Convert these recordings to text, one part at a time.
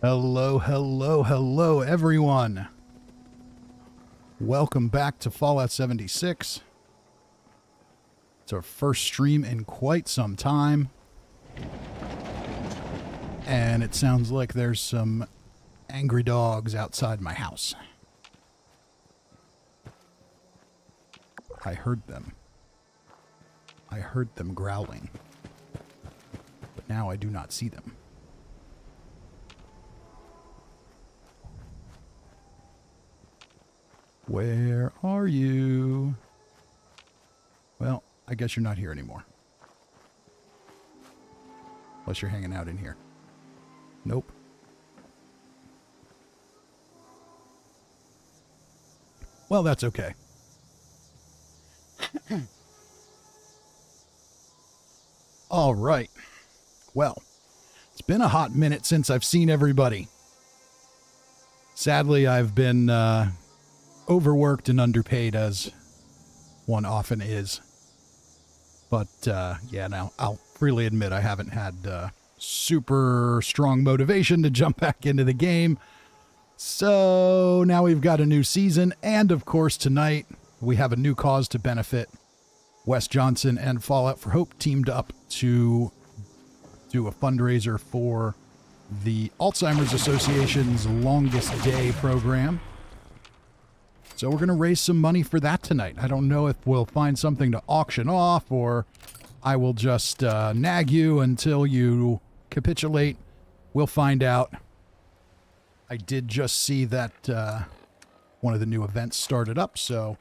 Hello, hello, hello, everyone. Welcome back to Fallout 76. It's our first stream in quite some time. And it sounds like there's some angry dogs outside my house. I heard them. I heard them growling. But now I do not see them. Where are you? Well, I guess you're not here anymore. Unless you're hanging out in here. Nope. Well, that's okay. All right. Well, it's been a hot minute since I've seen everybody. Sadly, I've been overworked and underpaid, as one often is. But, yeah, now I'll freely admit I haven't had super strong motivation to jump back into the game. So now we've got a new season, and of course tonight we have a new cause to benefit. Wes Johnson and Fallout for Hope teamed up to do a fundraiser for the Alzheimer's Association's Longest Day program. So we're going to raise some money for that tonight. I don't know if we'll find something to auction off, or I will just nag you until you capitulate. We'll find out. I did just see that one of the new events started up, so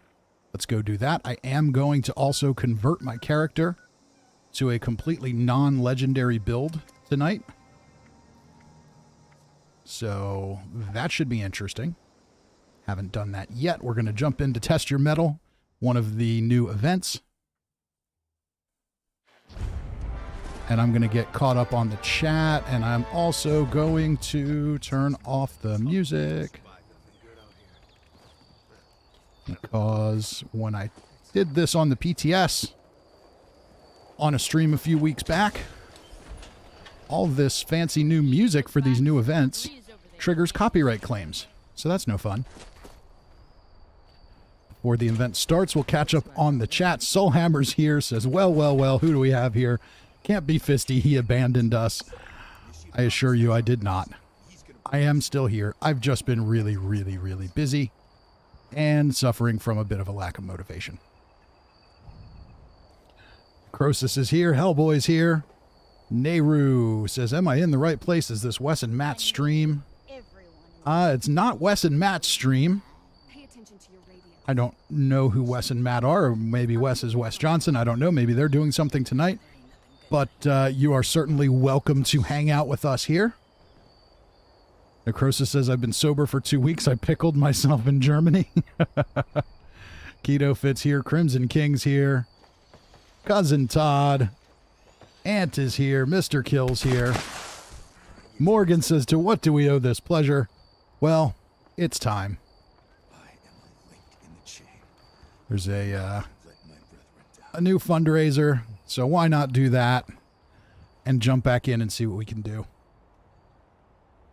let's go do that. I am going to also convert my character to a completely non-legendary build tonight. So that should be interesting. Haven't done that yet. We're going to jump into Test Your Metal, one of the new events. And I'm going to get caught up on the chat, and I'm also going to turn off the music. Because when I did this on the PTS, on a stream a few weeks back, all this fancy new music for these new events triggers copyright claims. So that's no fun. Before the event starts, we'll catch up on the chat. Soulhammer's here, says, well, who do we have here? Can't be Fisty, he abandoned us. I assure you I did not. I am still here. I've just been really busy and suffering from a bit of a lack of motivation. Croesus is here. Hellboy's here. Nehru says, am I in the right place? Is this Wes and Matt's stream? It's not Wes and Matt's stream. I don't know who Wes and Matt are, or maybe Wes is Wes Johnson. I don't know. Maybe they're doing something tonight. But you are certainly welcome to hang out with us here. Necrosis says, I've been sober for 2 weeks. I pickled myself in Germany. Keto Fit's here. Crimson King's here. Cousin Todd. Ant is here. Mr. Kill's here. Morgan says, to what do we owe this pleasure? Well, it's time. There's a new fundraiser, so why not do that and jump back in and see what we can do.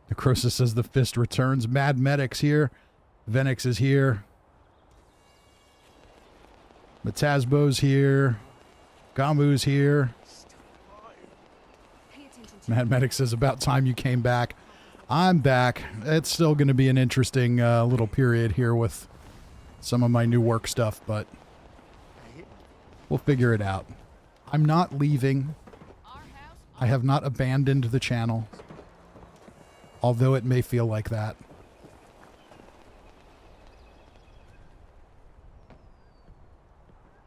Necrosis says the fist returns. Mad Medic's here. Venix is here. Matazbo's here. Gamu's here. Mad Medic says, about time you came back. I'm back. It's still going to be an interesting little period here with some of my new work stuff, but we'll figure it out. I'm not leaving. I have not abandoned the channel, although it may feel like that.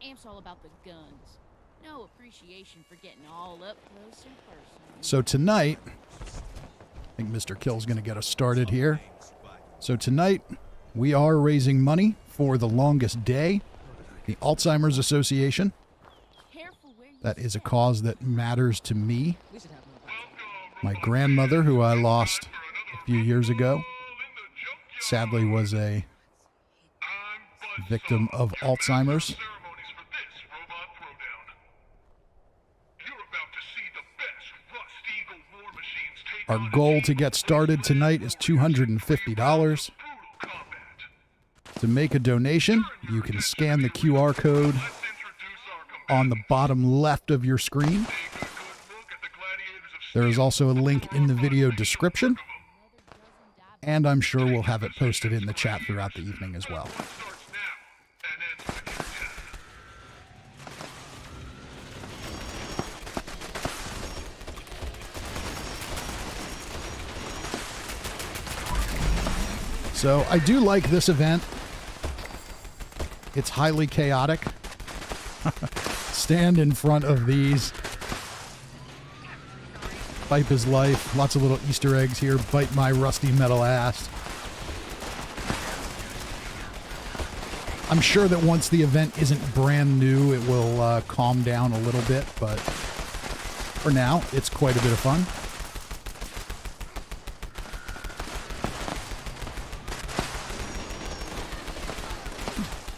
Amp's all about the guns. No appreciation for getting all up close and personal. So tonight, I think Mr. Kill's going to get us started here. So tonight, we are raising money for the Longest Day, the Alzheimer's Association. That is a cause that matters to me. My grandmother, who I lost a few years ago, sadly was a victim of Alzheimer's. Our goal to get started tonight is $250. To make a donation, you can scan the QR code on the bottom left of your screen. There is also a link in the video description, and I'm sure we'll have it posted in the chat throughout the evening as well. So I do like this event. It's highly chaotic. Stand in front of these. Pipe is life. Lots of little Easter eggs here. Bite my rusty metal ass. I'm sure that once the event isn't brand new, it will calm down a little bit, but for now, it's quite a bit of fun.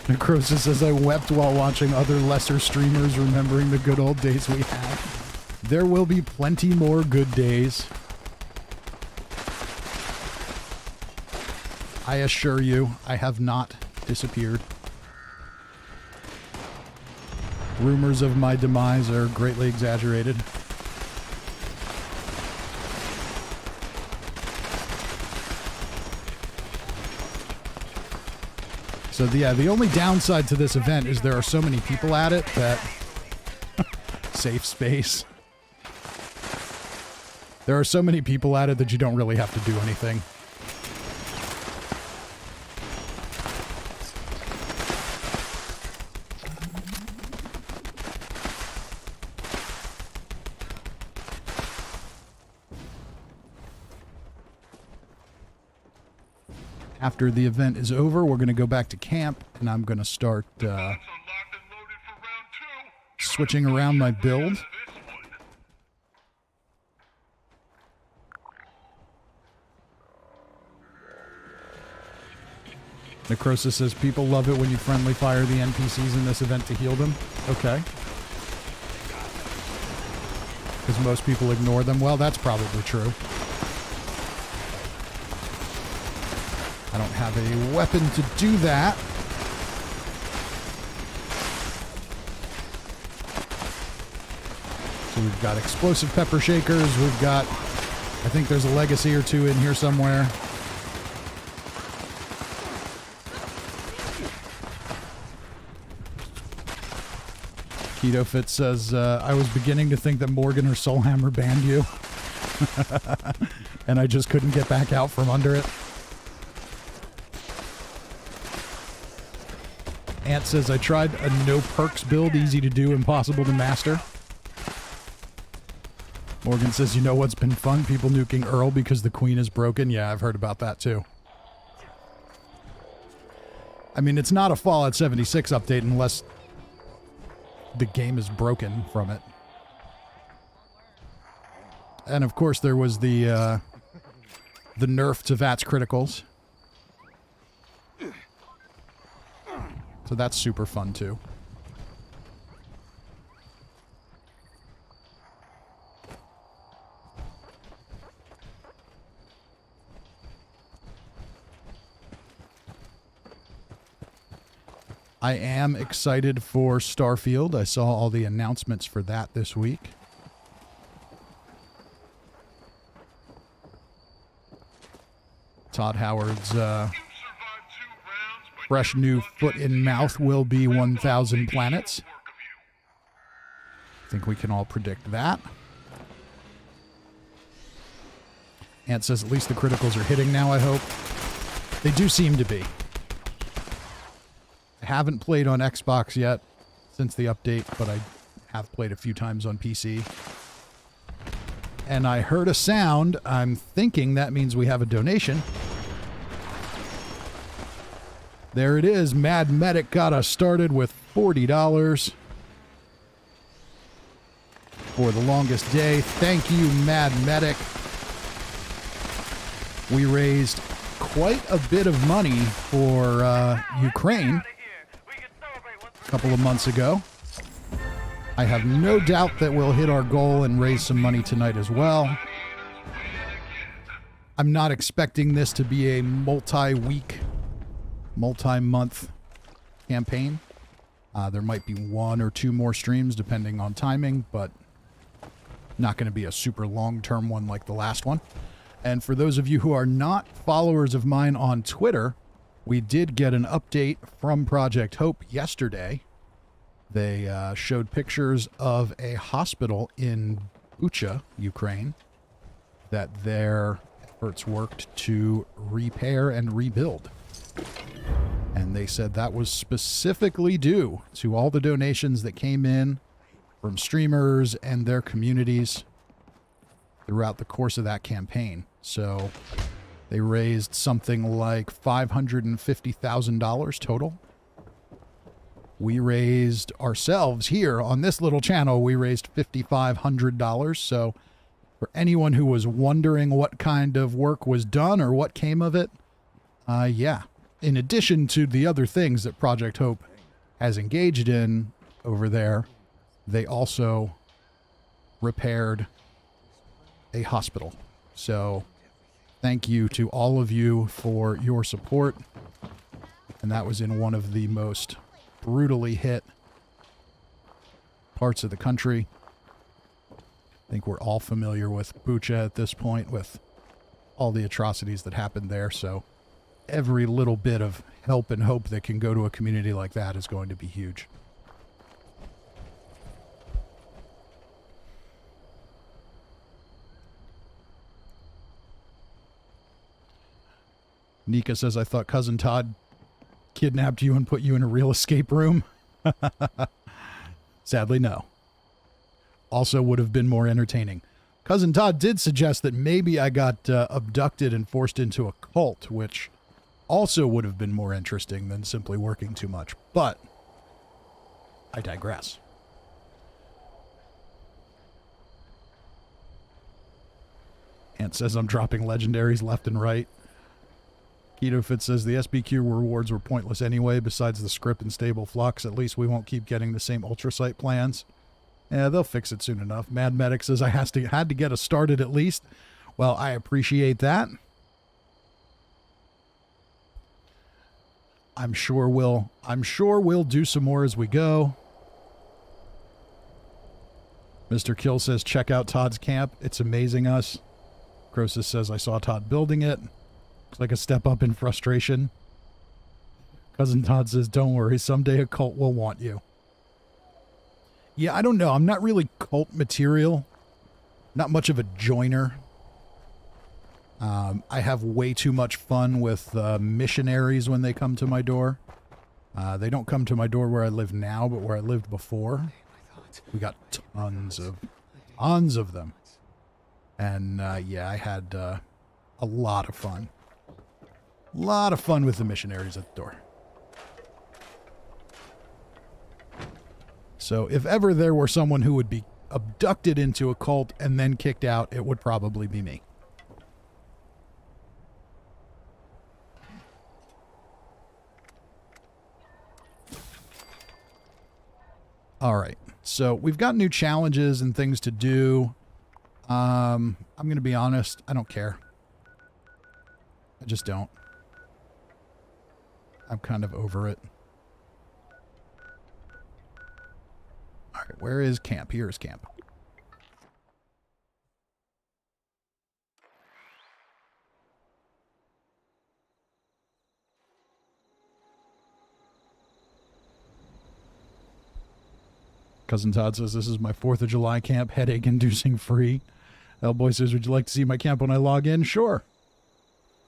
Necrosis says, I wept while watching other lesser streamers remembering the good old days we had. There will be plenty more good days. I assure you, I have not disappeared. Rumors of my demise are greatly exaggerated. So the only downside to this event is there are so many people at it that safe space. There are so many people at it that you don't really have to do anything. After the event is over, we're going to go back to camp, and I'm going to start switching around my build. Necrosis says, people love it when you friendly fire the NPCs in this event to heal them. Okay. Because most people ignore them. Well, that's probably true. I don't have a weapon to do that. So we've got explosive pepper shakers. We've got, I think there's a legacy or two in here somewhere. Keto Fit says, I was beginning to think that Morgan or Soulhammer banned you. And I just couldn't get back out from under it. Ant says, I tried a no perks build, easy to do, impossible to master. Morgan says, you know what's been fun? People nuking Earl because the queen is broken. Yeah, I've heard about that too. I mean, it's not a Fallout 76 update unless the game is broken from it. And of course there was the nerf to VATS criticals. So that's super fun too. I am excited for Starfield. I saw all the announcements for that this week. Todd Howard's fresh new foot in mouth will be 1,000 planets. I think we can all predict that. Ant says at least the criticals are hitting now, I hope. They do seem to be. I haven't played on Xbox yet since the update, but I have played a few times on PC. And I heard a sound. I'm thinking that means we have a donation. There it is. Mad Medic got us started with $40 for the longest day. Thank you, Mad Medic. We raised quite a bit of money for Ukraine a couple of months ago. I have no doubt that we'll hit our goal and raise some money tonight as well. I'm not expecting this to be a multi-week, multi-month campaign. There might be 1 or 2 more streams depending on timing, but not going to be a super long-term one like the last one. And for those of you who are not followers of mine on Twitter, we did get an update from Project Hope yesterday. They showed pictures of a hospital in Bucha, Ukraine, that their efforts worked to repair and rebuild. And they said that was specifically due to all the donations that came in from streamers and their communities throughout the course of that campaign. So they raised something like $550,000 total. We raised ourselves here on this little channel, we raised $5,500. So for anyone who was wondering what kind of work was done or what came of it, yeah. In addition to the other things that Project Hope has engaged in over there, they also repaired a hospital. So thank you to all of you for your support. And that was in one of the most brutally hit parts of the country. I think we're all familiar with Bucha at this point, with all the atrocities that happened there. So every little bit of help and hope that can go to a community like that is going to be huge. Nika says, I thought Cousin Todd kidnapped you and put you in a real escape room. Sadly, no. Also would have been more entertaining. Cousin Todd did suggest that maybe I got abducted and forced into a cult, which also would have been more interesting than simply working too much. But I digress. Ant says I'm dropping legendaries left and right. Keto Fit says the SBQ rewards were pointless anyway, besides the script and stable flux. At least we won't keep getting the same ultrasight plans. Yeah, they'll fix it soon enough. Mad Medic says I had to get us started at least. Well, I appreciate that. I'm sure we'll do some more as we go. Mr. Kill says check out Todd's camp. It's amazing us. Croesus says I saw Todd building it. Looks like a step up in frustration. Cousin Todd says don't worry, someday a cult will want you. Yeah, I don't know. I'm not really cult material. Not much of a joiner. I have way too much fun with missionaries when they come to my door. They don't come to my door where I live now, but where I lived before. We got tons of them. And yeah, I had a lot of fun. A lot of fun with the missionaries at the door. So if ever there were someone who would be abducted into a cult and then kicked out, it would probably be me. All right, so we've got new challenges and things to do. I'm going to be honest, I don't care. I just don't. I'm kind of over it. All right, where is camp? Here is camp. Cousin Todd says, this is my 4th of July camp, headache-inducing free. Hellboy says, would you like to see my camp when I log in? Sure.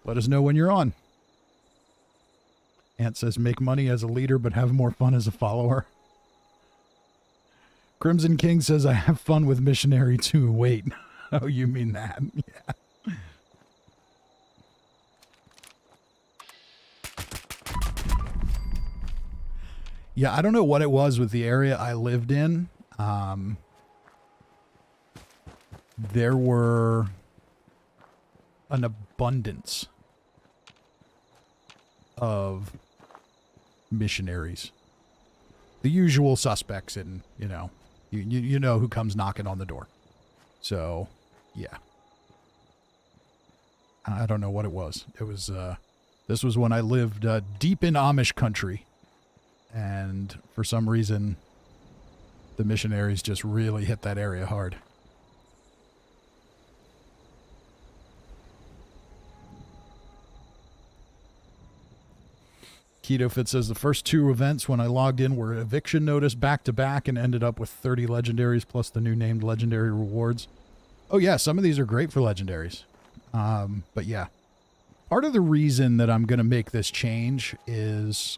Let us know when you're on. Ant says, make money as a leader, but have more fun as a follower. Crimson King says, I have fun with missionary too. Wait. Oh, you mean that? Yeah. Yeah, I don't know what it was with the area I lived in. There were an abundance of missionaries. The usual suspects, and you know who comes knocking on the door. So, yeah. I don't know what it was. It was, this was when I lived deep in Amish country. And for some reason, the missionaries just really hit that area hard. KetoFit says the first 2 events when I logged in were eviction notice back to back and ended up with 30 legendaries plus the new named legendary rewards. Oh yeah, some of these are great for legendaries. But yeah, part of the reason that I'm going to make this change is,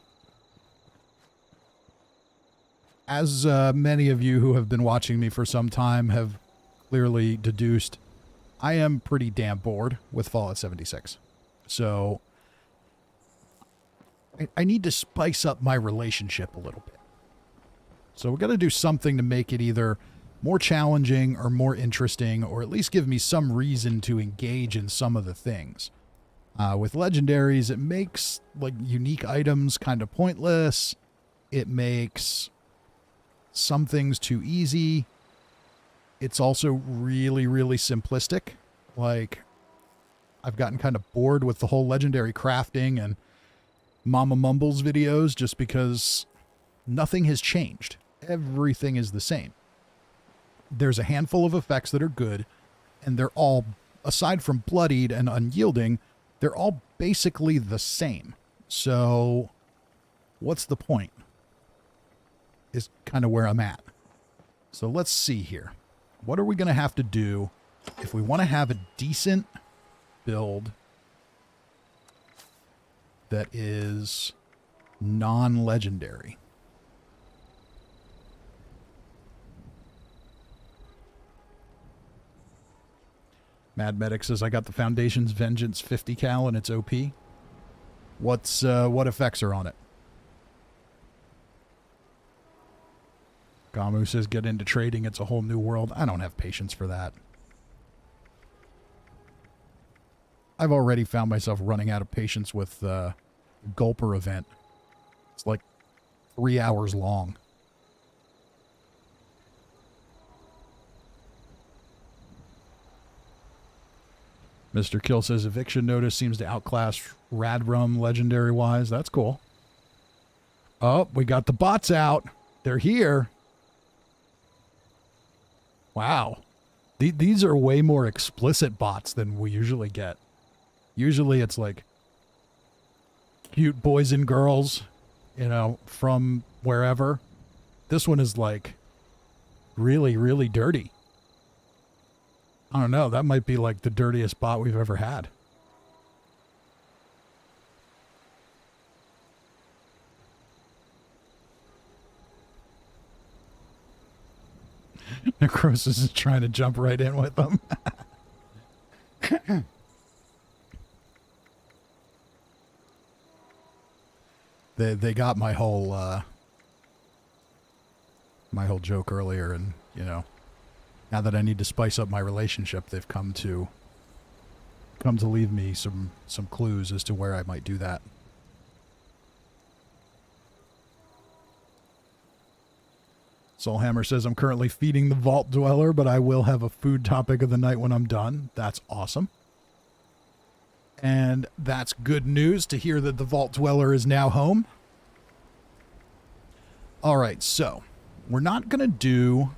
as many of you who have been watching me for some time have clearly deduced, I am pretty damn bored with Fallout 76. So I need to spice up my relationship a little bit. So we're going to do something to make it either more challenging or more interesting, or at least give me some reason to engage in some of the things. With legendaries, it makes like unique items kind of pointless. It makes some things too easy. It's also really, really simplistic. Like, I've gotten kind of bored with the whole legendary crafting and Mama Mumbles videos just because nothing has changed. Everything is the same. There's a handful of effects that are good, and they're all, aside from bloodied and unyielding, they're all basically the same. So what's the point? Is kind of where I'm at. So let's see here. What are we going to have to do if we want to have a decent build that is non-legendary? Mad Medic says, I got the Foundation's Vengeance 50 cal and it's OP. What effects are on it? Gamu says, get into trading. It's a whole new world. I don't have patience for that. I've already found myself running out of patience with the Gulper event. It's like 3 hours long. Mr. Kill says, eviction notice seems to outclass Radrum legendary-wise. That's cool. Oh, we got the bots out. They're here. Wow. These are way more explicit bots than we usually get. Usually it's like cute boys and girls, you know, from wherever. This one is like really, really dirty. I don't know. That might be like the dirtiest bot we've ever had. Necrosis is trying to jump right in with them. They got my whole joke earlier, and you know, now that I need to spice up my relationship, they've come to leave me some clues as to where I might do that. Soulhammer says, I'm currently feeding the Vault Dweller, but I will have a food topic of the night when I'm done. That's awesome. And that's good news to hear that the Vault Dweller is now home. All right, so we're not going to do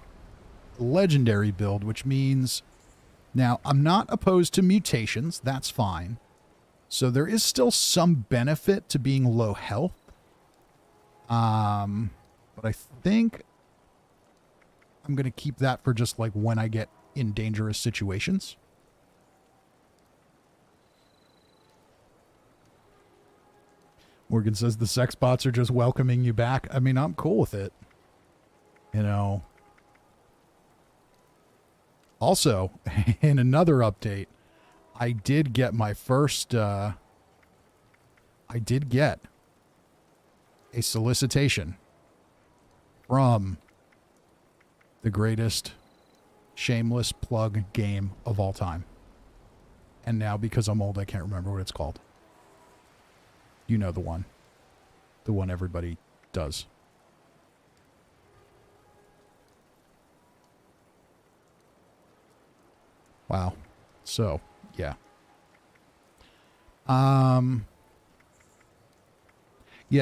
Legendary build, which means now I'm not opposed to mutations. That's fine. So there is still some benefit to being low health. But I think I'm going to keep that for just like when I get in dangerous situations. Morgan says the sex bots are just welcoming you back. I mean, I'm cool with it. You know. Also, in another update, I did get my first, I did get a solicitation from the greatest shameless plug game of all time. And now, because I'm old, I can't remember what it's called. You know the one. The one everybody does. Wow. So, yeah. Yeah,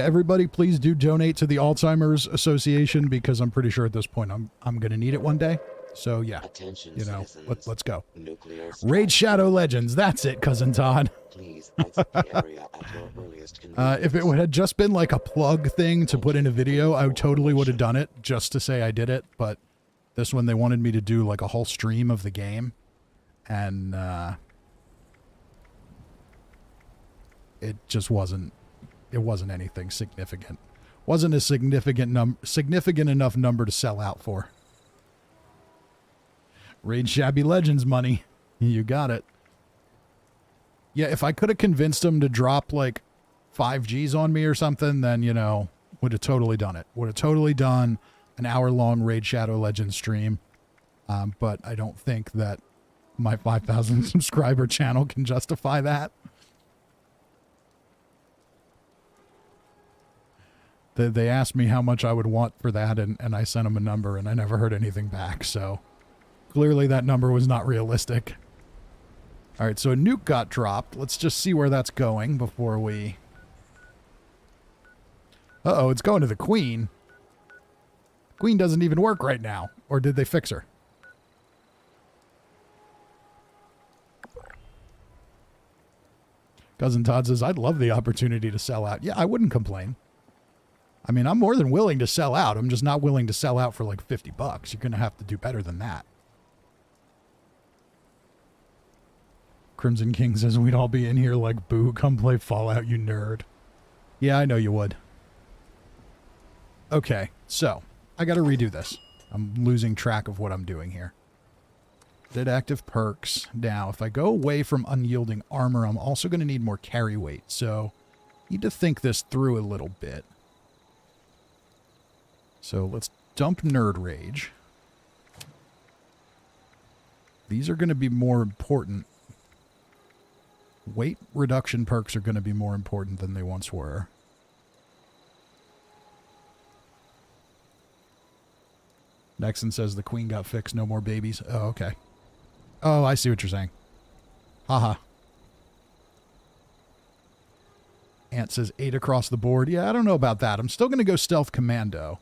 everybody please do donate to the Alzheimer's Association because I'm pretty sure at this point I'm going to need it one day. So yeah, Attention, you know, citizens. let's go. Nuclear strike Raid Shadow Legends. That's it, Cousin Todd. Please exit the area at your earliest convenience. If it had just been like a plug thing to put in a video, I totally would have done it just to say I did it. But this one, they wanted me to do like a whole stream of the game. And it just wasn't anything significant. Wasn't a significant enough number to sell out for. Raid Shabby Legends money. You got it. Yeah, if I could have convinced them to drop like 5 Gs on me or something, then, you know, would have totally done it. Would have totally done an hour-long Raid Shadow Legends stream. But I don't think that my 5,000 subscriber channel can justify that. They asked me how much I would want for that, and I sent them a number, and I never heard anything back, so clearly that number was not realistic. All right, so a nuke got dropped. Let's just see where that's going before we... Uh-oh, it's going to the Queen. Queen doesn't even work right now. Or did they fix her? Cousin Todd says, I'd love the opportunity to sell out. Yeah, I wouldn't complain. I mean, I'm more than willing to sell out. I'm just not willing to sell out for like $50. You're going to have to do better than that. Crimson King says we'd all be in here like, boo, come play Fallout, you nerd. Yeah, I know you would. Okay, so I got to redo this. I'm losing track of what I'm doing here. Did active perks. Now, if I go away from unyielding armor, I'm also going to need more carry weight. So, need to think this through a little bit. So, let's dump Nerd Rage. These are going to be more important. Weight reduction perks are going to be more important than they once were. Nexon says the Queen got fixed, no more babies. Oh, okay. Oh, I see what you're saying. Haha. Ant says 8 across the board. Yeah, I don't know about that. I'm still going to go Stealth Commando.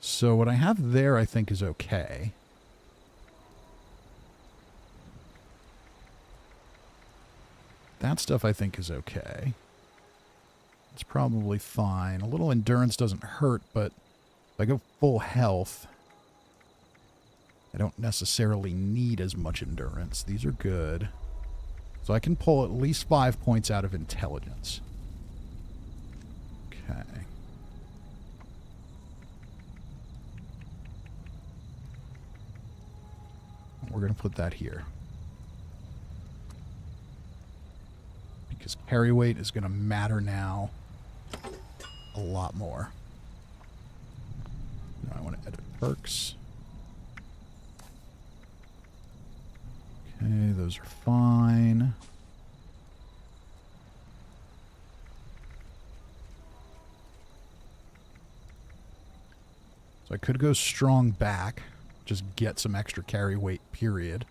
So what I have there I think is okay. That stuff I think is okay. It's probably fine. A little endurance doesn't hurt, but if I go full health, I don't necessarily need as much endurance. These are good. So I can pull at least 5 points out of intelligence. Okay. We're going to put that here. Because carry weight is going to matter now a lot more. Now I want to edit perks. Okay, those are fine. So I could go strong back, just get some extra carry weight, period.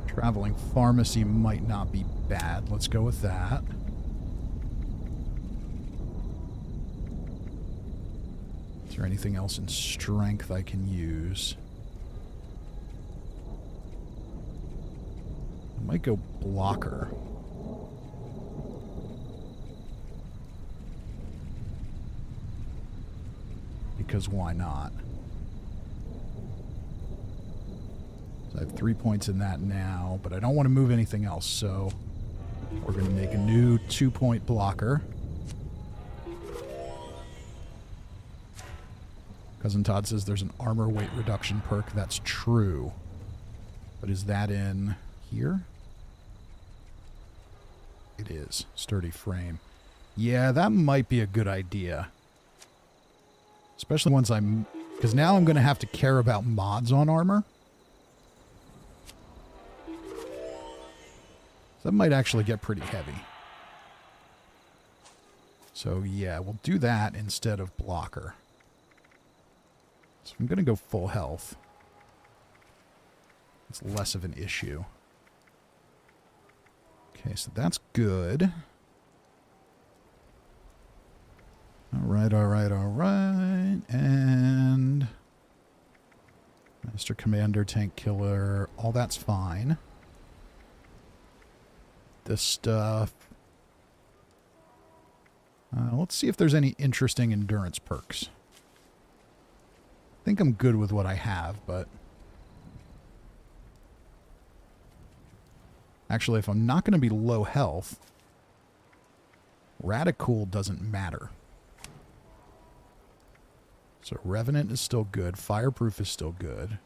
Traveling pharmacy might not be bad. Let's go with that. Is there anything else in strength I can use? I might go blocker. Because why not? So I have 3 points in that now, but I don't want to move anything else, so we're going to make a new 2-point blocker. Cousin Todd says there's an armor weight reduction perk. That's true. But is that in here? It is. Sturdy frame. Yeah, that might be a good idea. Especially once I'm... Because now I'm going to have to care about mods on armor. So that might actually get pretty heavy. So yeah, we'll do that instead of blocker. So I'm going to go full health. it's less of an issue. Okay, so that's good. All right, all right, all right. And Master Commander, Tank Killer, all that's fine. This stuff. Let's see if there's any interesting endurance perks. I think I'm good with what I have, but... Actually, if I'm not going to be low health, Radical doesn't matter. So Revenant is still good. Fireproof is still good.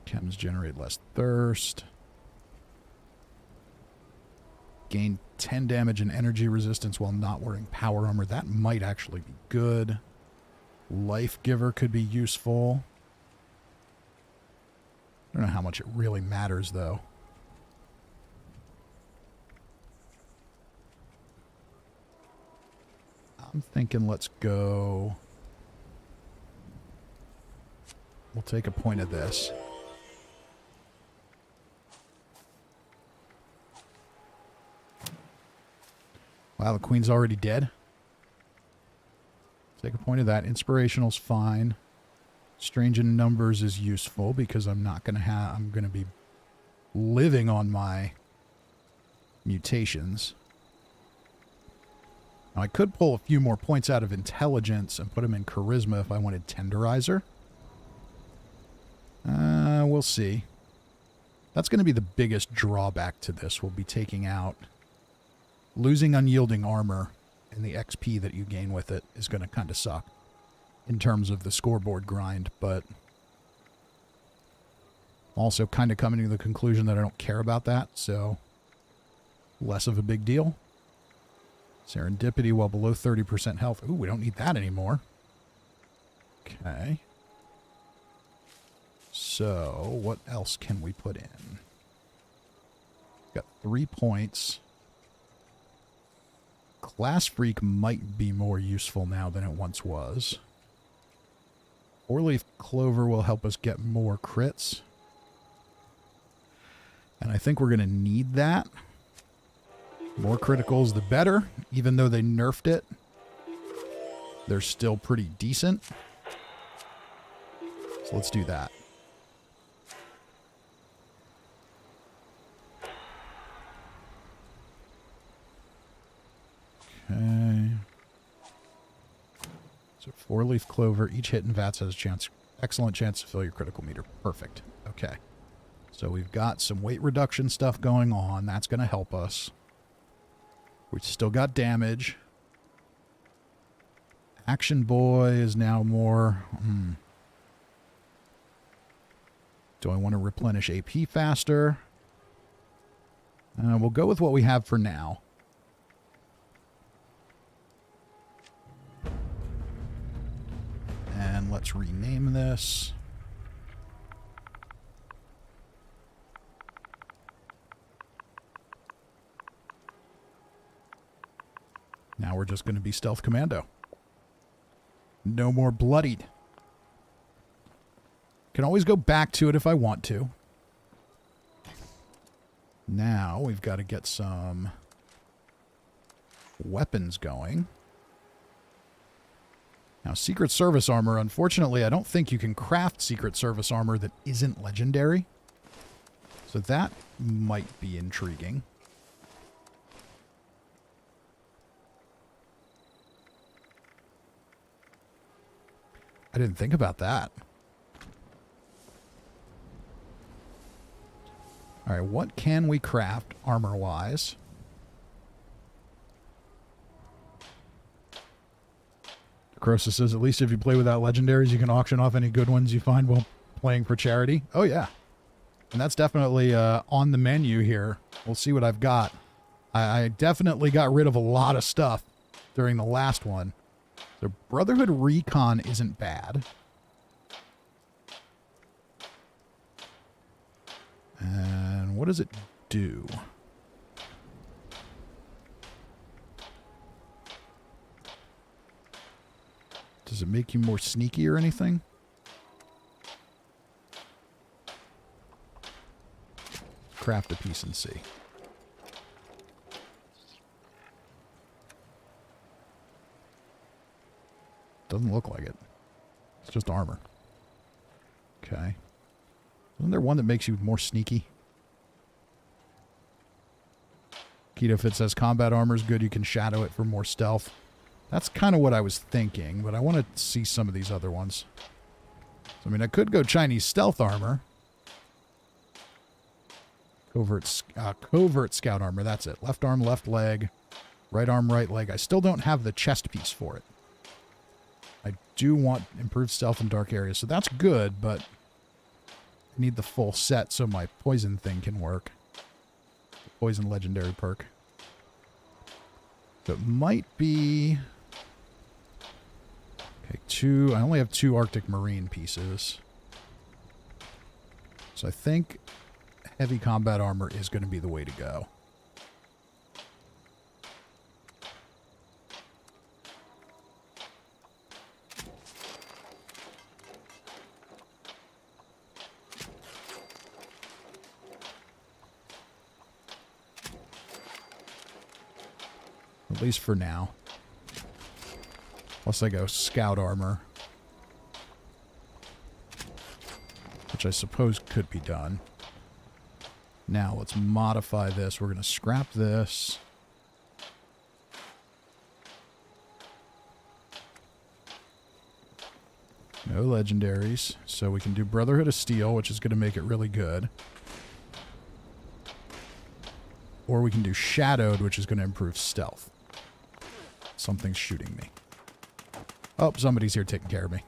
Chems generate less thirst. Gain 10 damage and energy resistance while not wearing power armor. That might actually be good. Life Giver could be useful. I don't know how much it really matters, though. I'm thinking let's go... We'll take a point of this. Wow, the queen's already dead. Take a point of that. Inspirational's fine. Strange in Numbers is useful because I'm not going to have... I'm going to be living on my mutations. Now, I could pull a few more points out of Intelligence and put them in Charisma if I wanted Tenderizer. We'll see. That's going to be the biggest drawback to this. We'll be taking out... Losing Unyielding Armor and the XP that you gain with it is going to kind of suck in terms of the scoreboard grind, but I'm also kind of coming to the conclusion that I don't care about that, so less of a big deal. Serendipity while below 30% health. Ooh, we don't need that anymore. Okay. So, what else can we put in? Got 3 points. Class Freak might be more useful now than it once was. 4-leaf Clover will help us get more crits. And I think we're going to need that. More criticals, the better. Even though they nerfed it, they're still pretty decent. So let's do that. Okay. So 4-leaf Clover, each hit in VATS has a chance, excellent chance to fill your critical meter. Perfect. Okay. So we've got some weight reduction stuff going on. That's going to help us. We've still got damage. Action Boy is now more... Do I want to replenish AP faster? We'll go with what we have for now. And let's rename this. Now we're just going to be Stealth Commando. No more bloodied. Can always go back to it if I want to. Now we've got to get some weapons going. Now, Secret Service armor, unfortunately, I don't think you can craft Secret Service armor that isn't legendary. So that might be intriguing. I didn't think about that. All right, what can we craft armor-wise? Croesus says, at least if you play without legendaries, you can auction off any good ones you find while playing for charity. Oh, yeah. And that's definitely on the menu here. We'll see what I've got. I definitely got rid of a lot of stuff during the last one. So Brotherhood Recon isn't bad. And what does it do? Does it make you more sneaky or anything? Craft a piece and see. Doesn't look like it. It's just armor. Okay. Isn't there one that makes you more sneaky? Keto, if it says combat armor is good, you can shadow it for more stealth. That's kind of what I was thinking, but I want to see some of these other ones. So, I mean, I could go Chinese stealth armor. Covert scout armor, that's it. Left arm, left leg, right arm, right leg. I still don't have the chest piece for it. I do want improved stealth in dark areas, so that's good, but I need the full set so my poison thing can work. The poison legendary perk. So it might be... Okay, I only have 2 Arctic Marine pieces. So I think heavy combat armor is going to be the way to go. At least for now. Plus I go scout armor. Which I suppose could be done. Now let's modify this. We're going to scrap this. No legendaries. So we can do Brotherhood of Steel, which is going to make it really good. Or we can do Shadowed, which is going to improve stealth. Something's shooting me. Oh, somebody's here taking care of me.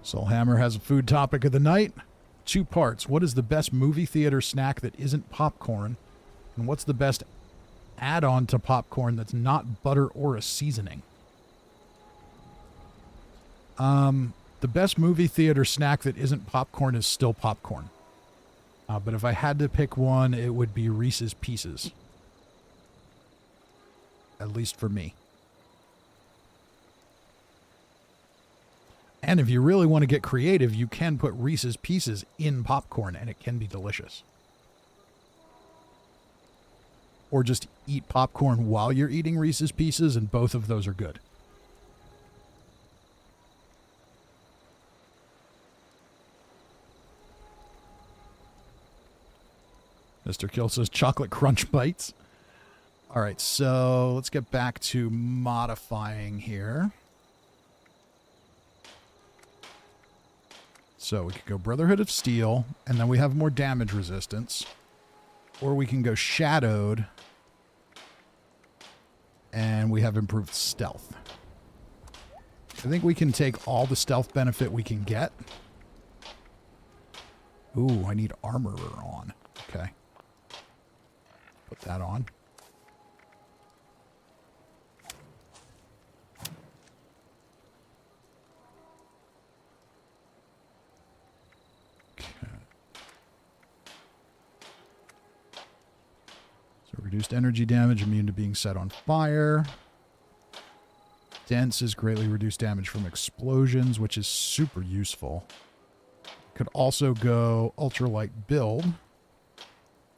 Soulhammer has a food topic of the night. 2 parts. What is the best movie theater snack that isn't popcorn? And what's the best add-on to popcorn that's not butter or a seasoning? The best movie theater snack that isn't popcorn is still popcorn. But if I had to pick one, it would be Reese's Pieces. At least for me. And if you really want to get creative, you can put Reese's Pieces in popcorn, and it can be delicious. Or just eat popcorn while you're eating Reese's Pieces, and both of those are good. Mr. Kill says chocolate crunch bites. All right, so let's get back to modifying here. So we could go Brotherhood of Steel, and then we have more damage resistance. Or we can go Shadowed, and we have improved stealth. I think we can take all the stealth benefit we can get. Ooh, I need Armorer on. Okay. Put that on. Reduced energy damage, immune to being set on fire. Dense is greatly reduced damage from explosions, which is super useful. Could also go ultralight build.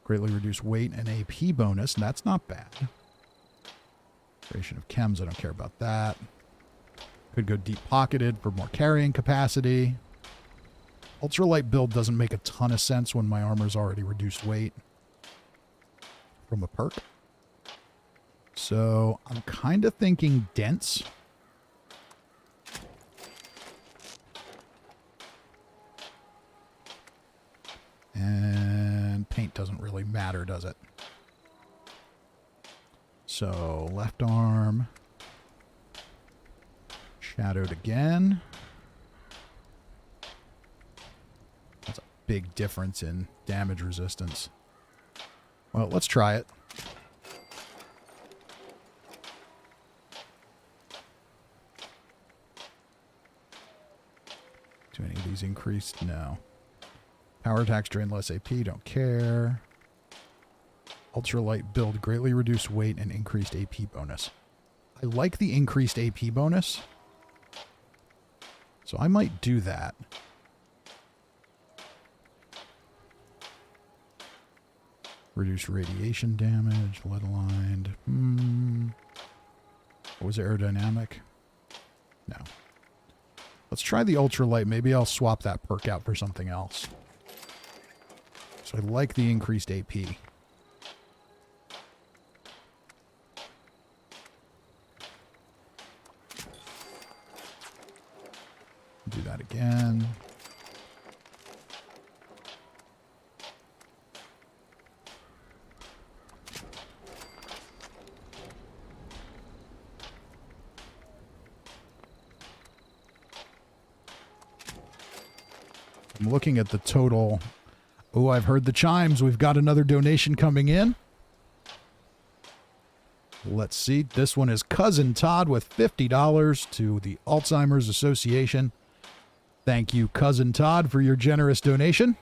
Greatly reduce weight and AP bonus, and that's not bad. Creation of chems, I don't care about that. Could go deep pocketed for more carrying capacity. Ultralight build doesn't make a ton of sense when my armor's already reduced weight from a perk. So I'm kind of thinking dense. And paint doesn't really matter, does it? So left arm. Shadowed again. That's a big difference in damage resistance. Well, let's try it. Do any of these increased? No. Power attacks drain less AP, don't care. Ultralight build, greatly reduced weight and increased AP bonus. I like the increased AP bonus, so I might do that. Reduce radiation damage, lead aligned. What was aerodynamic? No. Let's try the ultralight. Maybe I'll swap that perk out for something else. So I like the increased AP. Do that again. I'm looking at the total. Oh, I've heard the chimes. We've got another donation coming in. Let's see. This one is Cousin Todd with $50 to the Alzheimer's Association. Thank you, Cousin Todd, for your generous donation.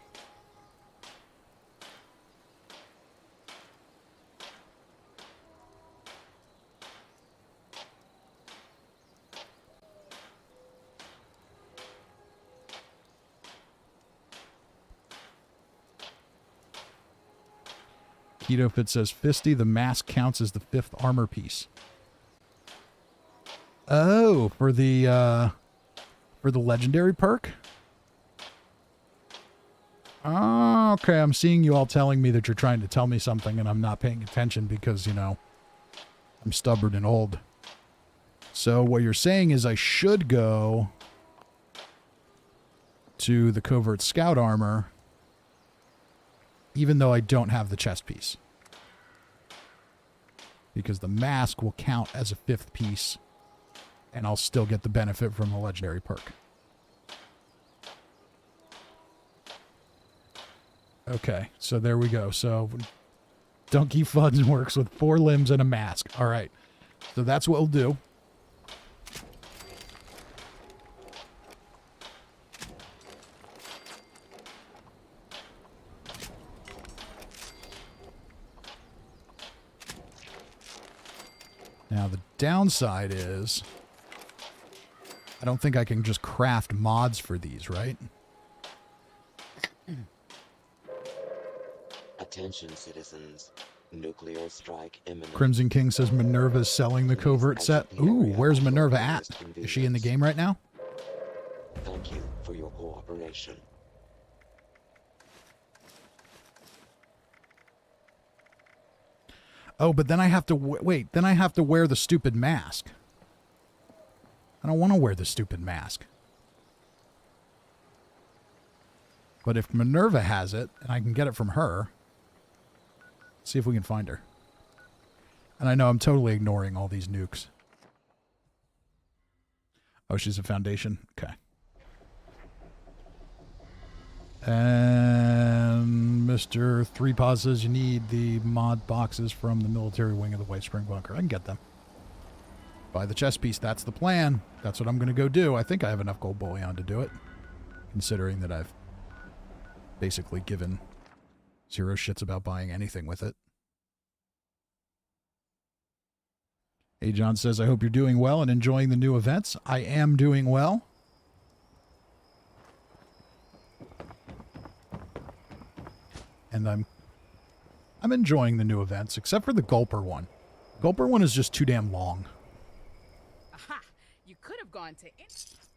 Keto Fit says, Fisty, the mask counts as the 5th armor piece. Oh, for the legendary perk? Oh, okay, I'm seeing you all telling me that you're trying to tell me something and I'm not paying attention because, you know, I'm stubborn and old. So what you're saying is I should go to the covert scout armor even though I don't have the chest piece. Because the mask will count as a 5th piece, and I'll still get the benefit from the legendary perk. Okay, so there we go. So, Donkey Fudge works with 4 limbs and a mask. All right, so that's what we'll do. Now, the downside is I don't think I can just craft mods for these, right? Attention, citizens. Nuclear strike imminent. Crimson King says Minerva's selling the covert set. Ooh, where's Minerva at? Is she in the game right now? Thank you for your cooperation. Oh, but then I have to wait. Then I have to wear the stupid mask. I don't want to wear the stupid mask. But if Minerva has it, and I can get it from her, let's see if we can find her. And I know I'm totally ignoring all these nukes. Oh, she's a Foundation? Okay. And Mr. 3 Paws says you need the mod boxes from the military wing of the White Spring Bunker. I can get them. Buy the chest piece. That's the plan. That's what I'm going to go do. I think I have enough gold bullion to do it. Considering that I've basically given 0 shits about buying anything with it. Hey, John says, I hope you're doing well and enjoying the new events. I am doing well. And I'm enjoying the new events, except for the Gulper one. Gulper one is just too damn long. Aha! You could have gone to...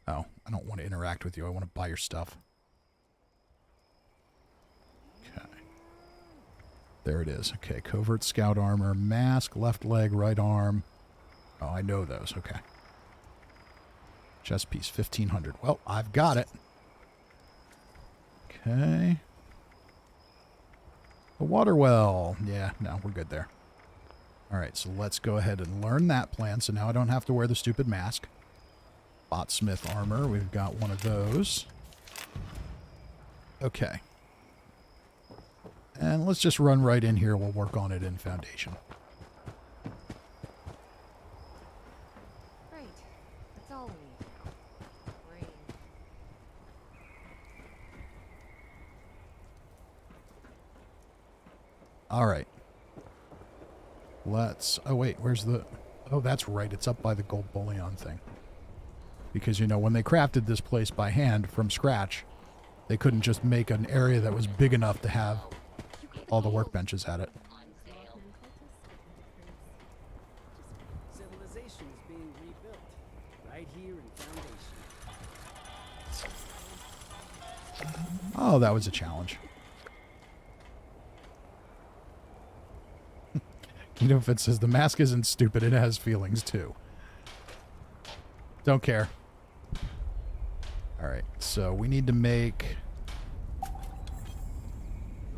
Oh, I don't want to interact with you. I want to buy your stuff. Okay. There it is. Okay, covert scout armor, mask, left leg, right arm. Oh, I know those. Okay. Chest piece, 1,500. Well, I've got it. Okay. The water well. Yeah, no, we're good there. All right, so let's go ahead and learn that plan. So now I don't have to wear the stupid mask. Botsmith armor. We've got one of those. Okay. And let's just run right in here. We'll work on it in Foundation. Right. That's all we need now. Brain. All right. Let's... Oh, wait. Where's the... Oh, that's right. It's up by the gold bullion thing. Because, you know, when they crafted this place by hand from scratch, they couldn't just make an area that was big enough to have all the workbenches at it. Civilization is being rebuilt right here in Foundation. Oh, that was a challenge. Kingdom Fit says, the mask isn't stupid, it has feelings too. Don't care. Alright, so we need to make The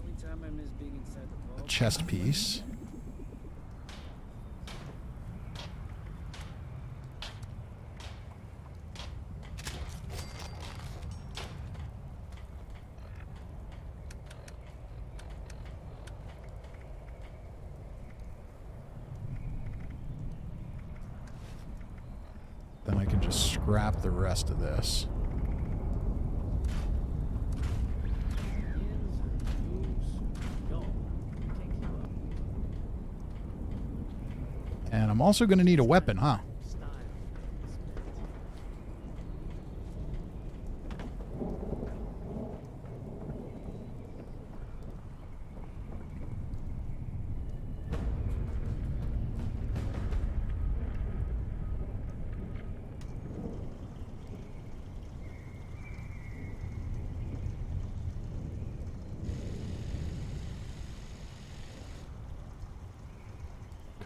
only time I miss being inside the a vault. chest piece. Then I can just scrap the rest of this. And I'm also going to need a weapon, huh?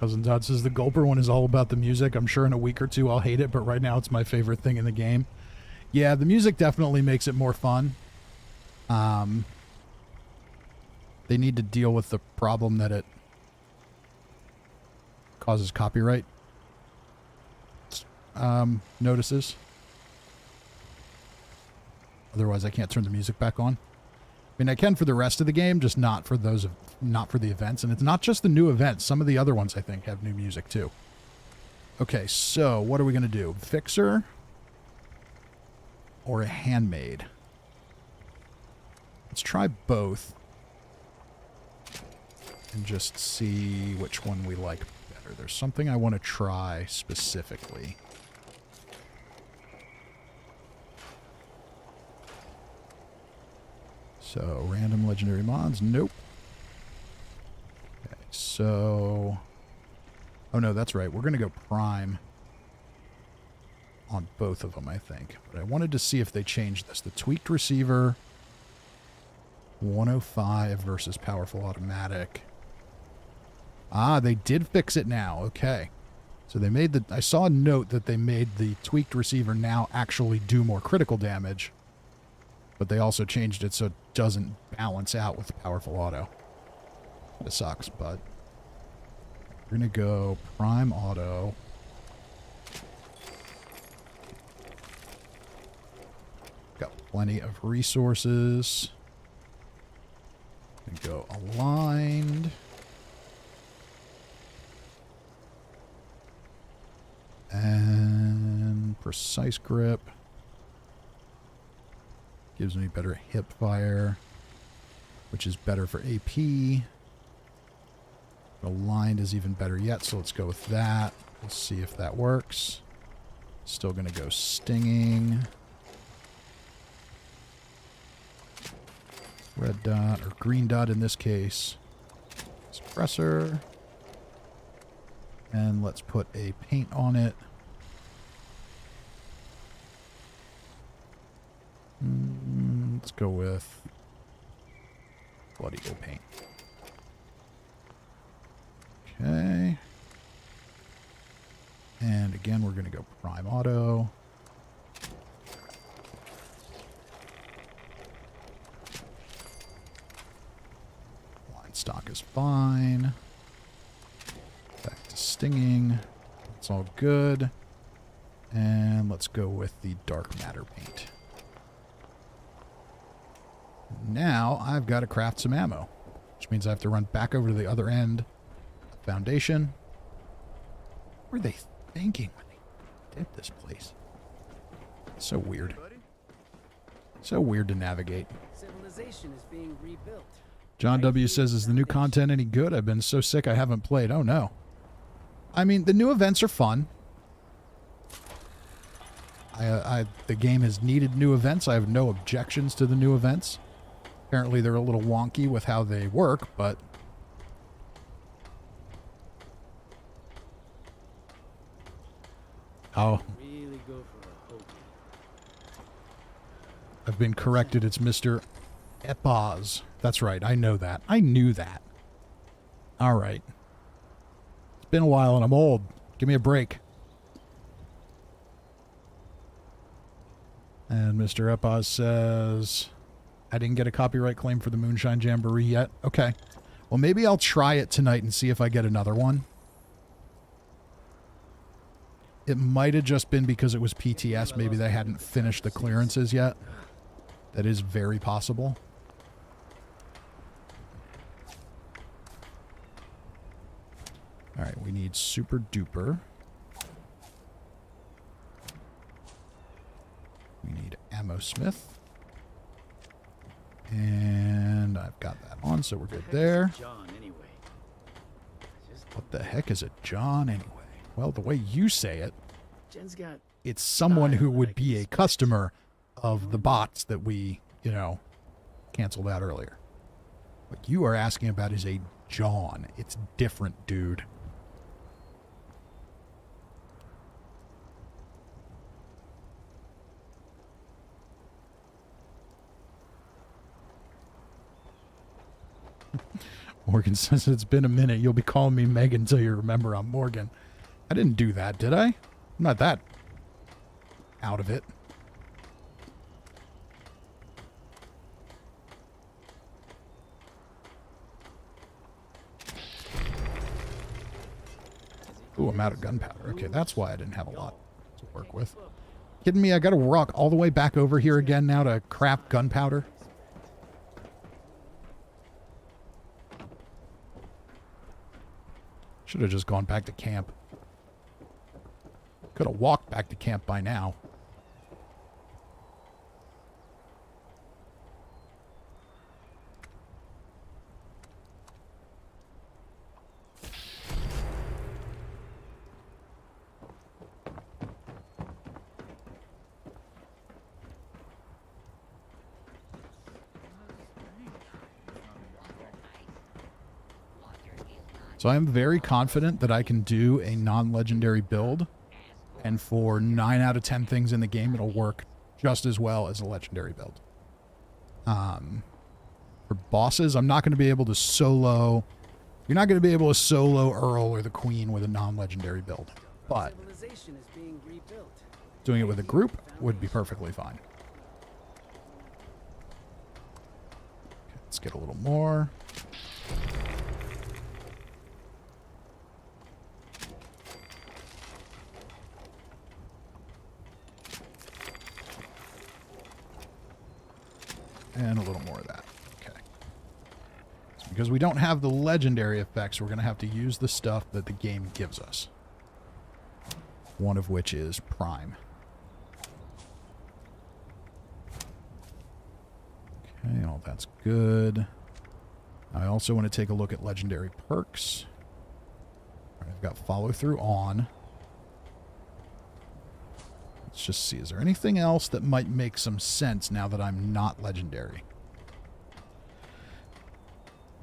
Cousin Todd says the Gulper one is all about the music. I'm sure in a week or two I'll hate it, but right now it's my favorite thing in the game. Yeah, the music definitely makes it more fun. They need to deal with the problem that it causes copyright notices. Otherwise I can't turn the music back on. I mean, I can for the rest of the game, just not for the events. And it's not just the new events. Some of the other ones, I think, have new music, too. Okay, so what are we going to do? Fixer or a handmade? Let's try both and just see which one we like better. There's something I want to try specifically. So, random legendary mods. Nope. Okay, so... Oh, no, that's right. We're going to go prime on both of them, I think. But I wanted to see if they changed this. The tweaked receiver, 105 versus powerful automatic. Ah, they did fix it now. Okay. So they made the... I saw a note that they made the tweaked receiver now actually do more critical damage. But they also changed it so it doesn't balance out with the powerful auto. It sucks, but we're going to go prime auto. Got plenty of resources. And go aligned. And precise grip. Gives me better hip fire, which is better for AP. Aligned is even better yet, so let's go with that. We'll see if that works. Still going to go stinging. Red dot, or green dot in this case. Suppressor. And let's put a paint on it. Let's go with Bloody Eagle paint. Okay. And again, we're going to go prime auto. Line stock is fine. Back to stinging. It's all good. And let's go with the dark matter paint. Now I've got to craft some ammo, which means I have to run back over to the other end of Foundation. What were they thinking when they did this place? It's so weird. So weird to navigate. Civilization is being rebuilt. John W. says, is the new content any good? I've been so sick I haven't played. Oh no. I mean, the new events are fun. The game has needed new events. I have no objections to the new events. Apparently they're a little wonky with how they work, but... Oh. Really go for a hokey. I've been corrected. It's Mr. Epaz. That's right. I know that. I knew that. All right. It's been a while and I'm old. Give me a break. And Mr. Epaz says, I didn't get a copyright claim for the Moonshine Jamboree yet. Okay. Well, maybe I'll try it tonight and see if I get another one. It might have just been because it was PTS. Maybe they hadn't finished the clearances yet. That is very possible. All right, we need Super Duper. We need Ammo Smith. And I've got that on, so we're good there. John, anyway. What the heck is a John anyway? Well, the way you say it, Jen's got it's someone who would be a customer of the bots that we, you know, canceled out earlier. What you are asking about is a John. It's different, dude. Morgan says it's been a minute. You'll be calling me Megan until you remember I'm Morgan. I didn't do that, did I? I'm not that out of it. Ooh, I'm out of gunpowder. Okay, that's why I didn't have a lot to work with. Kidding me? I gotta walk all the way back over here again now to craft gunpowder? Should have just gone back to camp. Could have walked back to camp by now. So I'm very confident that I can do a non-legendary build, and for 9 out of 10 things in the game, it'll work just as well as a legendary build. For bosses, I'm not going to be able to solo... You're not going to be able to solo Earl or the Queen with a non-legendary build, but civilization is being rebuilt. doing it with a group would be perfectly fine. Okay, let's get a little more. And a little more of that. Okay. So because we don't have the legendary effects, we're going to have to use the stuff that the game gives us. One of which is Prime. Okay, all that's good. I also want to take a look at legendary perks. I've got follow through on. Let's just see. Is there anything else that might make some sense now that I'm not legendary?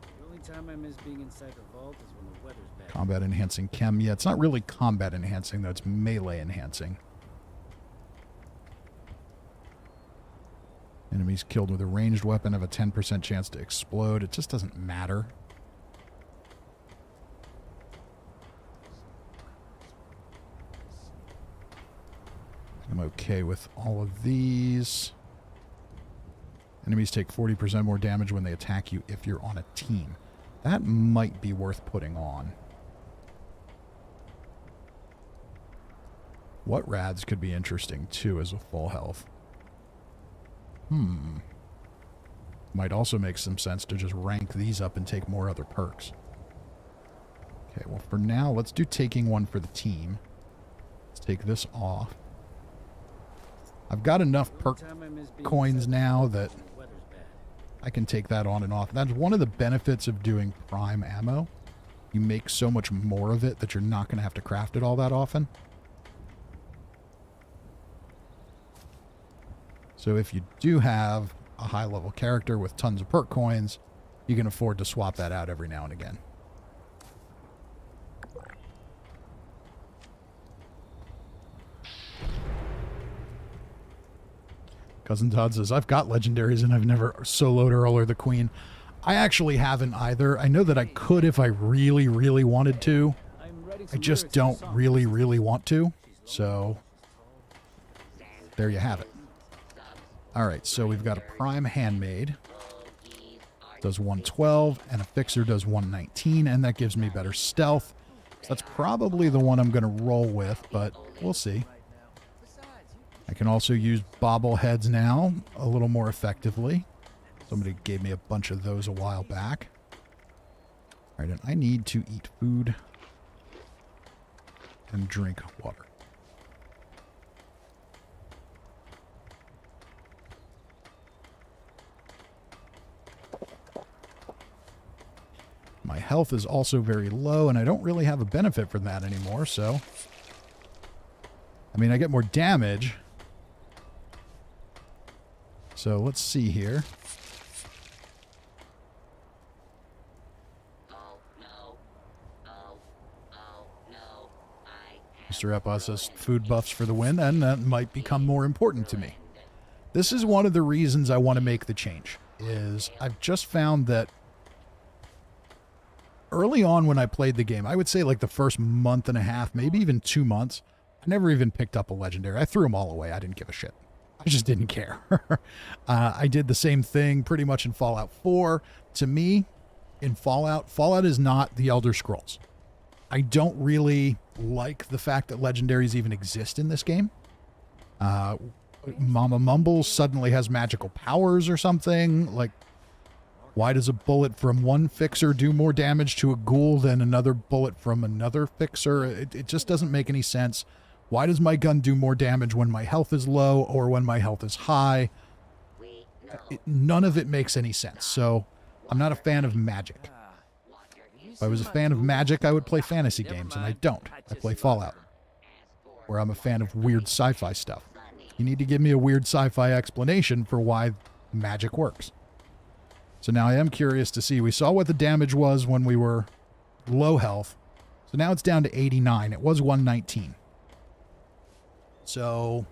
The only time I miss being inside the vault is when the weather's bad. Combat enhancing chem. Yeah, it's not really combat enhancing, though. It's melee enhancing. Enemies killed with a ranged weapon have a 10% chance to explode. It just doesn't matter. I'm okay with all of these. Enemies take 40% more damage when they attack you if you're on a team. That might be worth putting on. What rads could be interesting, too, as a full health? Might also make some sense to just rank these up and take more other perks. Okay, well, for now, let's do taking one for the team. Let's take this off. I've got enough perk coins now that I can take that on and off. That's one of the benefits of doing prime ammo. you make so much more of it that you're not going to have to craft it all that often. So if you do have a high-level character with tons of perk coins, you can afford to swap that out every now and again. Cousin Todd says, I've got legendaries and I've never soloed Earl or the Queen. I actually haven't either. I know that I could if I really, really wanted to. I just don't really, really want to. So, there you have it. Alright, so we've got a Prime Handmaid. Does 112, and a Fixer does 119, and that gives me better stealth. So that's probably the one I'm going to roll with, but we'll see. I can also use bobbleheads now a little more effectively. Somebody gave me a bunch of those a while back. All right, and I need to eat food and drink water. My health is also very low, and I don't really have a benefit from that anymore, so... I mean, I get more damage. So, let's see here. Mr. Eppa says food buffs for the win, and that might become more important to me. This is one of the reasons I want to make the change, is I've just found that early on when I played the game, I would say like the first month and a half, maybe even 2 months, I never even picked up a legendary. I threw them all away. I didn't give a shit. I just didn't care. I did the same thing pretty much in Fallout 4. To me, in Fallout is not the Elder Scrolls. I don't really like the fact that legendaries even exist in this game. Mama Mumbles suddenly has magical powers or something. Like, why does a bullet from one fixer do more damage to a ghoul than another bullet from another fixer? It just doesn't make any sense. Why does my gun do more damage when my health is low or when my health is high? None of it makes any sense. So, I'm not a fan of magic. If I was a fan of magic, I would play fantasy games, and I don't. I play Fallout, where I'm a fan of weird sci-fi stuff. You need to give me a weird sci-fi explanation for why magic works. So now I am curious to see. We saw what the damage was when we were low health. So now it's down to 89. It was 119. So...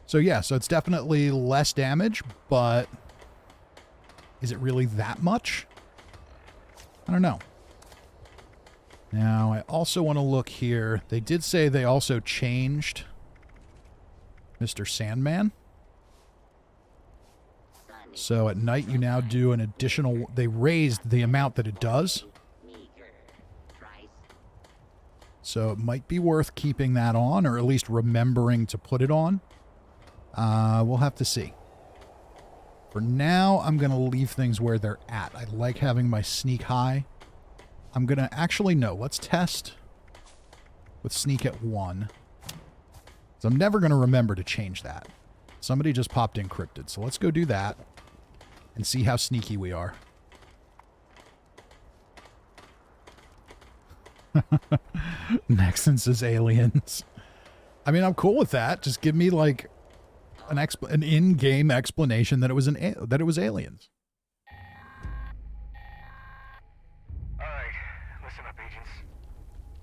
So yeah, so it's definitely less damage, but is it really that much? I don't know. Now, I also want to look here. They did say they also changed Mr. Sandman. So at night you now do an additional... They raised the amount that it does. So it might be worth keeping that on, or at least remembering to put it on. We'll have to see. For now, I'm going to leave things where they're at. I like having my sneak high. I'm going to... Actually, no. Let's test with sneak at 1. So I'm never going to remember to change that. Somebody just popped encrypted. So let's go do that and see how sneaky we are. Nexon says aliens. I mean, I'm cool with that. Just give me, like... an in-game explanation that it was aliens. All right, listen up, agents.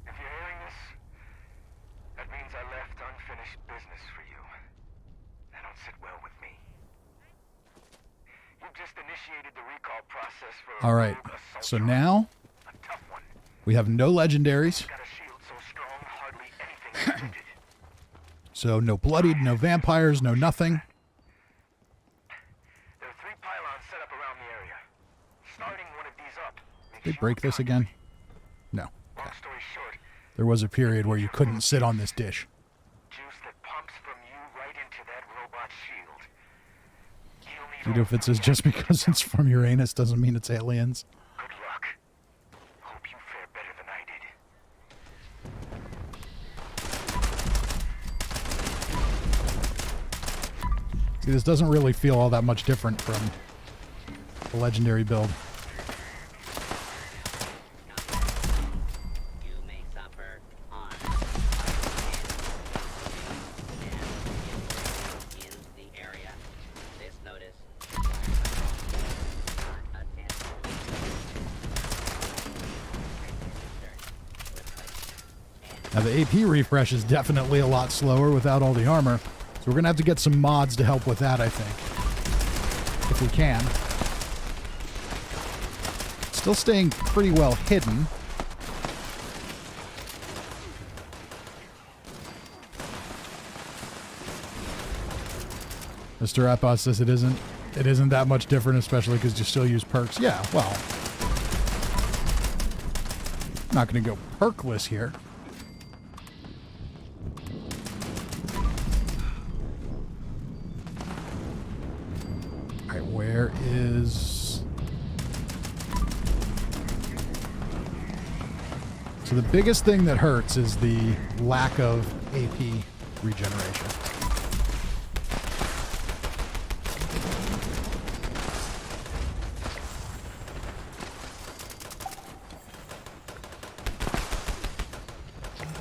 If you're hearing this, that means I left unfinished business for you. That don't sit well with me. You've just initiated the recall process for. All right, so now a tough one. We have no legendaries. Got a shield so strong, hardly anything is tinted. So no bloodied, no vampires, no nothing. There are 3 pylons set up around the area. Starting one of these up. Did they break this again? No. Long story short, There was a period where you couldn't sit on this dish. juice that pumps from you right into that robot shield. You'll need Dude, if it says just because it's from Uranus doesn't mean it's aliens. good luck. Hope you fare better than I did. See, this doesn't really feel all that much different from the Legendary build. You may suffer harm in the area. This notice. Now the AP refresh is definitely a lot slower without all the armor, so we're gonna have to get some mods to help with that, I think, if we can. Still staying pretty well hidden. Mr. Epos says it isn't that much different, especially because you still use perks. Yeah, well, I'm not gonna go perkless here. Where is... So the biggest thing that hurts is the lack of AP regeneration.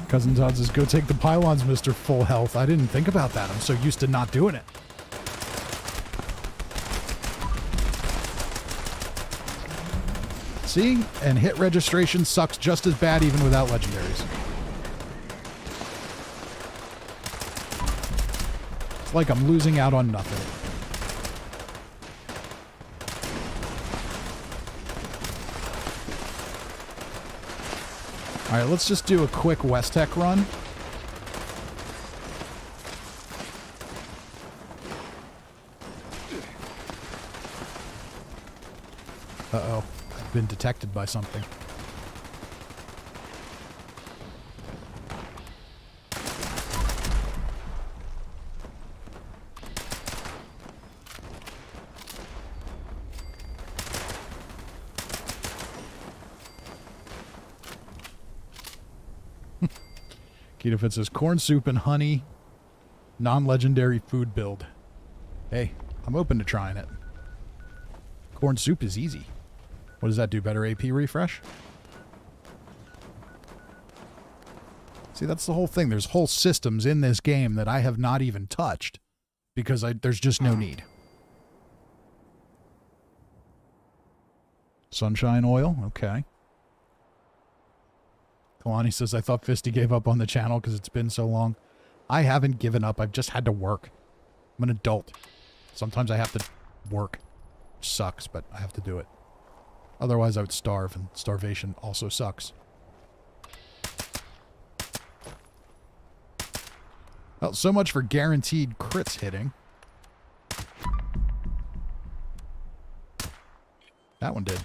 Cousin Todd says, go take the pylons, Mr. Full Health. I didn't think about that. I'm so used to not doing it. See? And hit registration sucks just as bad even without legendaries. It's like I'm losing out on nothing. Alright, let's just do a quick West Tech run. Uh-oh. Been detected by something. KetoFit says corn soup and honey, non-legendary food build. Hey, I'm open to trying it. Corn soup is easy. What does that do? Better AP refresh? See, that's the whole thing. There's whole systems in this game that I have not even touched because there's just no need. Sunshine oil? Okay. Kalani says, I thought Fisty gave up on the channel because it's been so long. I haven't given up. I've just had to work. I'm an adult. Sometimes I have to work. Which sucks, but I have to do it. Otherwise, I would starve, and starvation also sucks. Well, so much for guaranteed crits hitting. That one did.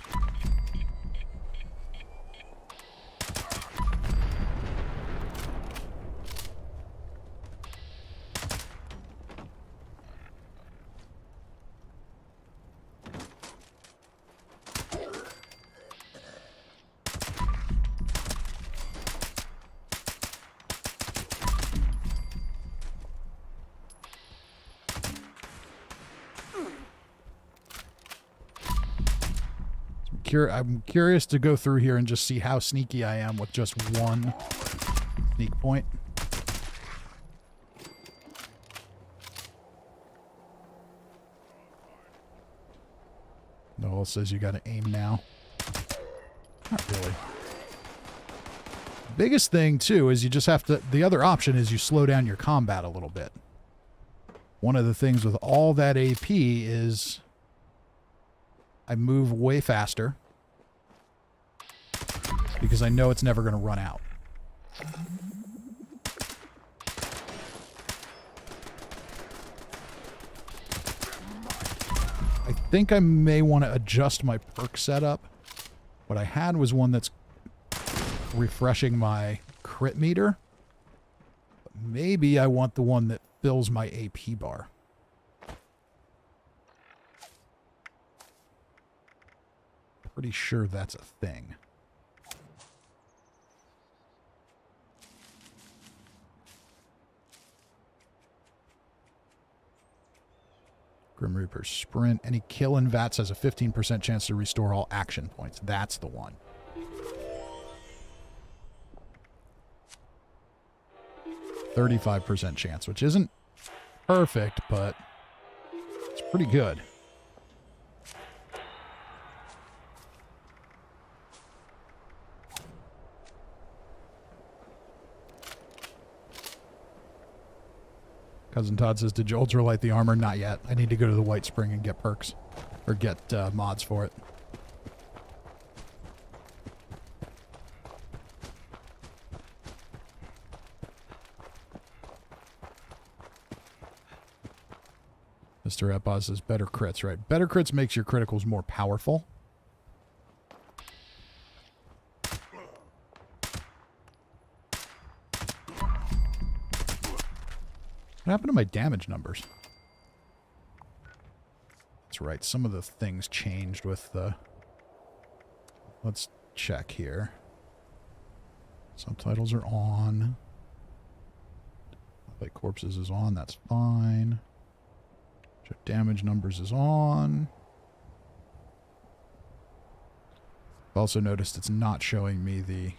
I'm curious to go through here and just see how sneaky I am with just one sneak point. Noel says you got to aim now. Not really. Biggest thing, too, is you just have to... The other option is you slow down your combat a little bit. One of the things with all that AP is I move way faster because I know it's never going to run out. I think I may want to adjust my perk setup. What I had was one that's refreshing my crit meter. But maybe I want the one that fills my AP bar. Pretty sure that's a thing. Grim Reaper Sprint. Any kill in VATS has a 15% chance to restore all action points. That's the one. %35% chance, which isn't perfect, but it's pretty good. Cousin Todd says, did you ultralight the armor? Not yet. I need to go to the White Spring and get perks. Or get mods for it. Mr. Epos says, better crits, right? Better crits makes your criticals more powerful. What happened to my damage numbers? That's right. Some of the things changed with the... Let's check here. Subtitles are on. Like corpses is on. That's fine. Check damage numbers is on. I've also noticed it's not showing me the...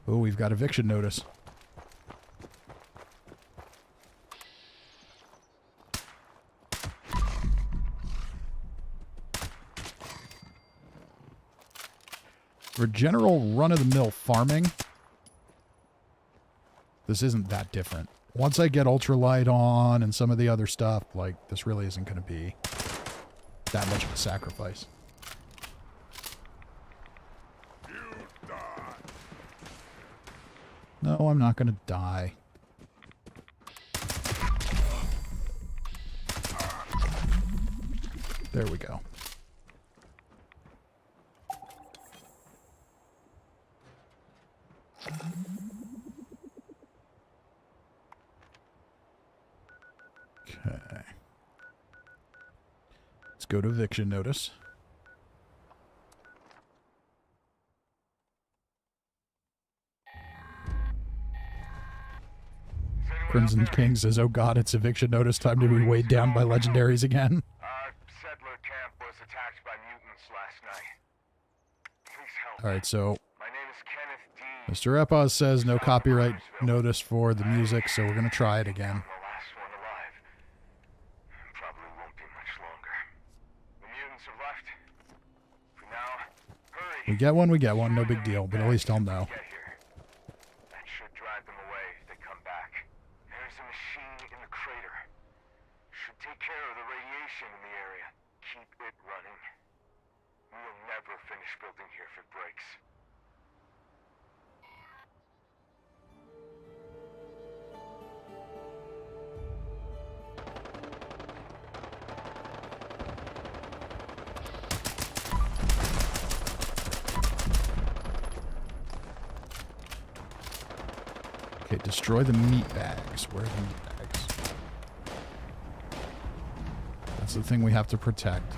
Oh, we've got eviction notice. For general run-of-the-mill farming, this isn't that different. Once I get ultralight on and some of the other stuff, like, this really isn't going to be that much of a sacrifice. No, I'm not going to die. There we go. Okay. Let's go to eviction notice. Crimson King says, oh god, it's eviction notice. Time to be weighed down by legendaries again. Settler camp was attacked by mutants last night. Please help. Alright, so My name is Kenneth D. Mr. Epos says no copyright notice for the music, so we're going to try it again. The last one alive. Probably won't be much longer. The mutants have left. For now, hurry. We get one, no big deal, but at least I'll know. Get here. That should drive them away if they come back. There's a machine in the crater. Should take care of the radiation in the area. Keep it running. We'll never finish building here if it breaks. Okay, destroy the meat bags. Where are the meat bags? That's the thing we have to protect.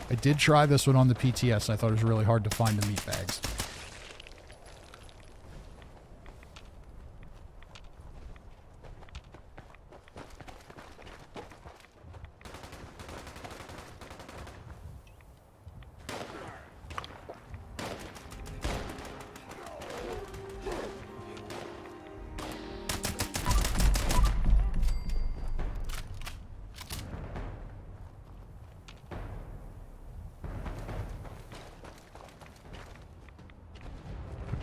I did try this one on the PTS. I thought it was really hard to find the meat bags.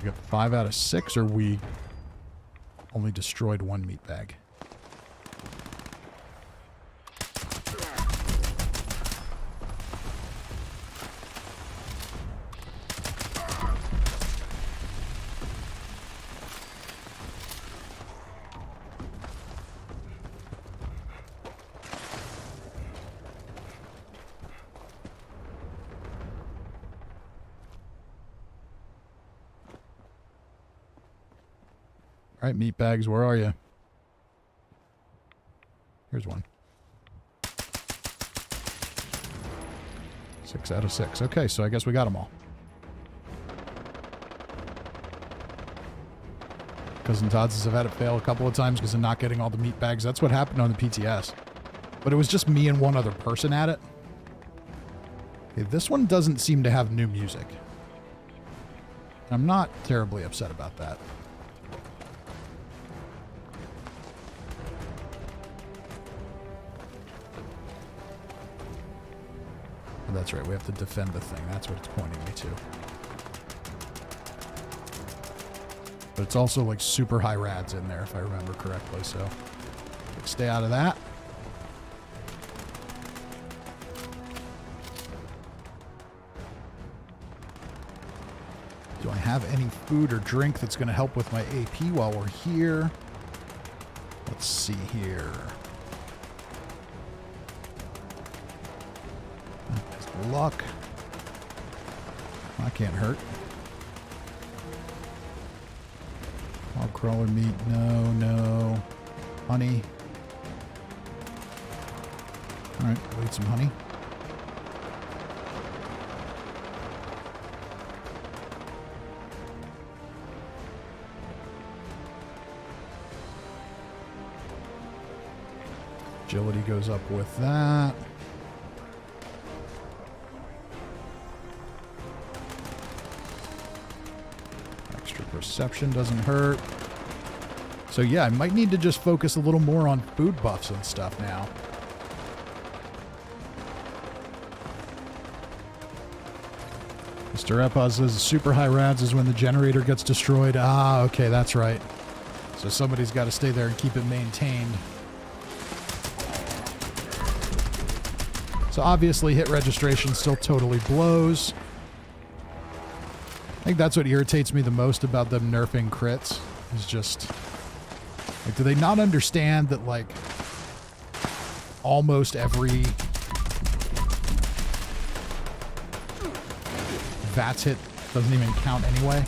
We got 5 out of 6, or we only destroyed 1 meat bag? All right, meat bags, where are you? Here's one. 6 out of 6. Okay, so I guess we got them all. Cousin Todd says I've had it fail a couple of times because of not getting all the meat bags. That's what happened on the PTS. But it was just me and one other person at it. Okay, this one doesn't seem to have new music. I'm not terribly upset about that. Oh, that's right, we have to defend the thing. That's what it's pointing me to. But it's also like super high rads in there, if I remember correctly, so stay out of that. Do I have any food or drink that's going to help with my AP while we're here? Let's see here. That's luck. That can't hurt. Hog crawler meat, no, no. Honey. Alright, we'll eat some honey. Agility goes up with that. Extra perception doesn't hurt. So yeah, I might need to just focus a little more on food buffs and stuff now. Mr. Epaz says super high rads is when the generator gets destroyed. Ah, okay, that's right. So somebody's got to stay there and keep it maintained. So obviously hit registration still totally blows. I think that's what irritates me the most about them nerfing crits. Is just, like, do they not understand that, like, almost every VATS hit doesn't even count anyway?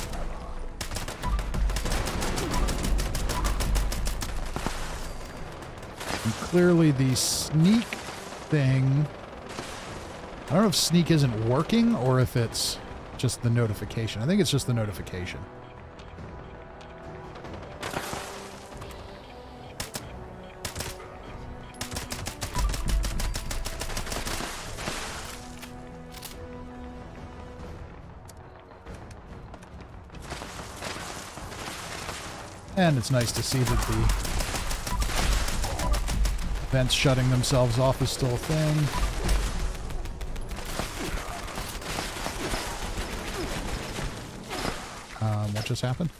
And clearly the sneak thing, I don't know if sneak isn't working or if it's just the notification. I think it's just the notification. And it's nice to see that the vents shutting themselves off is still a thing. What just happened?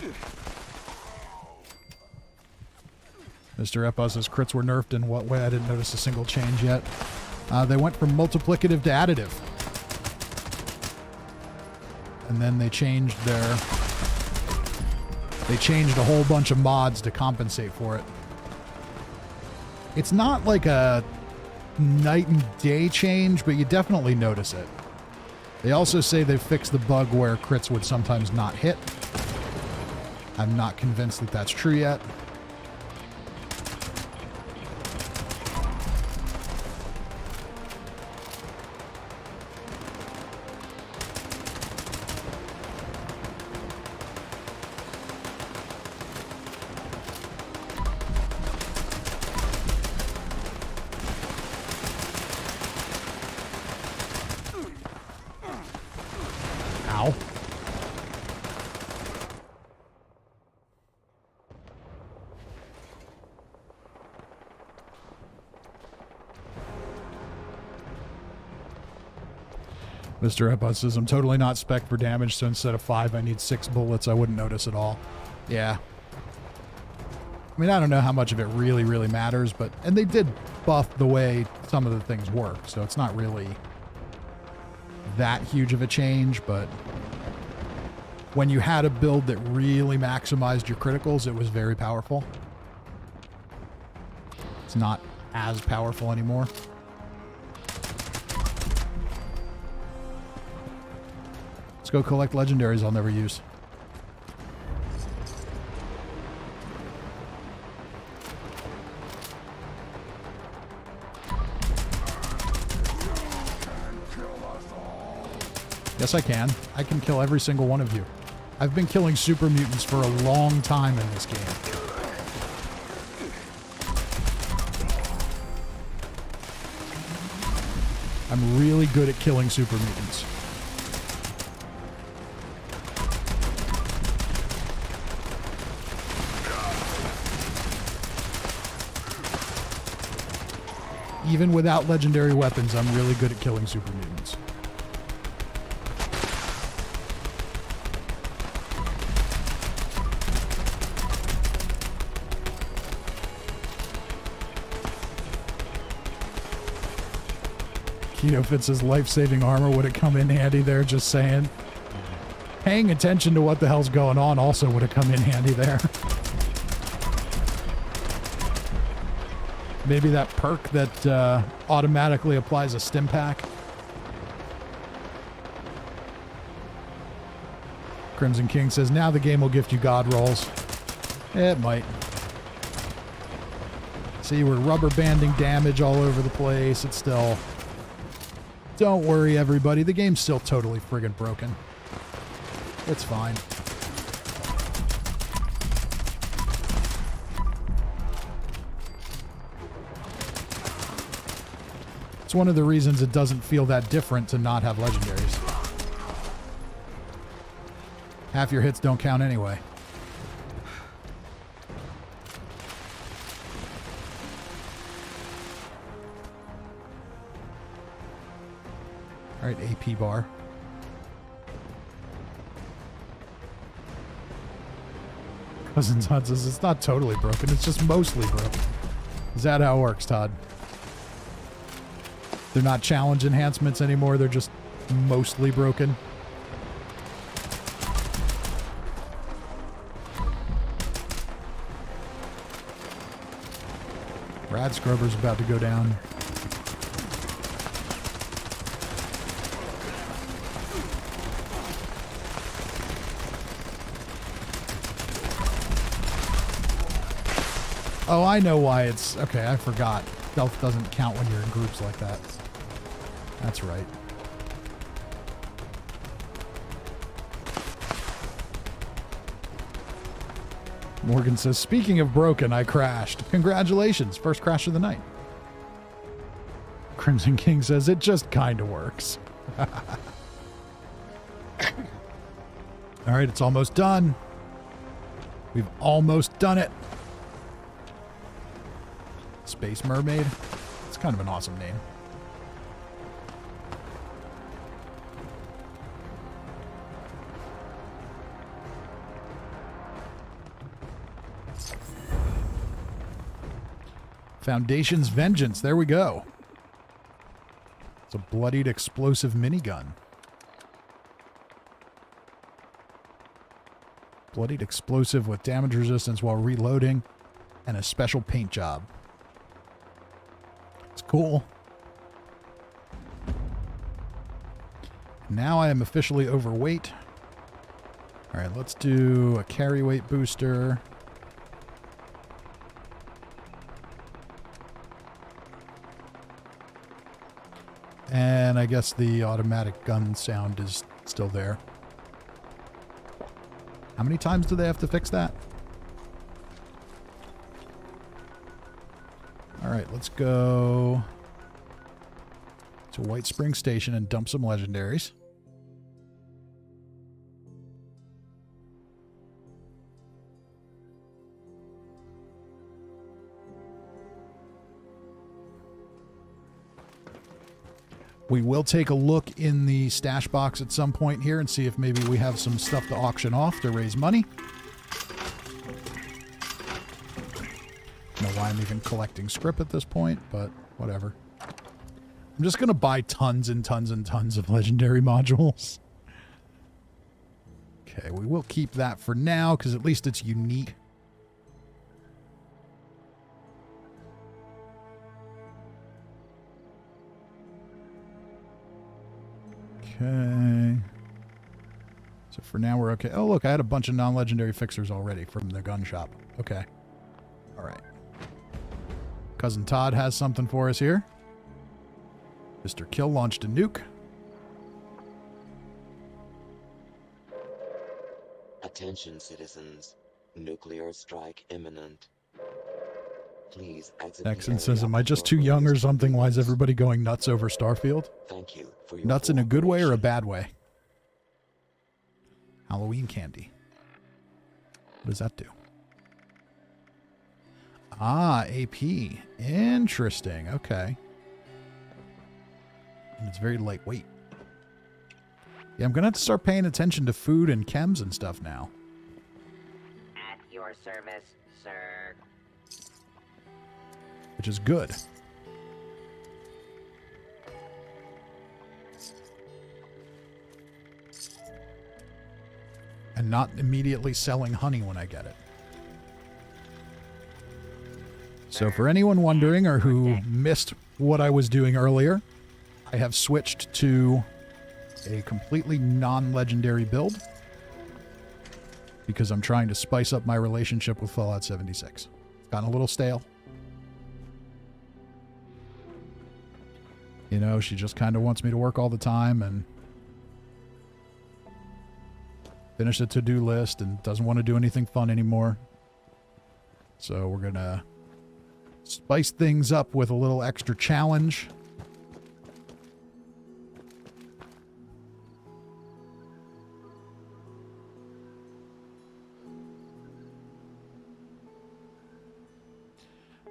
Mr. Epos says crits were nerfed in what way? I didn't notice a single change yet. They went from multiplicative to additive. And then they changed their... They changed a whole bunch of mods to compensate for it. It's not like a night and day change, but you definitely notice it. They also say they fixed the bug where crits would sometimes not hit. I'm not convinced that that's true yet. Ow. Mr. Epos says, I'm totally not spec'd for damage, so instead of 5, I need 6 bullets. I wouldn't notice at all. Yeah. I mean, I don't know how much of it really, really matters, but... And they did buff the way some of the things work, so it's not really that huge of a change, but... When you had a build that really maximized your criticals, it was very powerful. It's not as powerful anymore. Let's go collect legendaries I'll never use. Yes, I can. I can kill every single one of you. I've been killing super mutants for a long time in this game. I'm really good at killing super mutants. Even without legendary weapons, I'm really good at killing super mutants. Keto Fitz's life-saving armor, would it come in handy there? Just saying. Paying attention to what the hell's going on also would have come in handy there. Maybe that perk that automatically applies a stim pack. Crimson King says, now the game will gift you god rolls. It might. See, we're rubber banding damage all over the place. It's still... Don't worry, everybody. The game's still totally friggin' broken. It's fine. It's one of the reasons it doesn't feel that different to not have legendaries. Half your hits don't count anyway. All right, AP bar. Cousins Hunt says it's not totally broken, it's just mostly broken. Is that how it works, Todd? They're not challenge enhancements anymore, they're just mostly broken. Rad Scrubber's about to go down. Oh, I know why it's... Okay, I forgot. Stealth doesn't count when you're in groups like that. That's right. Morgan says, speaking of broken, I crashed. Congratulations, first crash of the night. Crimson King says, it just kind of works. All right, it's almost done. We've almost done it. Space Mermaid. It's kind of an awesome name. Foundation's Vengeance. There we go. It's a bloodied explosive minigun. Bloodied explosive with damage resistance while reloading and a special paint job. It's cool. Now I am officially overweight. All right, let's do a carry weight booster. And I guess the automatic gun sound is still there. How many times do they have to fix that? All right, let's go to White Spring Station and dump some legendaries. We will take a look in the stash box at some point here and see if maybe we have some stuff to auction off to raise money. Don't know why I'm even collecting script at this point, but whatever. I'm just going to buy tons and tons and tons of legendary modules. Okay, we will keep that for now because at least it's unique. Okay. So for now we're okay. Oh, look, I had a bunch of non-legendary fixers already from the gun shop. Okay. All right. Cousin Todd has something for us here. Mr. Kill launched a nuke. Attention, citizens. Nuclear strike imminent. Please exit Nexon the says, area am I at just your too young or earliest something? Why is convenience. everybody going nuts over Starfield? Thank you for your Nuts in a good way or a cooperation. bad way? Halloween candy. What does that do? Ah, AP. Interesting. Okay. And it's very lightweight. Yeah, I'm going to have to start paying attention to food and chems and stuff now. At your service, sir. Which is good. And not immediately selling honey when I get it. So for anyone wondering or who missed what I was doing earlier, I have switched to a completely non-legendary build because I'm trying to spice up my relationship with Fallout 76. It's gotten a little stale. You know, she just kind of wants me to work all the time and finish the to-do list and doesn't want to do anything fun anymore. So we're going to spice things up with a little extra challenge.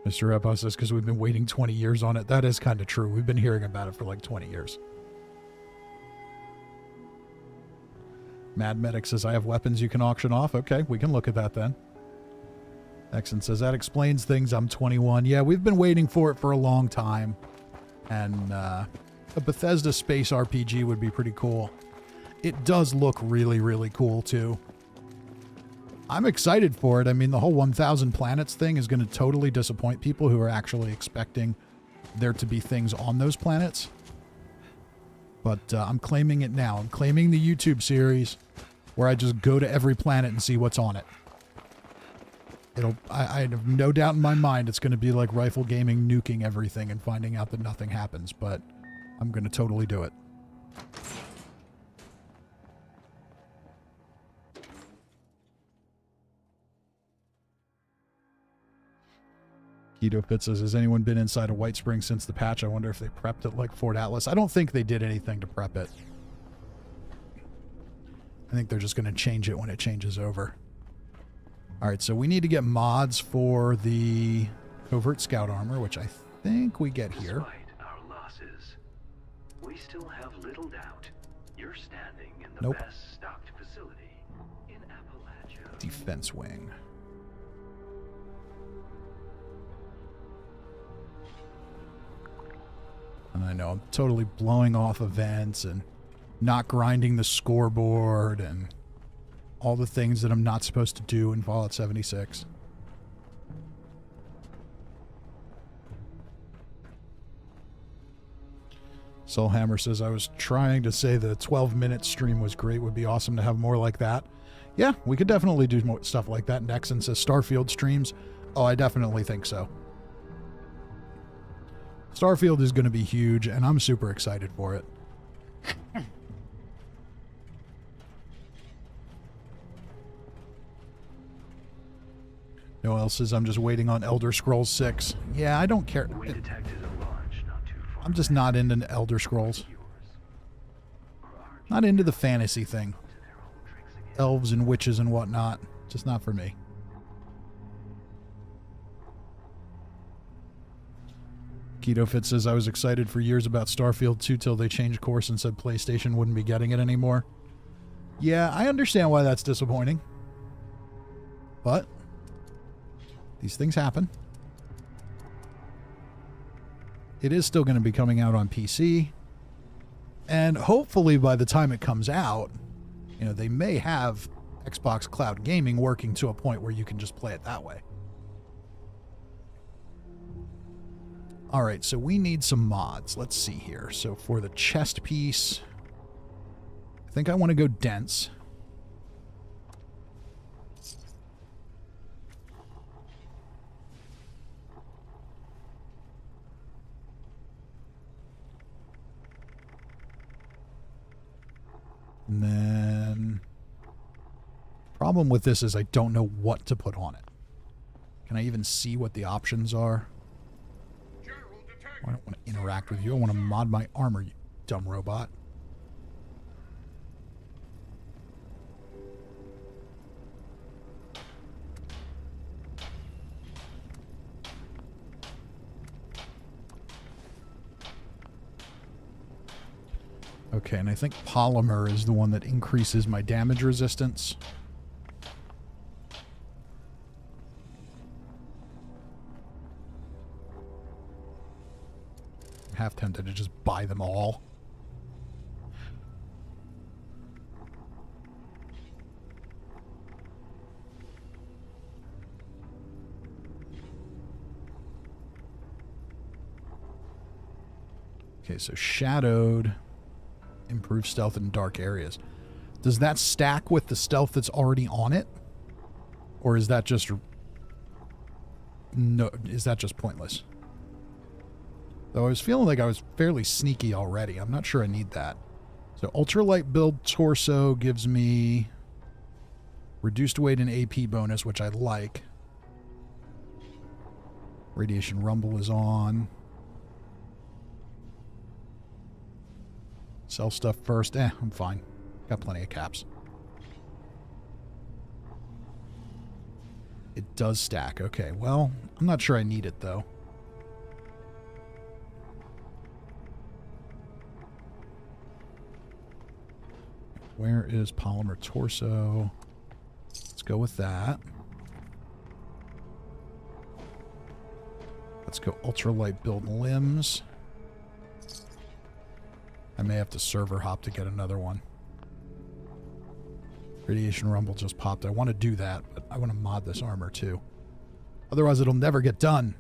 Mr. Repo says, because we've been waiting 20 years on it. That is kind of true. We've been hearing about it for like 20 years. Mad Medic says, I have weapons you can auction off. Okay, we can look at that then. Exon says, that explains things. I'm 21. Yeah, we've been waiting for it for a long time. And a Bethesda space RPG would be pretty cool. It does look really, really cool, too. I'm excited for it. I mean, the whole 1,000 planets thing is going to totally disappoint people who are actually expecting there to be things on those planets. But I'm claiming it now. I'm claiming the YouTube series where I just go to every planet and see what's on it. I have no doubt in my mind it's going to be like Rifle Gaming nuking everything and finding out that nothing happens, but I'm going to totally do it. Keto Fit says, has anyone been inside of White Springs since the patch? I wonder if they prepped it like Fort Atlas. I don't think they did anything to prep it. I think they're just going to change it when it changes over. All right, so we need to get mods for the Covert Scout Armor, which I think we get here. Despite our losses, we still have little doubt you're standing in the Nope. best stocked facility in Appalachia. Defense Wing. And I know I'm totally blowing off events and not grinding the scoreboard and all the things that I'm not supposed to do in Fallout 76. Soulhammer says, I was trying to say the 12-minute stream was great. Would be awesome to have more like that. Yeah, we could definitely do more stuff like that. Nexon says, Starfield streams. Oh, I definitely think so. Starfield is going to be huge, and I'm super excited for it. Noel says, I'm just waiting on Elder Scrolls 6. Yeah, I don't care. We detected a launch not too far. I'm just not into Elder Scrolls. Not into the fantasy thing. Elves and witches and whatnot. Just not for me. Keto Fit says, I was excited for years about Starfield 2 till they changed course and said PlayStation wouldn't be getting it anymore. Yeah, I understand why that's disappointing. But these things happen. It is still going to be coming out on PC. And hopefully by the time it comes out, you know, they may have Xbox Cloud Gaming working to a point where you can just play it that way. All right, so we need some mods. Let's see here. So for the chest piece, I think I want to go dense. And then, problem with this is I don't know what to put on it. Can I even see what the options are? I don't want to interact with you. I want to mod my armor, you dumb robot. Okay, and I think polymer is the one that increases my damage resistance. I'm half tempted to just buy them all. Okay, so shadowed. Improve stealth in dark areas. Does that stack with the stealth that's already on it? Or is that just... No, is that just pointless? Though I was feeling like I was fairly sneaky already. I'm not sure I need that. So ultralight build torso gives me reduced weight and AP bonus, which I like. Radiation rumble is on. Sell stuff first. I'm fine. Got plenty of caps. It does stack. Okay, well, I'm not sure I need it, though. Where is polymer torso? Let's go with that. Let's go ultralight build limbs. I may have to server hop to get another one. Radiation rumble just popped. I want to do that, but I want to mod this armor too. Otherwise it'll never get done.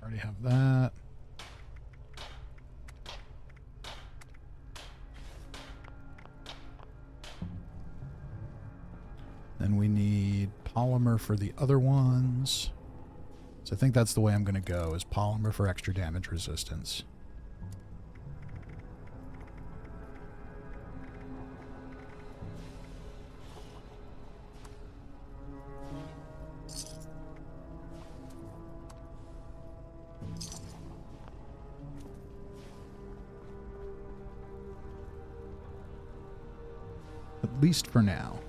Already have that. Then we need polymer for the other ones. So I think that's the way I'm going to go, is polymer for extra damage resistance. At least for now.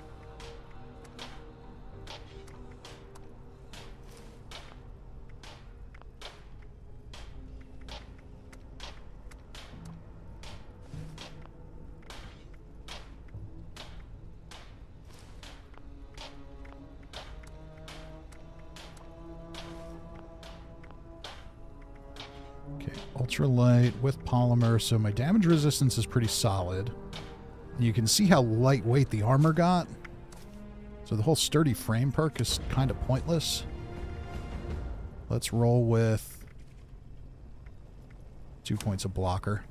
Okay, ultralight with polymer, so my damage resistance is pretty solid. You can see how lightweight the armor got. So the whole sturdy frame perk is kind of pointless. Let's roll with 2 points of blocker.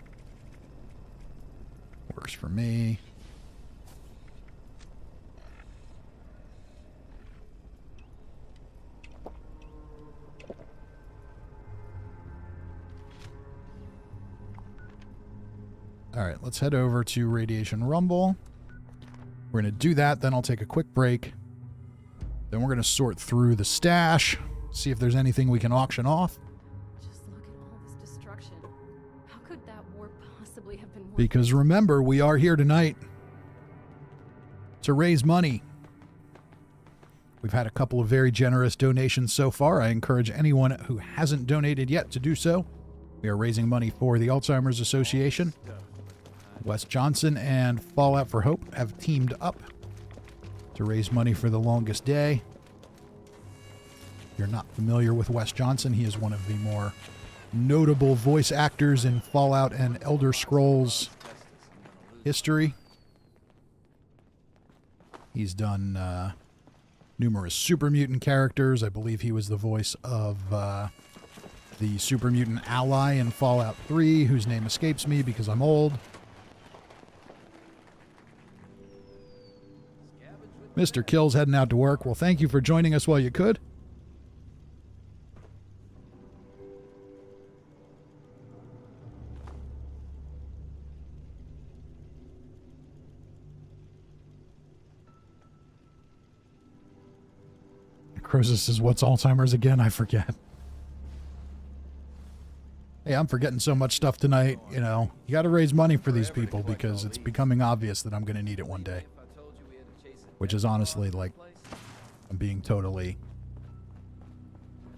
Works for me. Alright, let's head over to Radiation Rumble. We're going to do that, then I'll take a quick break. Then we're going to sort through the stash, see if there's anything we can auction off. Just look at all this destruction. How could that war possibly have been worth Because remember, we are here tonight to raise money. We've had a couple of very generous donations so far. I encourage anyone who hasn't donated yet to do so. We are raising money for the Alzheimer's Association. Wes Johnson and Fallout for Hope have teamed up to raise money for The Longest Day. If you're not familiar with Wes Johnson, he is one of the more notable voice actors in Fallout and Elder Scrolls history. He's done numerous super mutant characters. I believe he was the voice of the super mutant ally in Fallout 3, whose name escapes me because I'm old. Mr. Kill's heading out to work. Well, thank you for joining us while you could. Croesus says, what's Alzheimer's again? I forget. Hey, I'm forgetting so much stuff tonight. You know, you got to raise money for these people because it's becoming obvious that I'm going to need it one day. Which is honestly, like, I'm being totally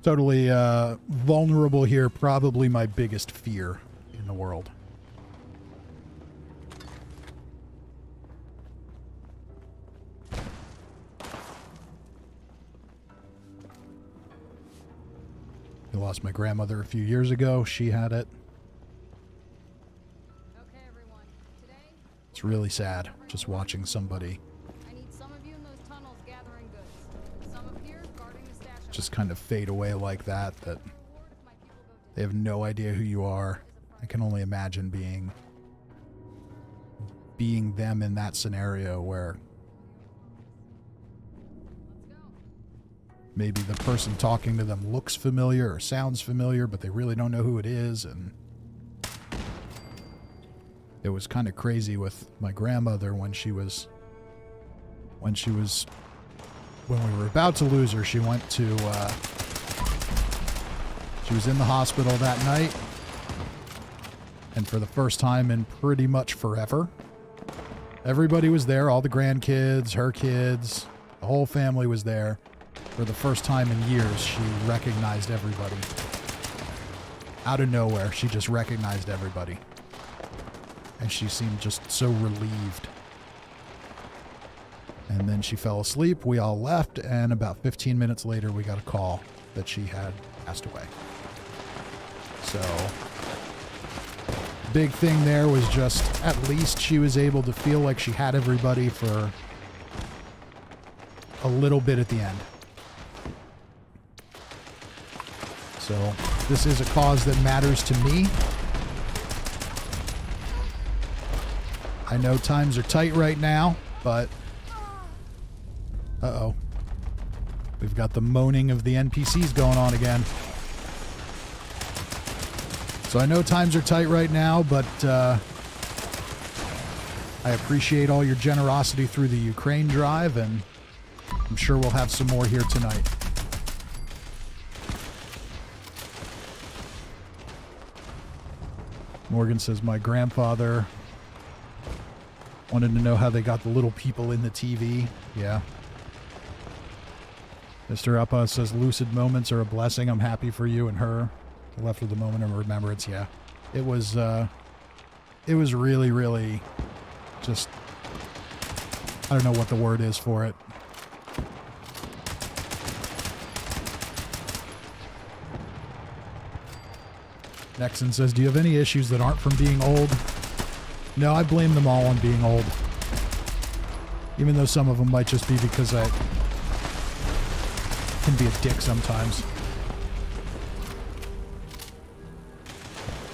vulnerable here. Probably my biggest fear in the world. I lost my grandmother a few years ago. She had it. Okay, everyone. Today, It's really sad just watching somebody I need some of you in those tunnels gathering goods. Some up here guarding the stash. just kind of fade away like that, that Reward if my people go they have no idea who you are. I can only imagine being them in that scenario where maybe the person talking to them looks familiar or sounds familiar, but they really don't know who it is. And it was kind of crazy with my grandmother when we were about to lose her. She went to, she was in the hospital that night. And for the first time in pretty much forever, everybody was there. All the grandkids, her kids, the whole family was there. For the first time in years, she recognized everybody. Out of nowhere, she just recognized everybody. And she seemed just so relieved. And then she fell asleep, we all left, and about 15 minutes later, we got a call that she had passed away. So, big thing there was just, at least she was able to feel like she had everybody for a little bit at the end. So, this is a cause that matters to me. I know times are tight right now, but... Uh-oh. We've got the moaning of the NPCs going on again. So I know times are tight right now, but I appreciate all your generosity through the Ukraine drive, and I'm sure we'll have some more here tonight. Morgan says, my grandfather wanted to know how they got the little people in the TV. Yeah. Mr. Uppa says, lucid moments are a blessing. I'm happy for you and her. Left with the moment of remembrance. Yeah. It was really, really just, I don't know what the word is for it. Nexon says, do you have any issues that aren't from being old? No, I blame them all on being old. Even though some of them might just be because I can be a dick sometimes.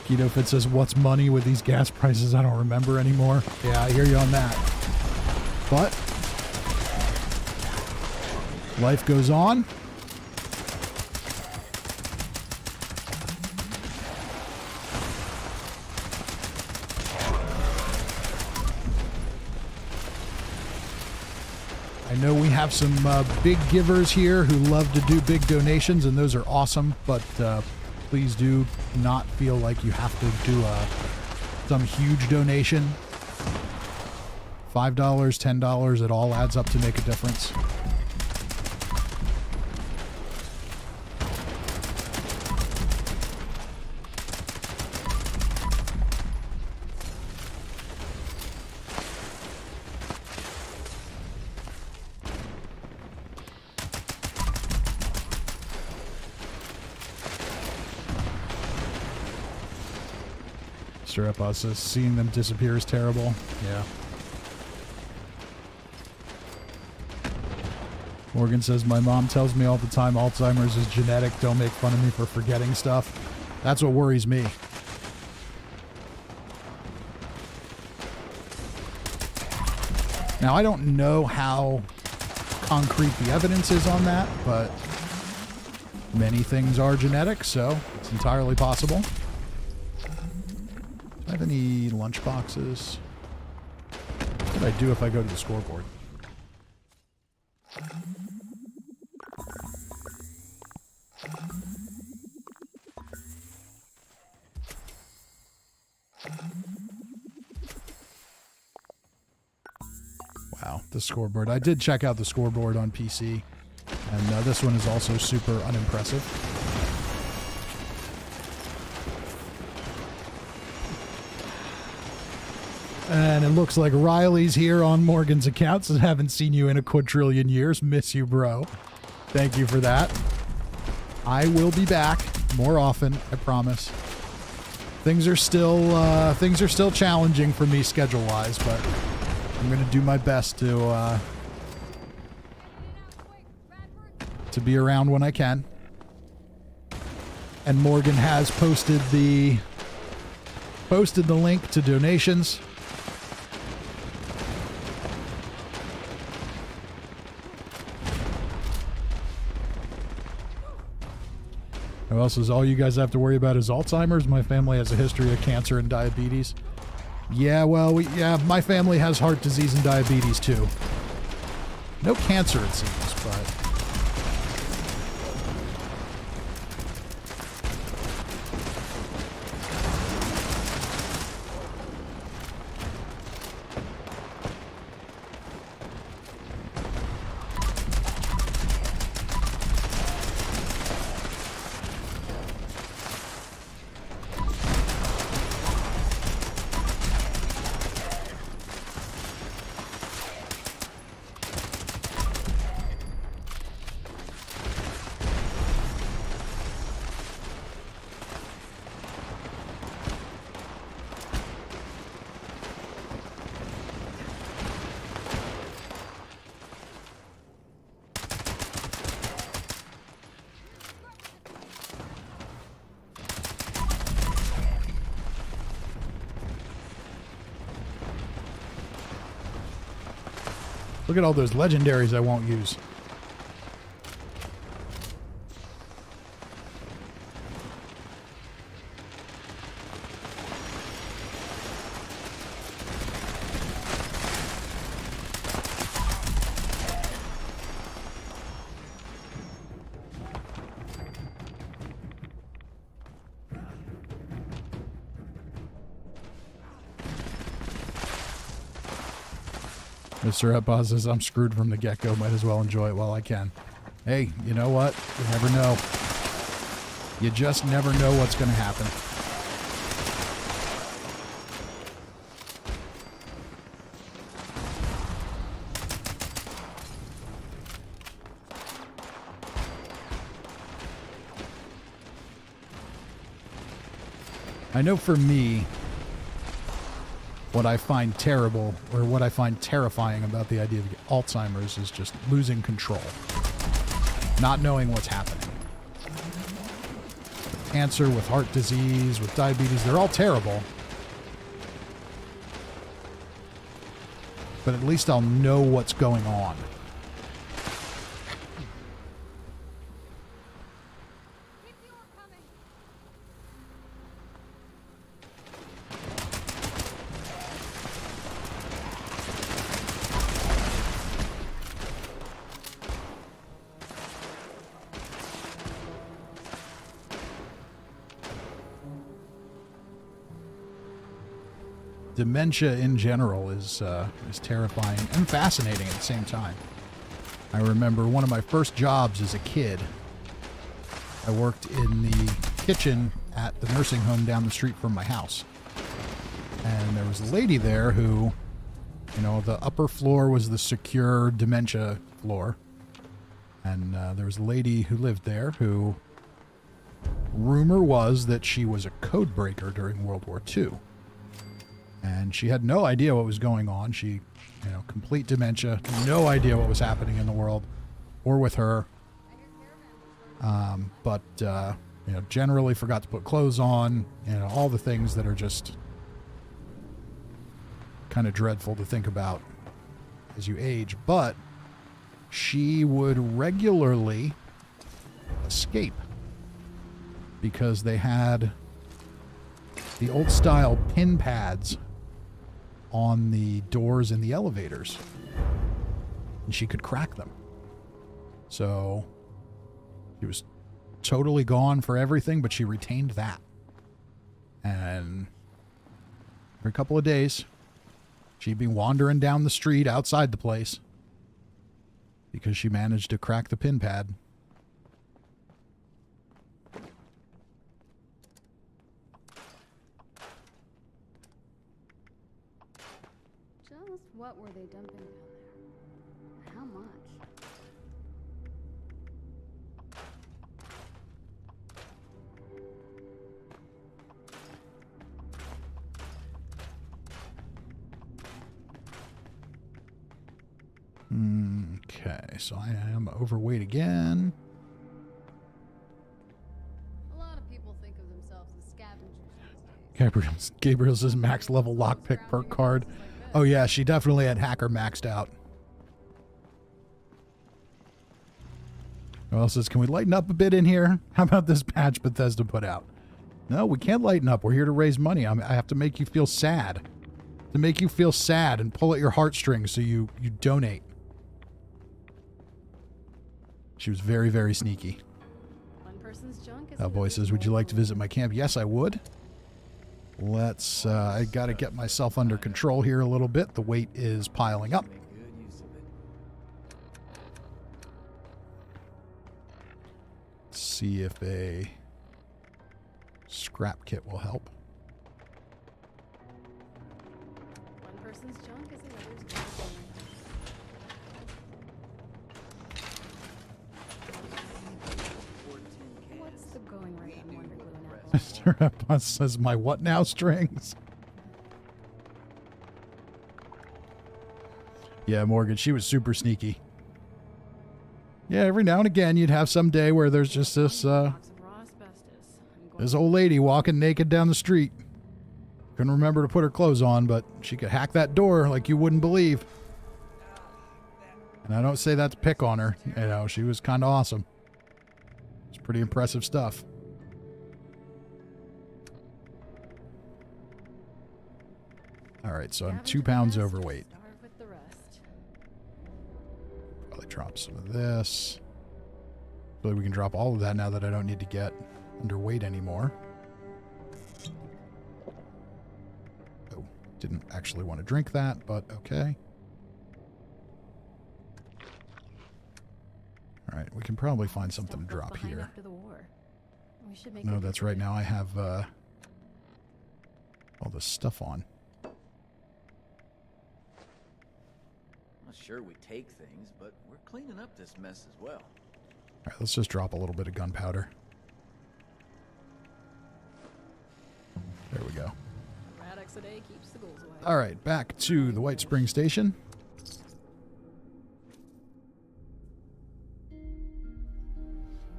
Keto Fit says, what's money with these gas prices? I don't remember anymore. Yeah, I hear you on that. But life goes on. I know we have some big givers here who love to do big donations, and those are awesome, but please do not feel like you have to do some huge donation. $5, $10, it all adds up to make a difference. Mr. Uppa says, seeing them disappear is terrible. Yeah. Morgan says, my mom tells me all the time Alzheimer's is genetic. Don't make fun of me for forgetting stuff. That's what worries me. Now, I don't know how concrete the evidence is on that, but many things are genetic, so it's entirely possible. Do I have any lunch boxes? What would I do if I go to the scoreboard? Wow, the scoreboard. I did check out the scoreboard on PC, and this one is also super unimpressive. And it looks like Riley's here on Morgan's account, so haven't seen you in a quadrillion years. Miss you, bro. Thank you for that. I will be back more often, I promise. Things are still challenging for me schedule-wise, but I'm gonna do my best to be around when I can. And Morgan has posted the link to donations. Who else is all you guys have to worry about is Alzheimer's? My family has a history of cancer and diabetes. Yeah, well, my family has heart disease and diabetes too. No cancer, it seems, but... Look at all those legendaries I won't use. Mr. Epos says, I'm screwed from the get-go. Might as well enjoy it while I can. Hey, you know what? You never know. You just never know what's going to happen. I know for me, what I find terrible, or what I find terrifying about the idea of Alzheimer's is just losing control. Not knowing what's happening. Cancer, with heart disease, with diabetes, they're all terrible. But at least I'll know what's going on. Dementia in general is terrifying and fascinating at the same time. I remember one of my first jobs as a kid. I worked in the kitchen at the nursing home down the street from my house. And there was a lady there who, you know, the upper floor was the secure dementia floor. And there was a lady who lived there who, rumor was that she was a code breaker during World War II. And she had no idea what was going on. She, you know, complete dementia, no idea what was happening in the world. or with her. But you know, generally forgot to put clothes on, you know, all the things that are just kind of dreadful to think about as you age. But she would regularly escape because they had the old style pin pads on the doors in the elevators, and she could crack them. So she was totally gone for everything, but she retained that. And for a couple of days, she'd be wandering down the street outside the place because she managed to crack the pin pad. Just what were they dumping down there? How much? Okay, so I am overweight again. A lot of people think of themselves as scavengers these days. Gabriel's max level lockpick perk card. Oh yeah, she definitely had hacker maxed out. Who else says, can we lighten up a bit in here? How about this patch Bethesda put out? No, we can't lighten up. We're here to raise money. I have to make you feel sad. To make you feel sad and pull at your heartstrings so you donate. She was very, very sneaky. One person's junk is Boy says, would you like to visit my camp? Yes, I would. Let's, I gotta get myself under control here a little bit. The weight is piling up. Let's see if a scrap kit will help. One person's junk is another's junk. What's the going rate on Wonder Glue and Apple? Mr. Epos says, my what now strings? Yeah, Morgan, she was super sneaky. Yeah, every now and again you'd have some day where there's just this this old lady walking naked down the street. Couldn't remember to put her clothes on, but she could hack that door like you wouldn't believe. And I don't say that to pick on her. You know, she was kind of awesome. It's pretty impressive stuff. All right, so I'm 2 pounds overweight. Probably drop some of this. Hopefully we can drop all of that now that I don't need to get underweight anymore. Oh, didn't actually want to drink that, but okay. All right, we can probably find something to drop here. No, that's right. Now I have all this stuff on. Not sure we take things, but we're cleaning up this mess as well. All right, let's just drop a little bit of gunpowder. There we go. All right, back to the White Spring Station.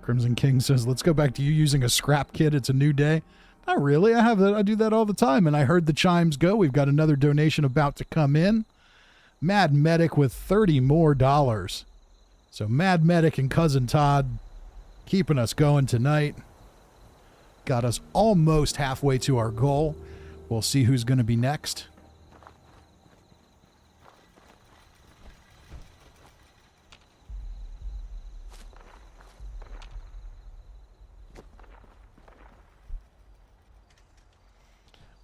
Crimson King says, let's go back to you using a scrap kit. It's a new day. Not really. I do that all the time, and I heard the chimes go. We've got another donation about to come in. Mad Medic with $30 more. So Mad Medic and Cousin Todd keeping us going tonight. Got us almost halfway to our goal. We'll see who's going to be next.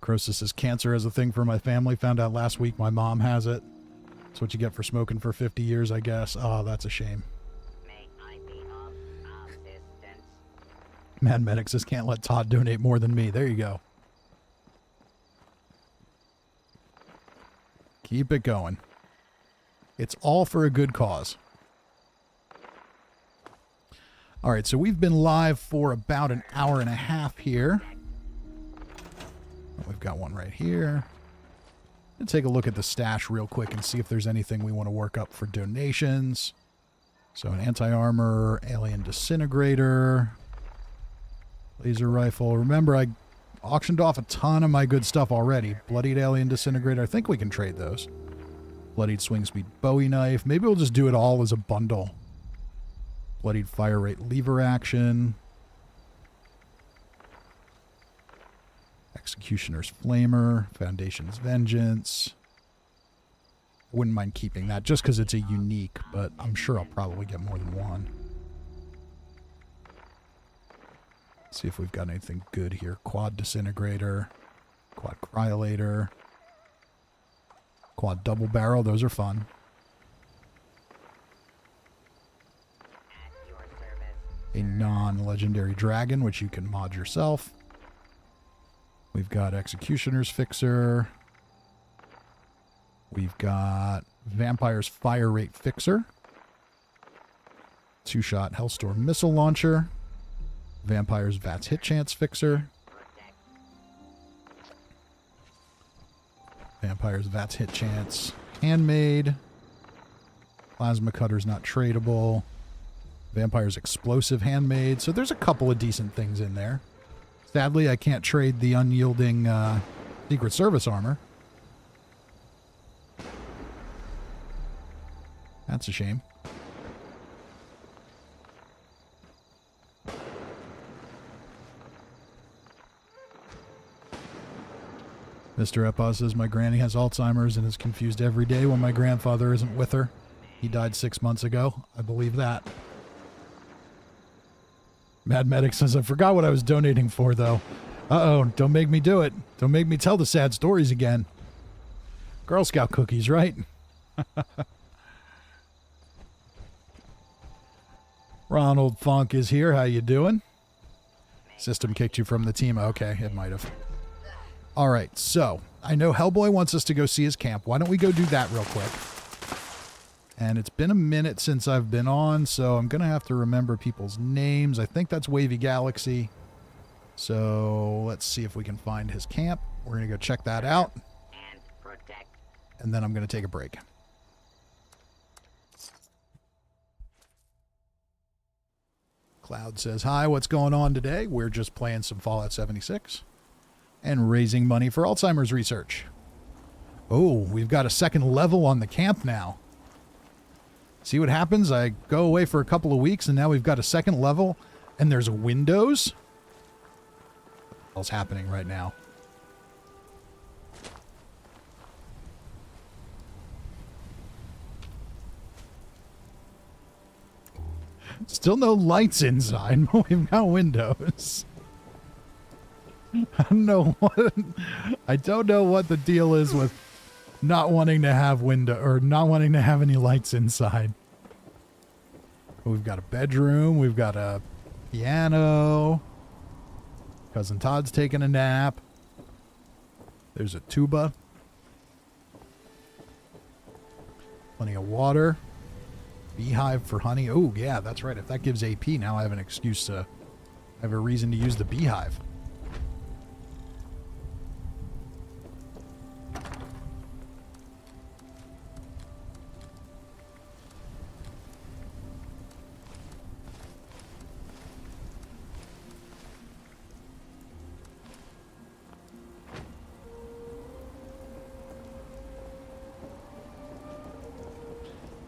Croesus says, cancer is a thing for my family. Found out last week my mom has it. That's what you get for smoking for 50 years, I guess. Oh, that's a shame. May I be of assistance? Mad Medic says, can't let Todd donate more than me. There you go. Keep it going. It's all for a good cause. All right, so we've been live for about an hour and a half here. We've got one right here. Let's take a look at the stash real quick and see if there's anything we want to work up for donations. So an anti-armor, alien disintegrator, laser rifle. Remember, I auctioned off a ton of my good stuff already. Bloodied alien disintegrator. I think we can trade those. Bloodied swing speed Bowie knife. Maybe we'll just do it all as a bundle. Bloodied fire rate lever action. Executioner's flamer. Foundation's vengeance. Wouldn't mind keeping that just because it's a unique, but I'm sure I'll probably get more than one. See if we've got anything good here. Quad disintegrator, quad cryolator, quad double barrel. Those are fun. A non-legendary dragon, which you can mod yourself. We've got executioner's fixer. We've got vampire's fire rate fixer. 2-shot Hellstorm missile launcher. Vampire's VATS hit chance fixer. Vampire's VATS hit chance handmade. Plasma cutter's not tradable. Vampire's explosive handmade. So there's a couple of decent things in there. Sadly, I can't trade the unyielding Secret Service armor. That's a shame. Mr. Epos says, my granny has Alzheimer's and is confused every day when my grandfather isn't with her. He died 6 months ago. I believe that. Mad Medic says, I forgot what I was donating for, though. Uh-oh, don't make me do it. Don't make me tell the sad stories again. Girl Scout cookies, right? Ronald Funk is here. How you doing? System kicked you from the team. Okay, it might have. All right, so I know Hellboy wants us to go see his camp. Why don't we go do that real quick? And it's been a minute since I've been on, so I'm going to have to remember people's names. I think that's Wavy Galaxy. So let's see if we can find his camp. We're going to go check that out. And then I'm going to take a break. Cloud says, hi, what's going on today? We're just playing some Fallout 76 and raising money for Alzheimer's research. Oh, we've got a second level on the camp now. See what happens? I go away for a couple of weeks and now we've got a second level and there's windows? What's happening right now? Still no lights inside, but we've got windows. I don't know what the deal is with not wanting to have not wanting to have any lights inside. We've got a bedroom, we've got a piano. Cousin Todd's taking a nap. There's a tuba. Plenty of water. Beehive for honey. Oh, yeah, that's right. If that gives AP, now I have an excuse to... I have a reason to use the beehive.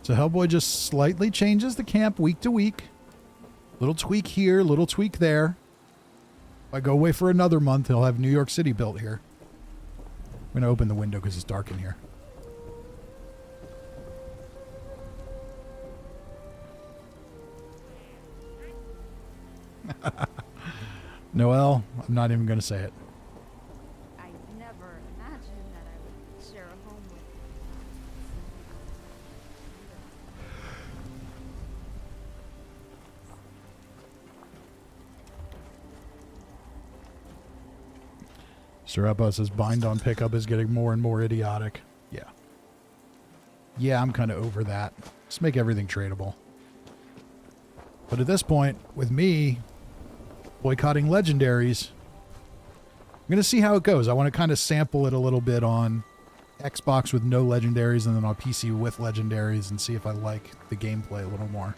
So Hellboy just slightly changes the camp week to week. Little tweak here, little tweak there. If I go away for another month, he'll have New York City built here. I'm going to open the window because it's dark in here. Noelle, I'm not even going to say it. I never imagined that I would share a home with Serapa says bind on pickup is getting more and more idiotic. Yeah. Yeah, I'm kind of over that. Just make everything tradable. But at this point, with me boycotting Legendaries, I'm going to see how it goes. I want to kind of sample it a little bit on Xbox with no Legendaries and then on PC with Legendaries and see if I like the gameplay a little more.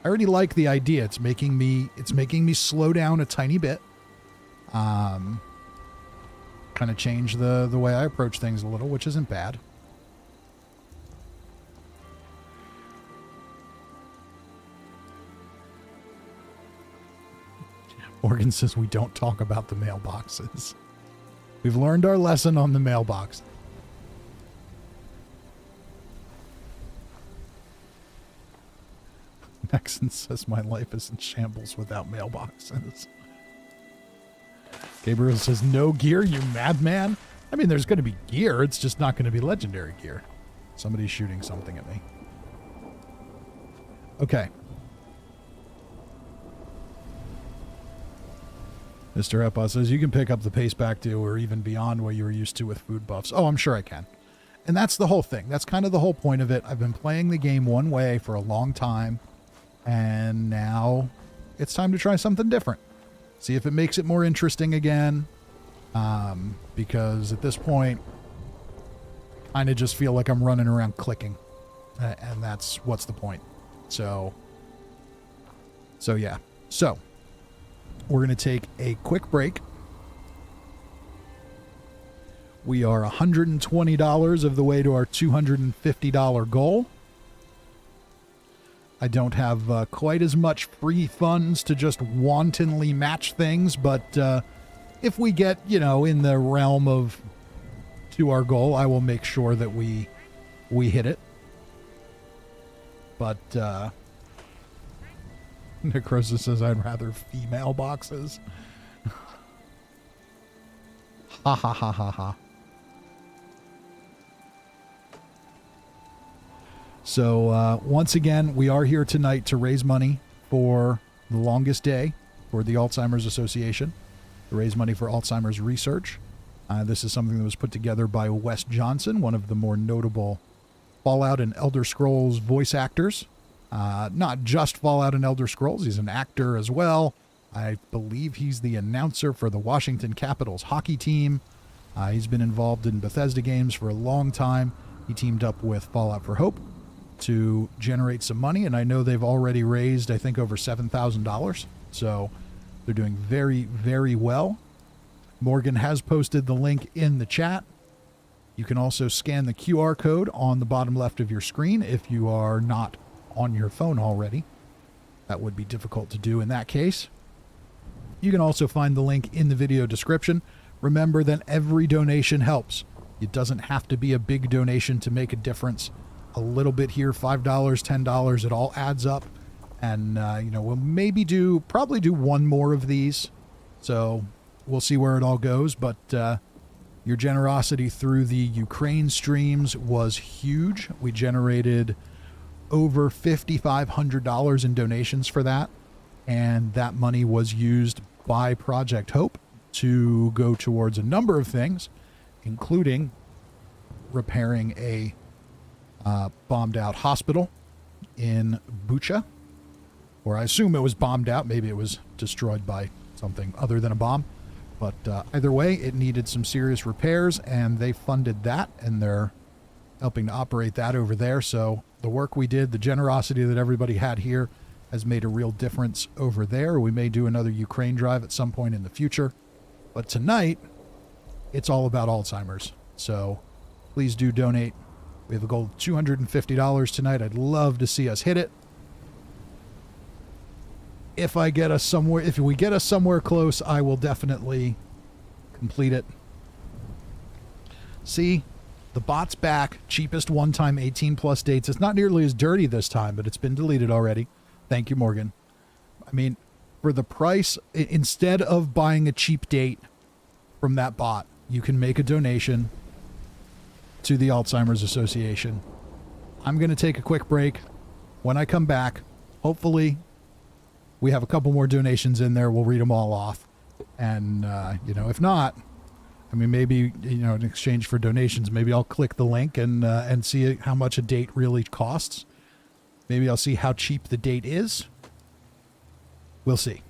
I already like the idea. It's making me slow down a tiny bit. Kind of change the way I approach things a little, which isn't bad. Morgan says we don't talk about the mailboxes. We've learned our lesson on the mailbox. Maxon says my life is in shambles without mailboxes. Gabriel says no gear, you madman. I mean, there's going to be gear. It's just not going to be legendary gear. Somebody's shooting something at me. Okay. Mr. Epa says you can pick up the pace back to or even beyond what you were used to with food buffs. Oh, I'm sure I can. And that's the whole thing. That's kind of the whole point of it. I've been playing the game one way for a long time, and now it's time to try something different. See if it makes it more interesting again. Because at this point, I kind of just feel like I'm running around clicking. And that's what's the point. So yeah. So, we're going to take a quick break. We are $120 of the way to our $250 goal. I don't have quite as much free funds to just wantonly match things, but if we get, in the realm of to our goal, I will make sure that we hit it. But Necrosis says I'd rather female boxes. Ha ha ha ha ha. So, once again, we are here tonight to raise money for the longest day for the Alzheimer's Association, to raise money for Alzheimer's research. This is something that was put together by Wes Johnson, one of the more notable Fallout and Elder Scrolls voice actors. Not just Fallout and Elder Scrolls, he's an actor as well. I believe he's the announcer for the Washington Capitals hockey team. He's been involved in Bethesda games for a long time. He teamed up with Fallout for Hope to generate some money, and I know they've already raised, I think, over $7,000. So they're doing very, very well. Morgan has posted the link in the chat. You can also scan the QR code on the bottom left of your screen if you are not on your phone already. That would be difficult to do in that case. You can also find the link in the video description. Remember that every donation helps. It doesn't have to be a big donation to make a difference. A little bit here, $5, $10, it all adds up. And, we'll probably do one more of these. So we'll see where it all goes. But your generosity through the Ukraine streams was huge. We generated over $5,500 in donations for that. And that money was used by Project Hope to go towards a number of things, including repairing a bombed out hospital in Bucha, or I assume it was bombed out. Maybe it was destroyed by something other than a bomb. But either way, it needed some serious repairs, and they funded that, and they're helping to operate that over there. So the work we did, the generosity that everybody had here, has made a real difference over there. We may do another Ukraine drive at some point in the future. But tonight, it's all about Alzheimer's. So please do donate. We have a goal of $250 tonight. I'd love to see us hit it. If we get us somewhere close, I will definitely complete it. See, the bot's back. Cheapest one-time 18+ dates. It's not nearly as dirty this time, but it's been deleted already. Thank you, Morgan. I mean, for the price, instead of buying a cheap date from that bot, you can make a donation to the Alzheimer's Association. I'm going to take a quick break. When I come back, hopefully we have a couple more donations in there. We'll read them all off. And, if not, I mean, maybe, in exchange for donations, maybe I'll click the link and see how much a date really costs. Maybe I'll see how cheap the date is. We'll see.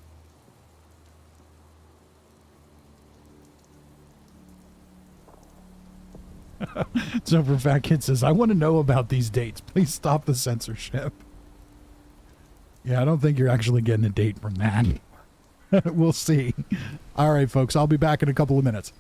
Super Fat Kid says, I want to know about these dates. Please stop the censorship. Yeah, I don't think you're actually getting a date from that. We'll see. All right, folks, I'll be back in a couple of minutes.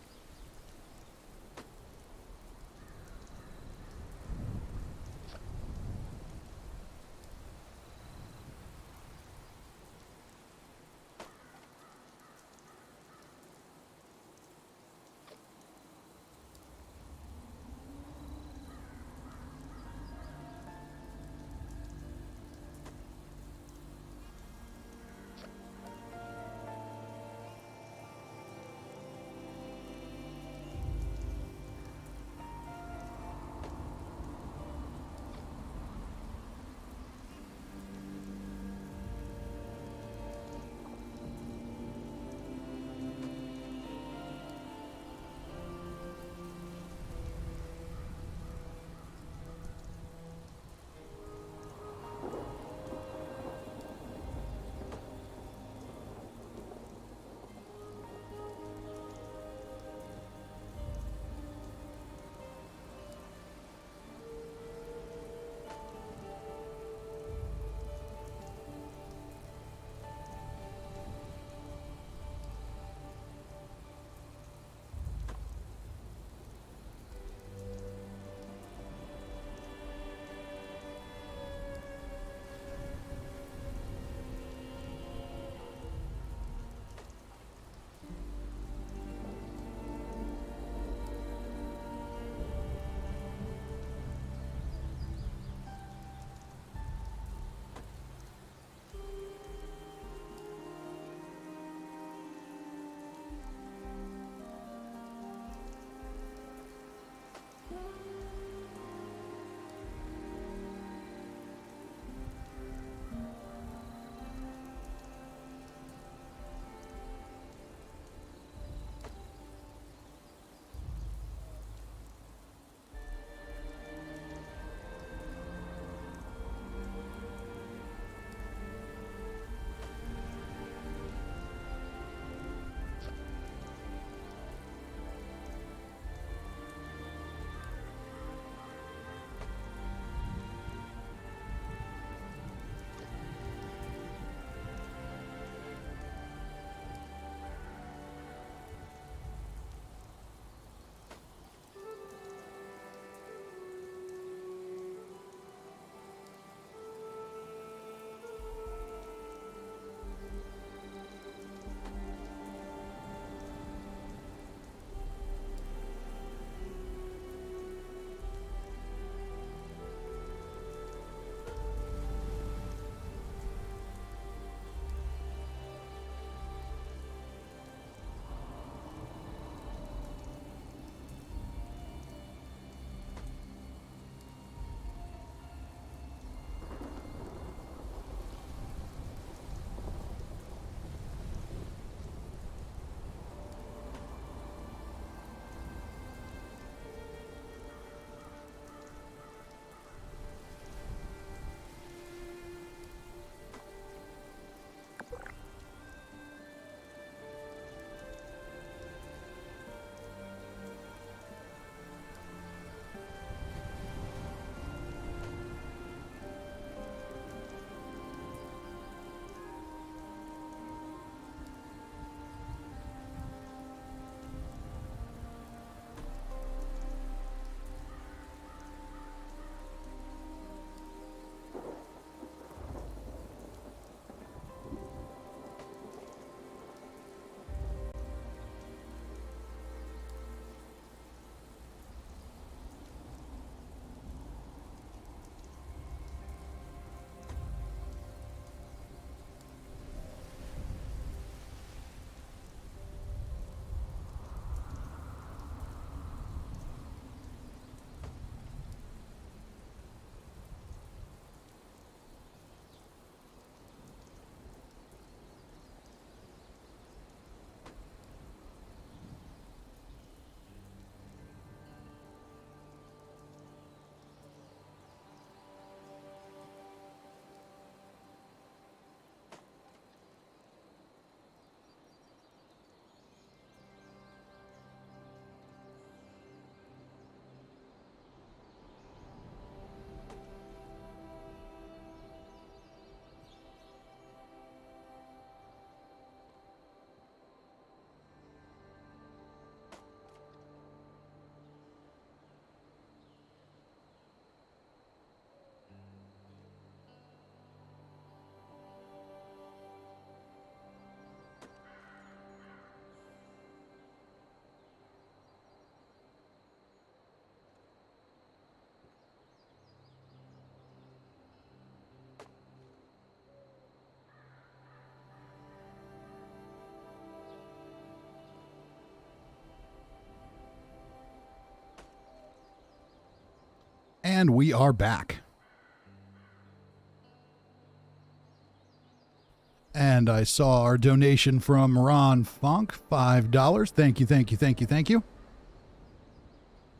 And we are back. And I saw our donation from Ron Funk, $5. Thank you, thank you, thank you, thank you.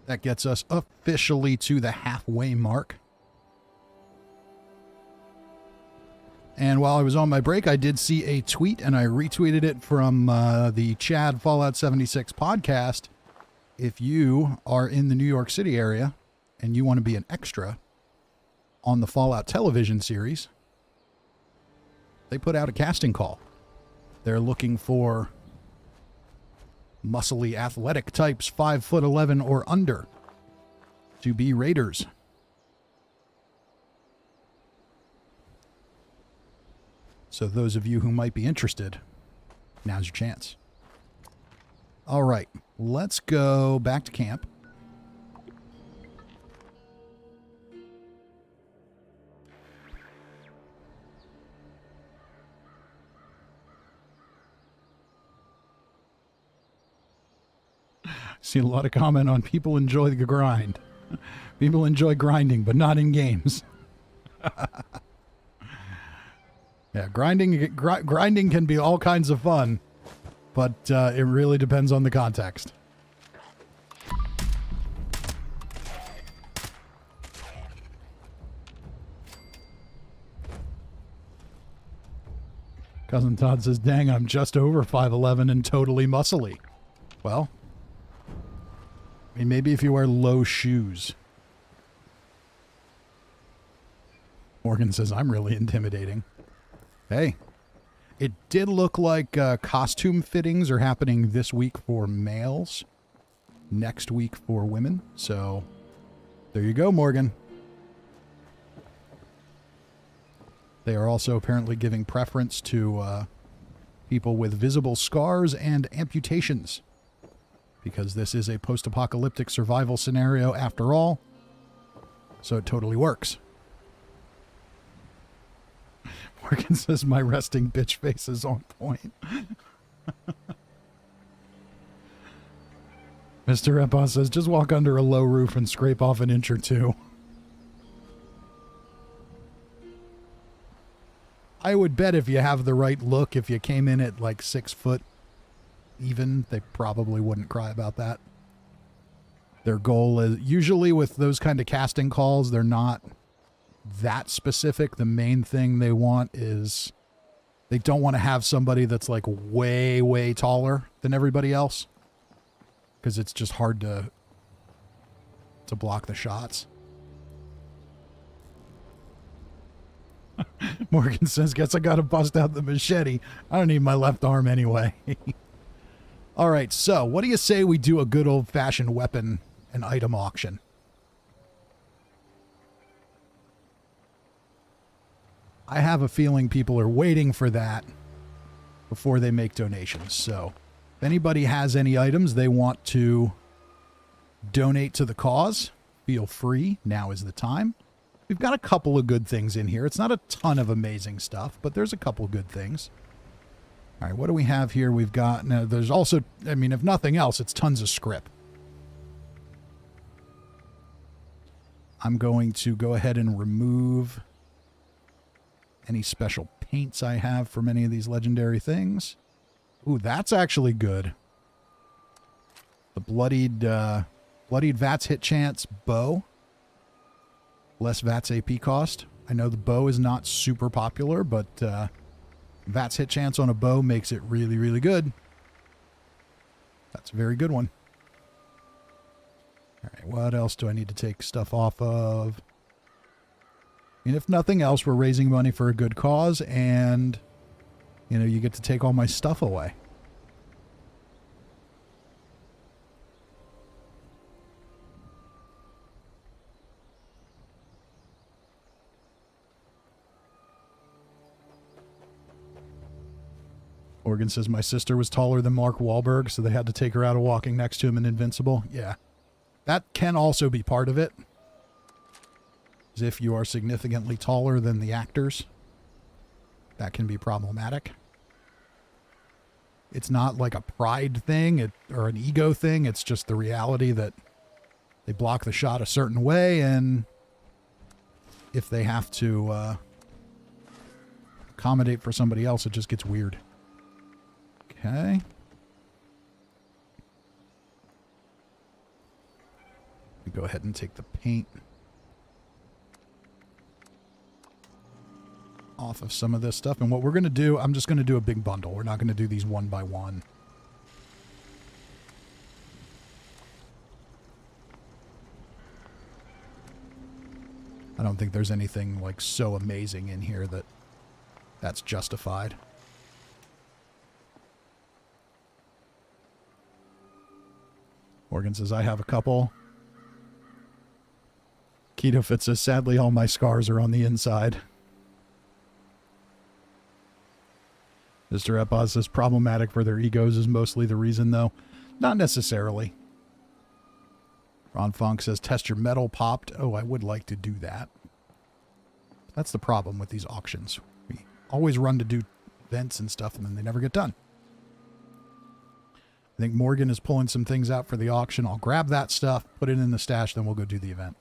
That gets us officially to the halfway mark. And while I was on my break, I did see a tweet, and I retweeted it from the Chad Fallout 76 podcast. If you are in the New York City area and you want to be an extra on the Fallout television series, they put out a casting call. They're looking for muscly, athletic types, 5'11" or under, to be raiders. So those of you who might be interested, now's your chance. All right, let's go back to camp. See a lot of comment on people enjoy the grind. People enjoy grinding, but not in games. Yeah, grinding can be all kinds of fun, but it really depends on the context. Cousin Todd says, dang, I'm just over 5'11" and totally muscly. Well, I mean, maybe if you wear low shoes. Morgan says, I'm really intimidating. Hey, it did look like costume fittings are happening this week for males, next week for women. So there you go, Morgan. They are also apparently giving preference to people with visible scars and amputations, because this is a post-apocalyptic survival scenario after all. So it totally works. Morgan says, my resting bitch face is on point. Mr. Epos says, just walk under a low roof and scrape off an inch or two. I would bet if you have the right look, if you came in at like 6 foot even, they probably wouldn't cry about that. Their goal is, usually with those kind of casting calls, they're not that specific. The main thing they want is they don't want to have somebody that's like way, way taller than everybody else, because it's just hard to block the shots. Morgan says, guess I gotta bust out the machete. I don't need my left arm anyway. All right, so what do you say we do a good old-fashioned weapon and item auction? I have a feeling people are waiting for that before they make donations. So if anybody has any items they want to donate to the cause, feel free. Now is the time. We've got a couple of good things in here. It's not a ton of amazing stuff, but there's a couple good things. All right, what do we have here? We've got, now there's also, I mean, if nothing else, it's tons of script. I'm going to go ahead and remove any special paints I have from any of these legendary things. Ooh, that's actually good. The bloodied VATS hit chance bow. Less VATS AP cost. I know the bow is not super popular, but VATS hit chance on a bow makes it really, really good. That's a very good one. All right, what else do I need to take stuff off of? And if nothing else, we're raising money for a good cause, and, you know, you get to take all my stuff away. Morgan says, my sister was taller than Mark Wahlberg, so they had to take her out of walking next to him in Invincible. Yeah. That can also be part of it. As if you are significantly taller than the actors, that can be problematic. It's not like a pride thing or an ego thing. It's just the reality that they block the shot a certain way, and if they have to accommodate for somebody else, it just gets weird. Okay. We go ahead and take the paint off of some of this stuff. And what we're going to do, I'm just going to do a big bundle. We're not going to do these one by one. I don't think there's anything like so amazing in here that that's justified. Morgan says, I have a couple. Keto Fit says, sadly, all my scars are on the inside. Mr. Epos says, problematic for their egos is mostly the reason, though. Not necessarily. Ron Funk says, test your metal popped. Oh, I would like to do that. That's the problem with these auctions. We always run to do events and stuff, and then they never get done. I think Morgan is pulling some things out for the auction. I'll grab that stuff, put it in the stash, then we'll go do the event.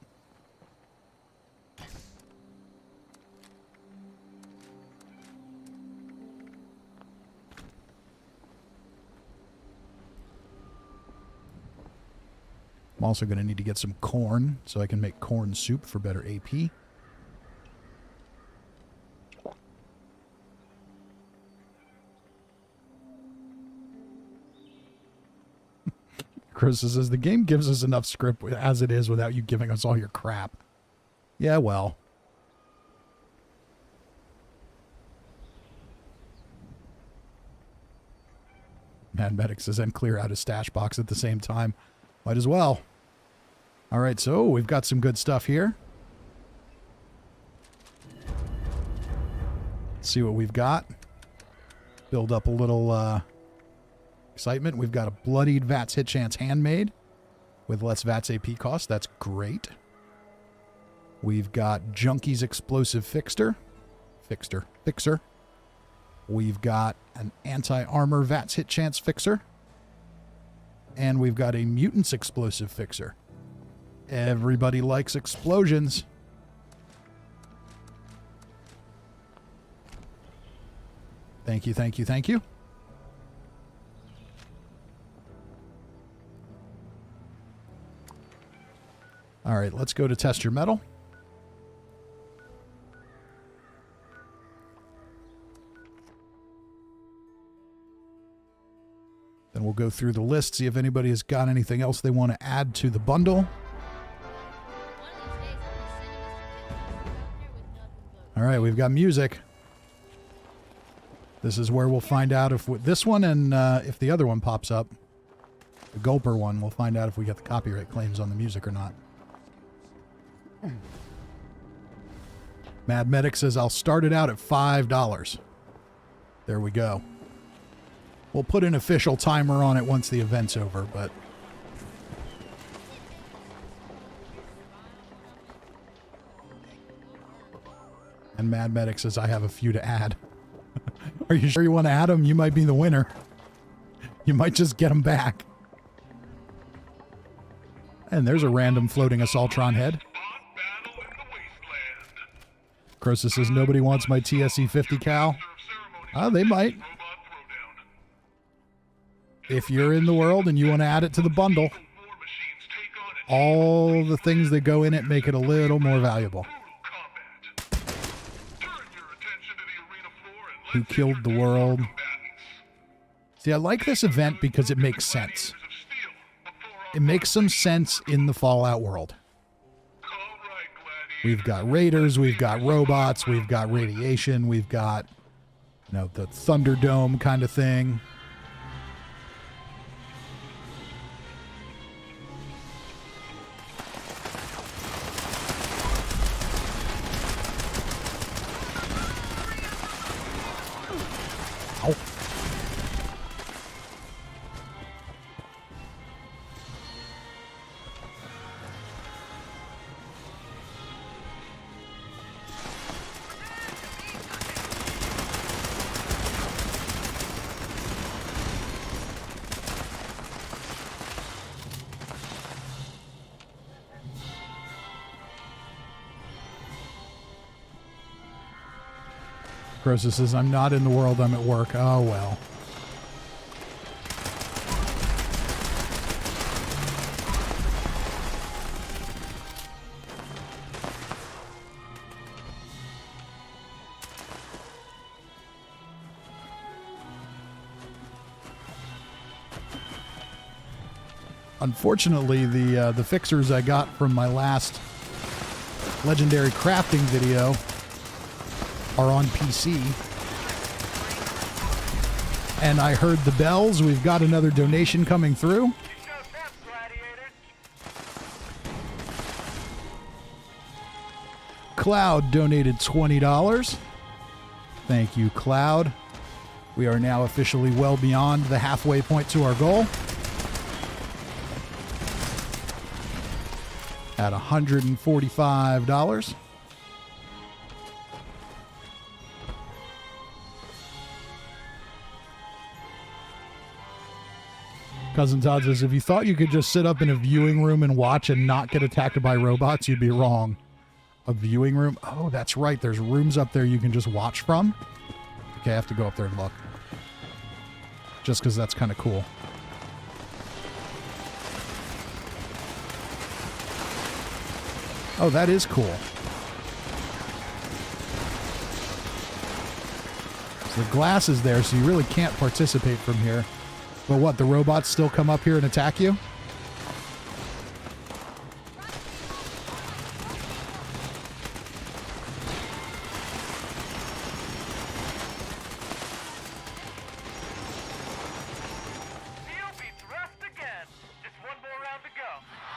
I'm also going to need to get some corn so I can make corn soup for better AP. Chris says, the game gives us enough script as it is without you giving us all your crap. Yeah, well. Mad Medic says, and clear out his stash box at the same time. Might as well. All right, so we've got some good stuff here. Let's see what we've got. Build up a little excitement. We've got a Bloodied VATS Hit Chance Handmade with less VATS AP cost. That's great. We've got Junkie's Explosive Fixer. We've got an Anti-Armor VATS Hit Chance Fixer. And we've got a Mutant's Explosive Fixer. Everybody likes explosions. Thank you, thank you, thank you. All right, let's go to test your metal. Then we'll go through the list, see if anybody has got anything else they want to add to the bundle. All right, we've got music. This is where we'll find out if this one and if the other one pops up, the Gulper one, we'll find out if we get the copyright claims on the music or not. Mad Medic says, I'll start it out at $5. There we go. We'll put an official timer on it once the event's over, but... And Mad Medic says, I have a few to add. Are you sure you want to add them? You might be the winner. You might just get them back. And there's a random floating Assaultron head. Croesus says, nobody wants my TSE 50 cal. They might. If you're in the world and you want to add it to the bundle, all the things that go in it make it a little more valuable. Who killed the world? See, I like this event because it makes sense. It makes some sense in the Fallout world. We've got raiders, we've got robots, we've got radiation, we've got, you know, the Thunderdome kind of thing. Crosa says, I'm not in the world, I'm at work. Oh, well. Unfortunately, the fixers I got from my last legendary crafting video are on PC. And I heard the bells. We've got another donation coming through. Cloud donated $20. Thank you, Cloud. We are now officially well beyond the halfway point to our goal. At $145. Cousin Todd says, if you thought you could just sit up in a viewing room and watch and not get attacked by robots, you'd be wrong. A viewing room? Oh, that's right. There's rooms up there you can just watch from. Okay, I have to go up there and look. Just because that's kind of cool. Oh, that is cool. So the glass is there, so you really can't participate from here. But what, the robots still come up here and attack you?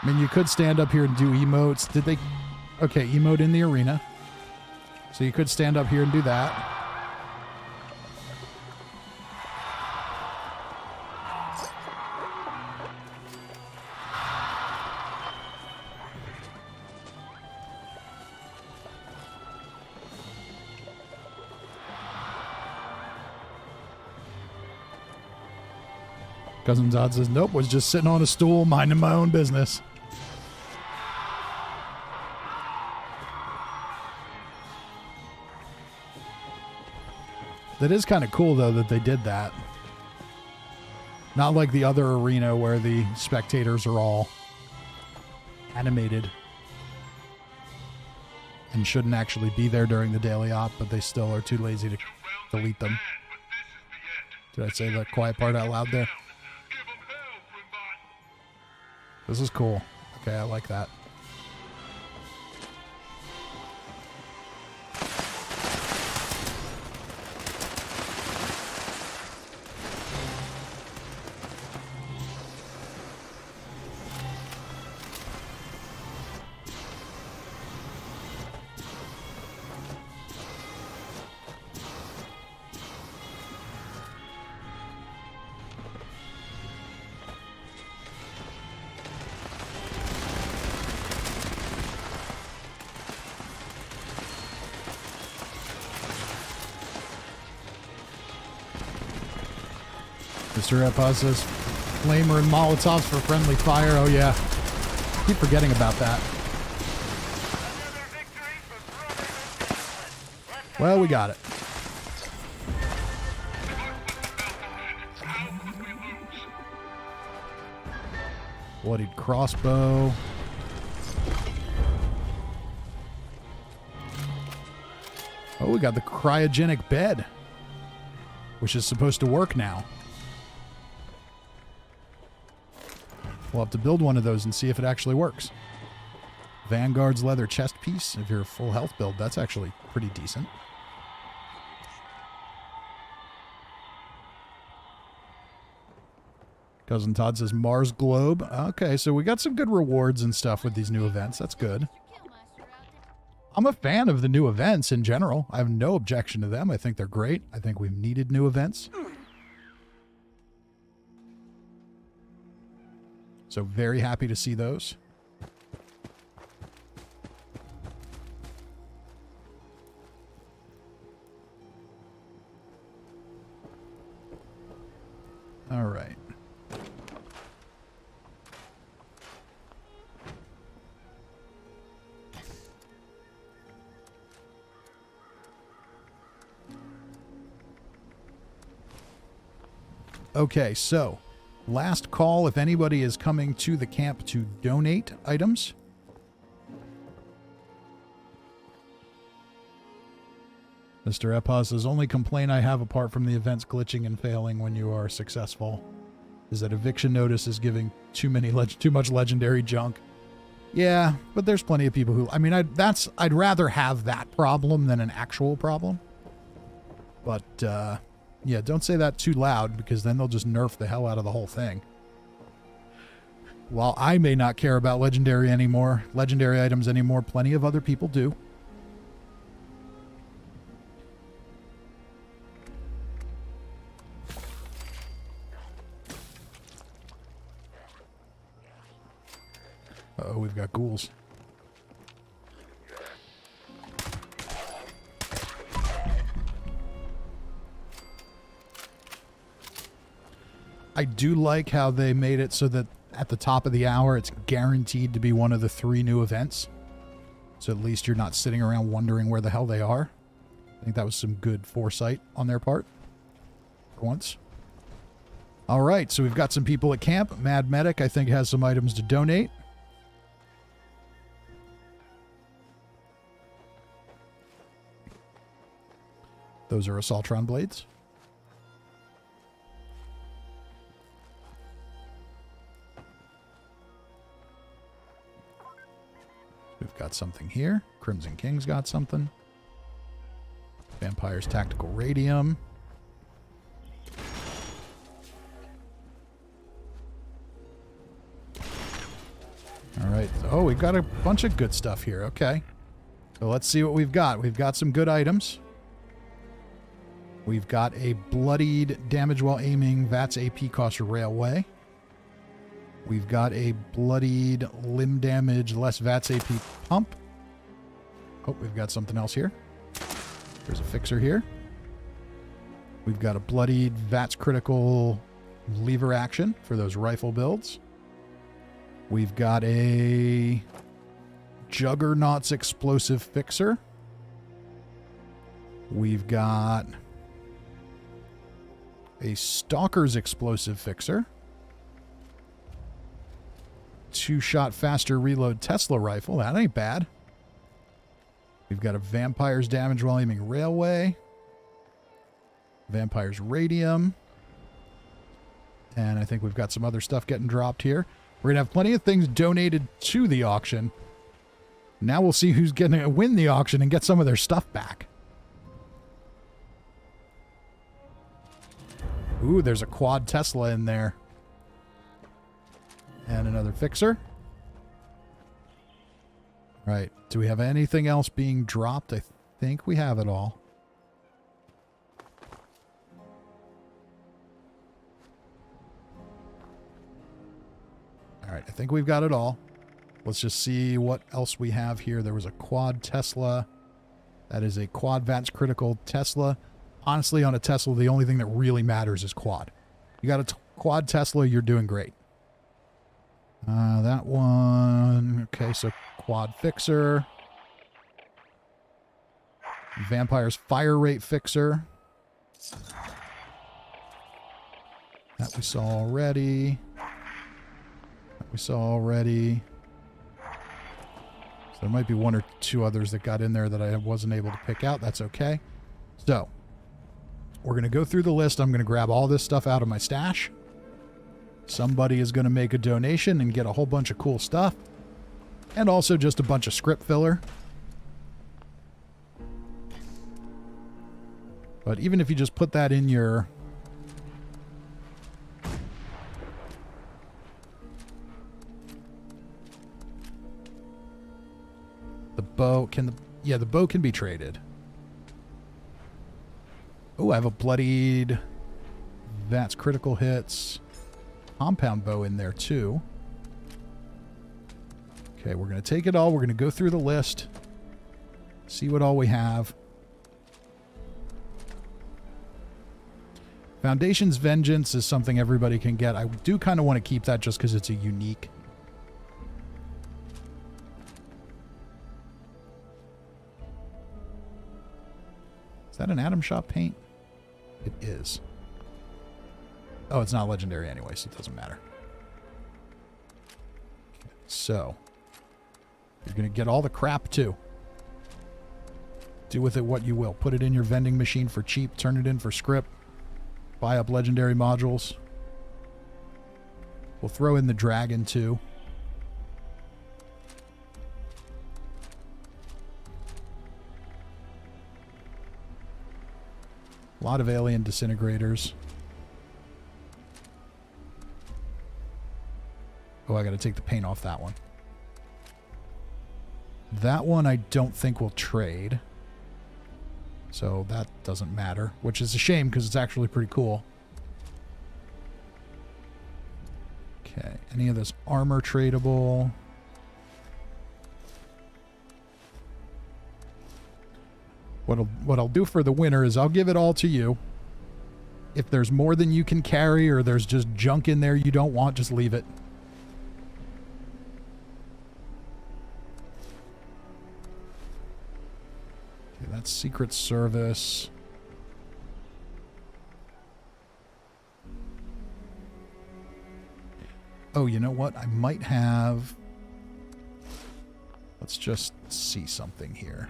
I mean, you could stand up here and do emotes. Did they? Okay, emote in the arena. So you could stand up here and do that. Cousin Todd says, nope, was just sitting on a stool, minding my own business. That is kind of cool, though, that they did that. Not like the other arena where the spectators are all animated and shouldn't actually be there during the daily op, but they still are too lazy to delete them. Did I say that quiet part out loud there? This is cool. Okay, I like that. Mr. Epaz says, flamer and Molotovs for friendly fire. Oh, yeah. Keep forgetting about that. Well, we got it. Bloodied crossbow. Oh, we got the cryogenic bed, which is supposed to work now. We'll have to build one of those and see if it actually works. Vanguard's leather chest piece. If you're a full health build, that's actually pretty decent. Cousin Todd says Mars Globe. Okay, so we got some good rewards and stuff with these new events. That's good. I'm a fan of the new events in general. I have no objection to them. I think they're great. I think we've needed new events. So very happy to see those. All right. Okay, so last call if anybody is coming to the camp to donate items. Mr. Epos says, only complaint I have apart from the events glitching and failing when you are successful is that eviction notice is giving too much legendary junk. Yeah, but there's plenty of people who, I mean, I'd rather have that problem than an actual problem. But, yeah, don't say that too loud because then they'll just nerf the hell out of the whole thing. While I may not care about legendary items anymore, plenty of other people do. Uh-oh, we've got ghouls. I do like how they made it so that at the top of the hour, it's guaranteed to be one of the 3 new events. So at least you're not sitting around wondering where the hell they are. I think that was some good foresight on their part. For once. All right, so we've got some people at camp. Mad Medic, I think, has some items to donate. Those are Assaultron blades. We've got something here. Crimson King's got something. Vampire's Tactical Radium. All right. Oh, we've got a bunch of good stuff here. Okay. So let's see what we've got. We've got some good items. We've got a bloodied damage while aiming VATS AP cost railway. We've got a bloodied limb damage less VATS AP pump. Oh, we've got something else here. There's a fixer here. We've got a bloodied VATS critical lever action for those rifle builds. We've got a Juggernaut's explosive fixer. We've got a Stalker's explosive fixer. 2-shot faster reload Tesla rifle. That ain't bad. We've got a Vampire's damage while aiming railway. Vampire's radium. And I think we've got some other stuff getting dropped here. We're going to have plenty of things donated to the auction. Now we'll see who's going to win the auction and get some of their stuff back. Ooh, there's a quad Tesla in there. And another fixer. Right. Do we have anything else being dropped? I think we have it all. All right. I think we've got it all. Let's just see what else we have here. There was a quad Tesla. That is a quad VATS critical Tesla. Honestly, on a Tesla, the only thing that really matters is quad. You got a quad Tesla, you're doing great. That one. Okay, so quad fixer. Vampire's fire rate fixer. That we saw already. So there might be 1 or 2 others that got in there that I wasn't able to pick out. That's okay. So we're going to go through the list. I'm going to grab all this stuff out of my stash. Somebody is going to make a donation and get a whole bunch of cool stuff. And also just a bunch of script filler. But even if you just put that in your... The bow can... Yeah, the bow can be traded. Oh, I have a bloodied... That's critical hits... Compound bow in there too. Okay, we're going to take it all. We're going to go through the list. See what all we have. Foundation's Vengeance is something everybody can get. I do kind of want to keep that just because it's a unique. Is that an Atom Shop paint? It is. Oh, it's not legendary anyway, so it doesn't matter. Okay, so, you're going to get all the crap, too. Do with it what you will. Put it in your vending machine for cheap. Turn it in for script. Buy up legendary modules. We'll throw in the dragon, too. A lot of alien disintegrators. Oh, I got to take the paint off that one. That one I don't think will trade. So that doesn't matter, which is a shame because it's actually pretty cool. Okay, any of this armor tradable? What I'll do for the winner is I'll give it all to you. If there's more than you can carry or there's just junk in there you don't want, just leave it. Okay, that's Secret Service. Oh, you know what? I might have... Let's just see something here.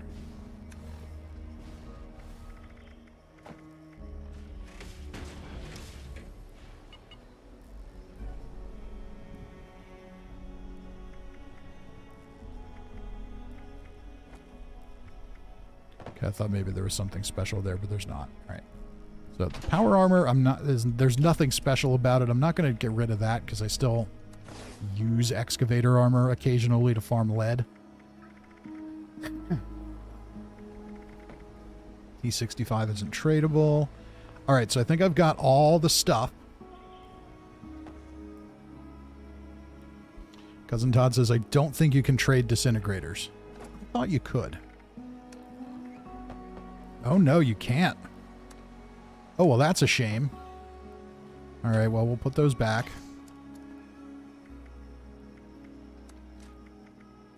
Okay, I thought maybe there was something special there, but there's not. All right. So the power armor, there's nothing special about it. I'm not going to get rid of that because I still use excavator armor occasionally to farm lead. T65 isn't tradable. All right, so I think I've got all the stuff. Cousin Todd says, I don't think you can trade disintegrators. I thought you could. Oh, no, you can't. Oh, well, that's a shame. All right, well, we'll put those back.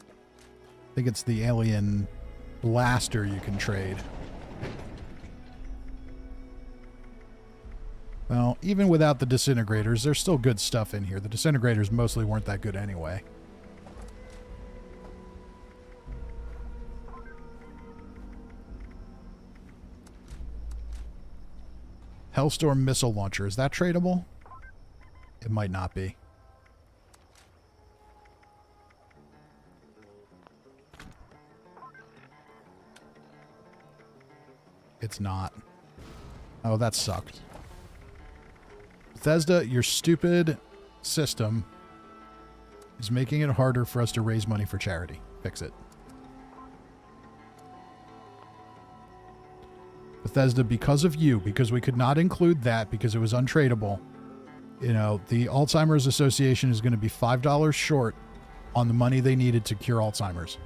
I think it's the alien blaster you can trade. Well, even without the disintegrators, there's still good stuff in here. The disintegrators mostly weren't that good anyway. Hellstorm missile launcher. Is that tradable? It might not be. It's not. Oh, that sucked. Bethesda, your stupid system is making it harder for us to raise money for charity. Fix it. Bethesda, because of you, because we could not include that because it was untradeable, you know, the Alzheimer's Association is going to be $5 short on the money they needed to cure Alzheimer's.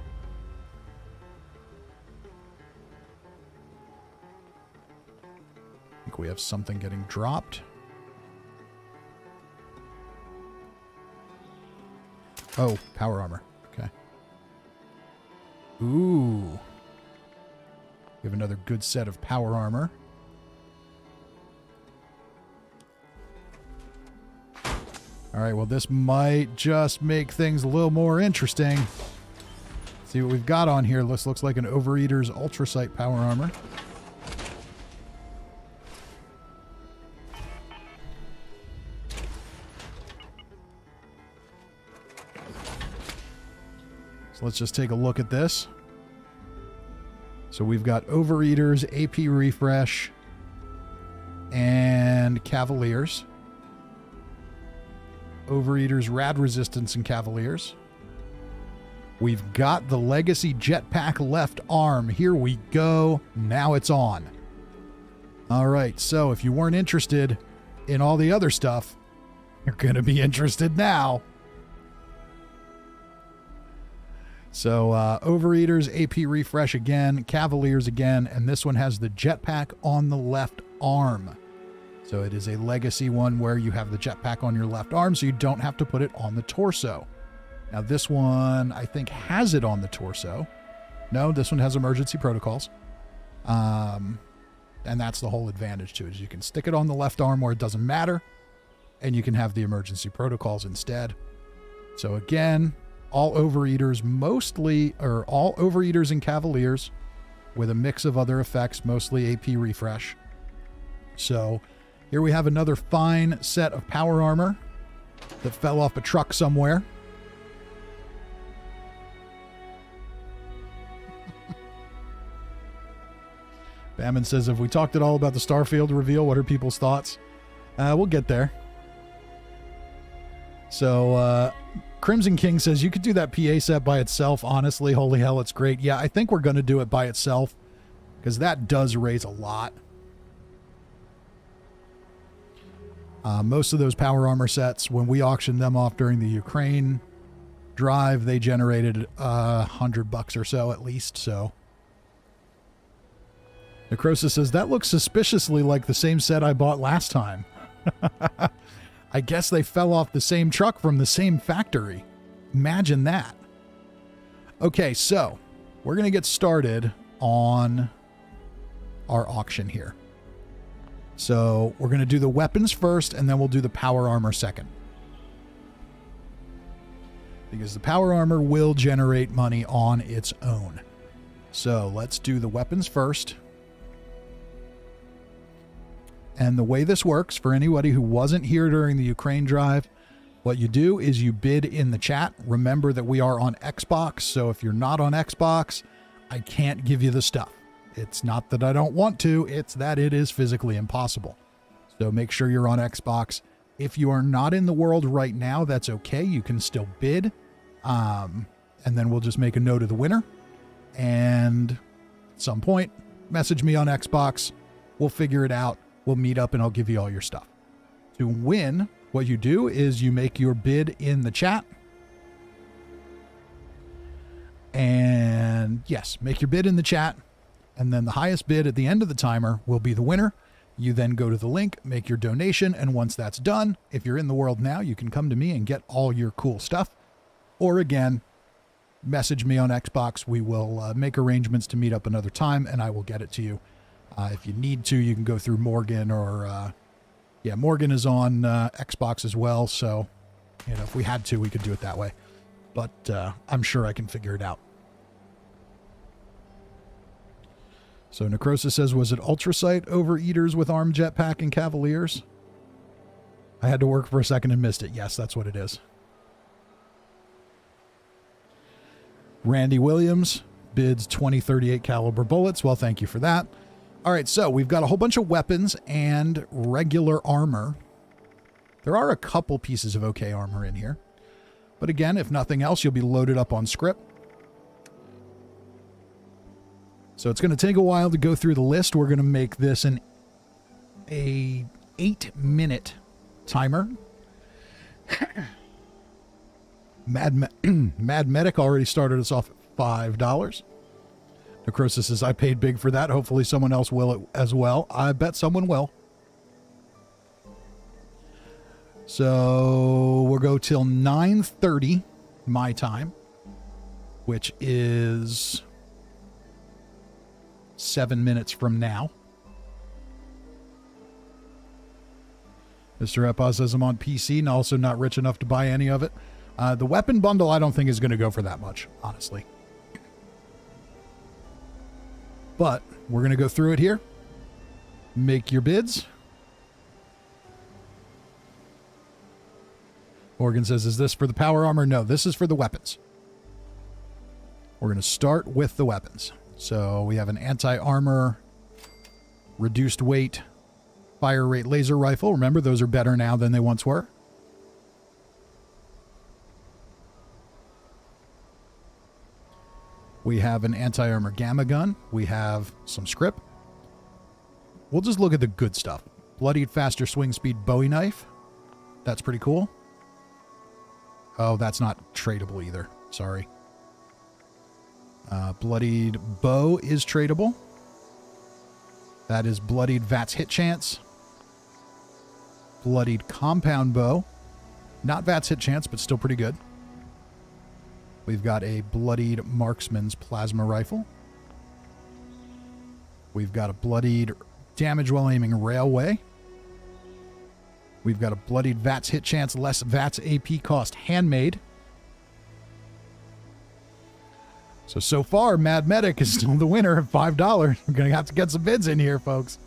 I think we have something getting dropped. Oh, power armor. Okay. Ooh. We have another good set of power armor. All right, well, this might just make things a little more interesting. See what we've got on here. This looks like an Overeater's Ultrasight power armor. So let's just take a look at this. So we've got Overeaters, AP Refresh, and Cavaliers. Overeaters, Rad Resistance, and Cavaliers. We've got the Legacy Jetpack left arm. Here we go. Now it's on. All right, so if you weren't interested in all the other stuff, you're going to be interested now. So, Overeaters, AP Refresh again, Cavaliers again, and this one has the jetpack on the left arm. So it is a legacy one where you have the jetpack on your left arm, so you don't have to put it on the torso. Now, this one, I think, has it on the torso. No, this one has emergency protocols. And that's the whole advantage to it, is you can stick it on the left arm where it doesn't matter, and you can have the emergency protocols instead. So again, all overeaters all overeaters and cavaliers with a mix of other effects, mostly AP refresh. So here we have another fine set of power armor that fell off a truck somewhere. Bammon says, have we talked at all about the Starfield reveal? What are people's thoughts? We'll get there. So, Crimson King says, you could do that PA set by itself. Honestly, holy hell, it's great. Yeah, I think we're going to do it by itself because that does raise a lot. Most of those power armor sets, when we auctioned them off during the Ukraine drive, they generated $100 or so at least, so... Necrosis says, that looks suspiciously like the same set I bought last time. I guess they fell off the same truck from the same factory. Imagine that. Okay, so we're going to get started on our auction here. So we're going to do the weapons first, and then we'll do the power armor second. Because the power armor will generate money on its own. So let's do the weapons first. And the way this works, for anybody who wasn't here during the Ukraine drive, what you do is you bid in the chat. Remember that we are on Xbox, so if you're not on Xbox, I can't give you the stuff. It's not that I don't want to, it's that it is physically impossible. So make sure you're on Xbox. If you are not in the world right now, that's okay. You can still bid. And then we'll just make a note of the winner. And at some point, message me on Xbox. We'll figure it out. We'll meet up and I'll give you all your stuff. To win, what you do is you make your bid in the chat. And yes, make your bid in the chat. And then the highest bid at the end of the timer will be the winner. You then go to the link, make your donation. And once that's done, if you're in the world now, you can come to me and get all your cool stuff. Or again, message me on Xbox. We will make arrangements to meet up another time and I will get it to you. If you need to, you can go through Morgan or, Morgan is on Xbox as well. So, if we had to, we could do it that way. But I'm sure I can figure it out. So Necrosis says, was it Ultrasight overeaters with armed jetpack and Cavaliers? I had to work for a second and missed it. Yes, that's what it is. Randy Williams bids 2038 caliber bullets. Well, thank you for that. All right, so we've got a whole bunch of weapons and regular armor. There are a couple pieces of okay armor in here. But again, if nothing else, you'll be loaded up on script. So it's going to take a while to go through the list. We're going to make this an 8-minute timer. Mad Medic already started us off at $5. Necrosis says, I paid big for that. Hopefully someone else will as well. I bet someone will. So we'll go till 9:30 my time, which is 7 minutes from now. Mr. Epaz says, I'm on PC and also not rich enough to buy any of it. The weapon bundle I don't think is going to go for that much, honestly. But we're going to go through it here. Make your bids. Morgan says, is this for the power armor? No, this is for the weapons. We're going to start with the weapons. So we have an anti-armor, reduced weight, fire rate laser rifle. Remember, those are better now than they once were. We have an anti-armor gamma gun. We have some script. We'll just look at the good stuff. Bloodied faster swing speed Bowie knife. That's pretty cool. Oh, that's not tradable either. Sorry. Bloodied bow is tradable. That is bloodied VATS hit chance. Bloodied compound bow. Not VATS hit chance, but still pretty good. We've got a bloodied marksman's plasma rifle. We've got a bloodied damage while aiming railway. We've got a bloodied VATS hit chance, less VATS AP cost handmade. So far, Mad Medic is still the winner at $5. We're going to have to get some bids in here, folks.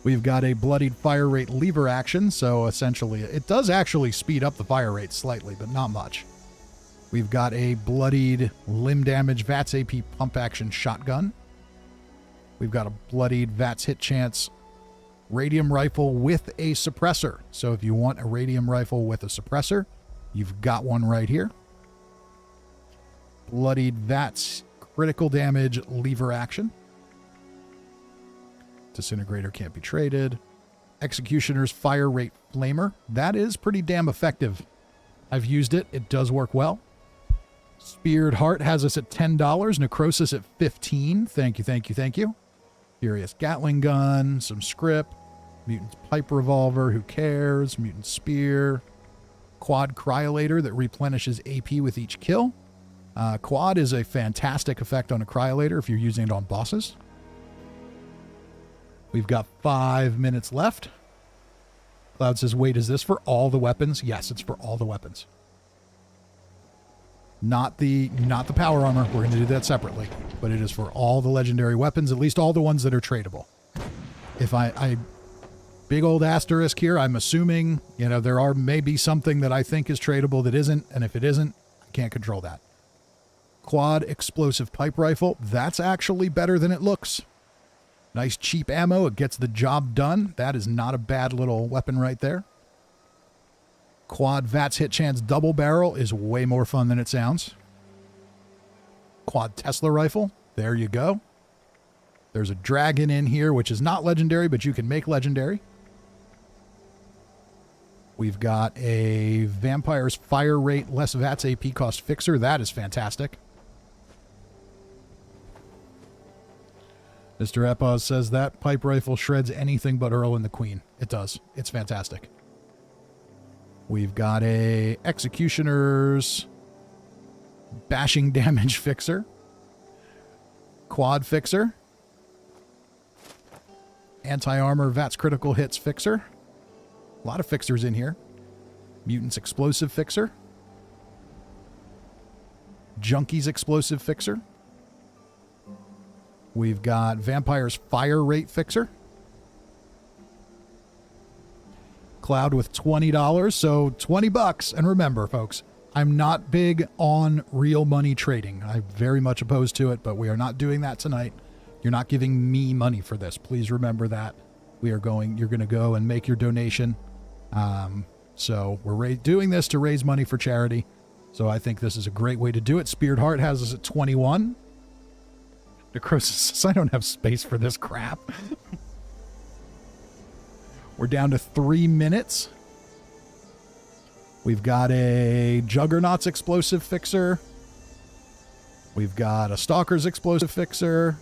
We've got a bloodied fire rate lever action, so essentially it does actually speed up the fire rate slightly, but not much. We've got a bloodied limb damage VATS AP pump action shotgun. We've got a bloodied VATS hit chance radium rifle with a suppressor. So if you want a radium rifle with a suppressor, you've got one right here. Bloodied VATS critical damage lever action. Disintegrator can't be traded. Executioner's fire rate flamer. That is pretty damn effective. I've used it. It does work well. Speared Heart has us at $10. Necrosis at $15. Thank you, thank you, thank you. Furious Gatling gun. Some script. Mutant's pipe revolver. Who cares? Mutant spear. Quad cryolator that replenishes AP with each kill. Quad is a fantastic effect on a cryolator if you're using it on bosses. We've got 5 minutes left. Cloud says, wait, is this for all the weapons? Yes, it's for all the weapons. Not the power armor. We're going to do that separately. But it is for all the legendary weapons, at least all the ones that are tradable. If I big old asterisk here, I'm assuming, there are maybe something that I think is tradable that isn't. And if it isn't, I can't control that. Quad explosive pipe rifle. That's actually better than it looks. Nice cheap ammo. It gets the job done. That is not a bad little weapon right there. Quad VATS hit chance double barrel is way more fun than it sounds. Quad Tesla rifle. There you go. There's a dragon in here, which is not legendary, but you can make legendary. We've got a vampire's fire rate less VATS AP cost fixer. That is fantastic. Mr. Epoz says that pipe rifle shreds anything but Earl and the Queen. It does. It's fantastic. We've got a Executioner's bashing damage fixer. Quad fixer. Anti-armor VATS critical hits fixer. A lot of fixers in here. Mutant's explosive fixer. Junkie's explosive fixer. We've got Vampire's fire rate fixer. Cloud with $20, so $20. And remember, folks, I'm not big on real money trading. I'm very much opposed to it, but we are not doing that tonight. You're not giving me money for this. Please remember that. You're going to go and make your donation. So we're doing this to raise money for charity. So I think this is a great way to do it. Speared Heart has us at 21. Necrosis says, I don't have space for this crap. We're down to 3 minutes. We've got a Juggernaut's explosive fixer. We've got a Stalker's explosive fixer.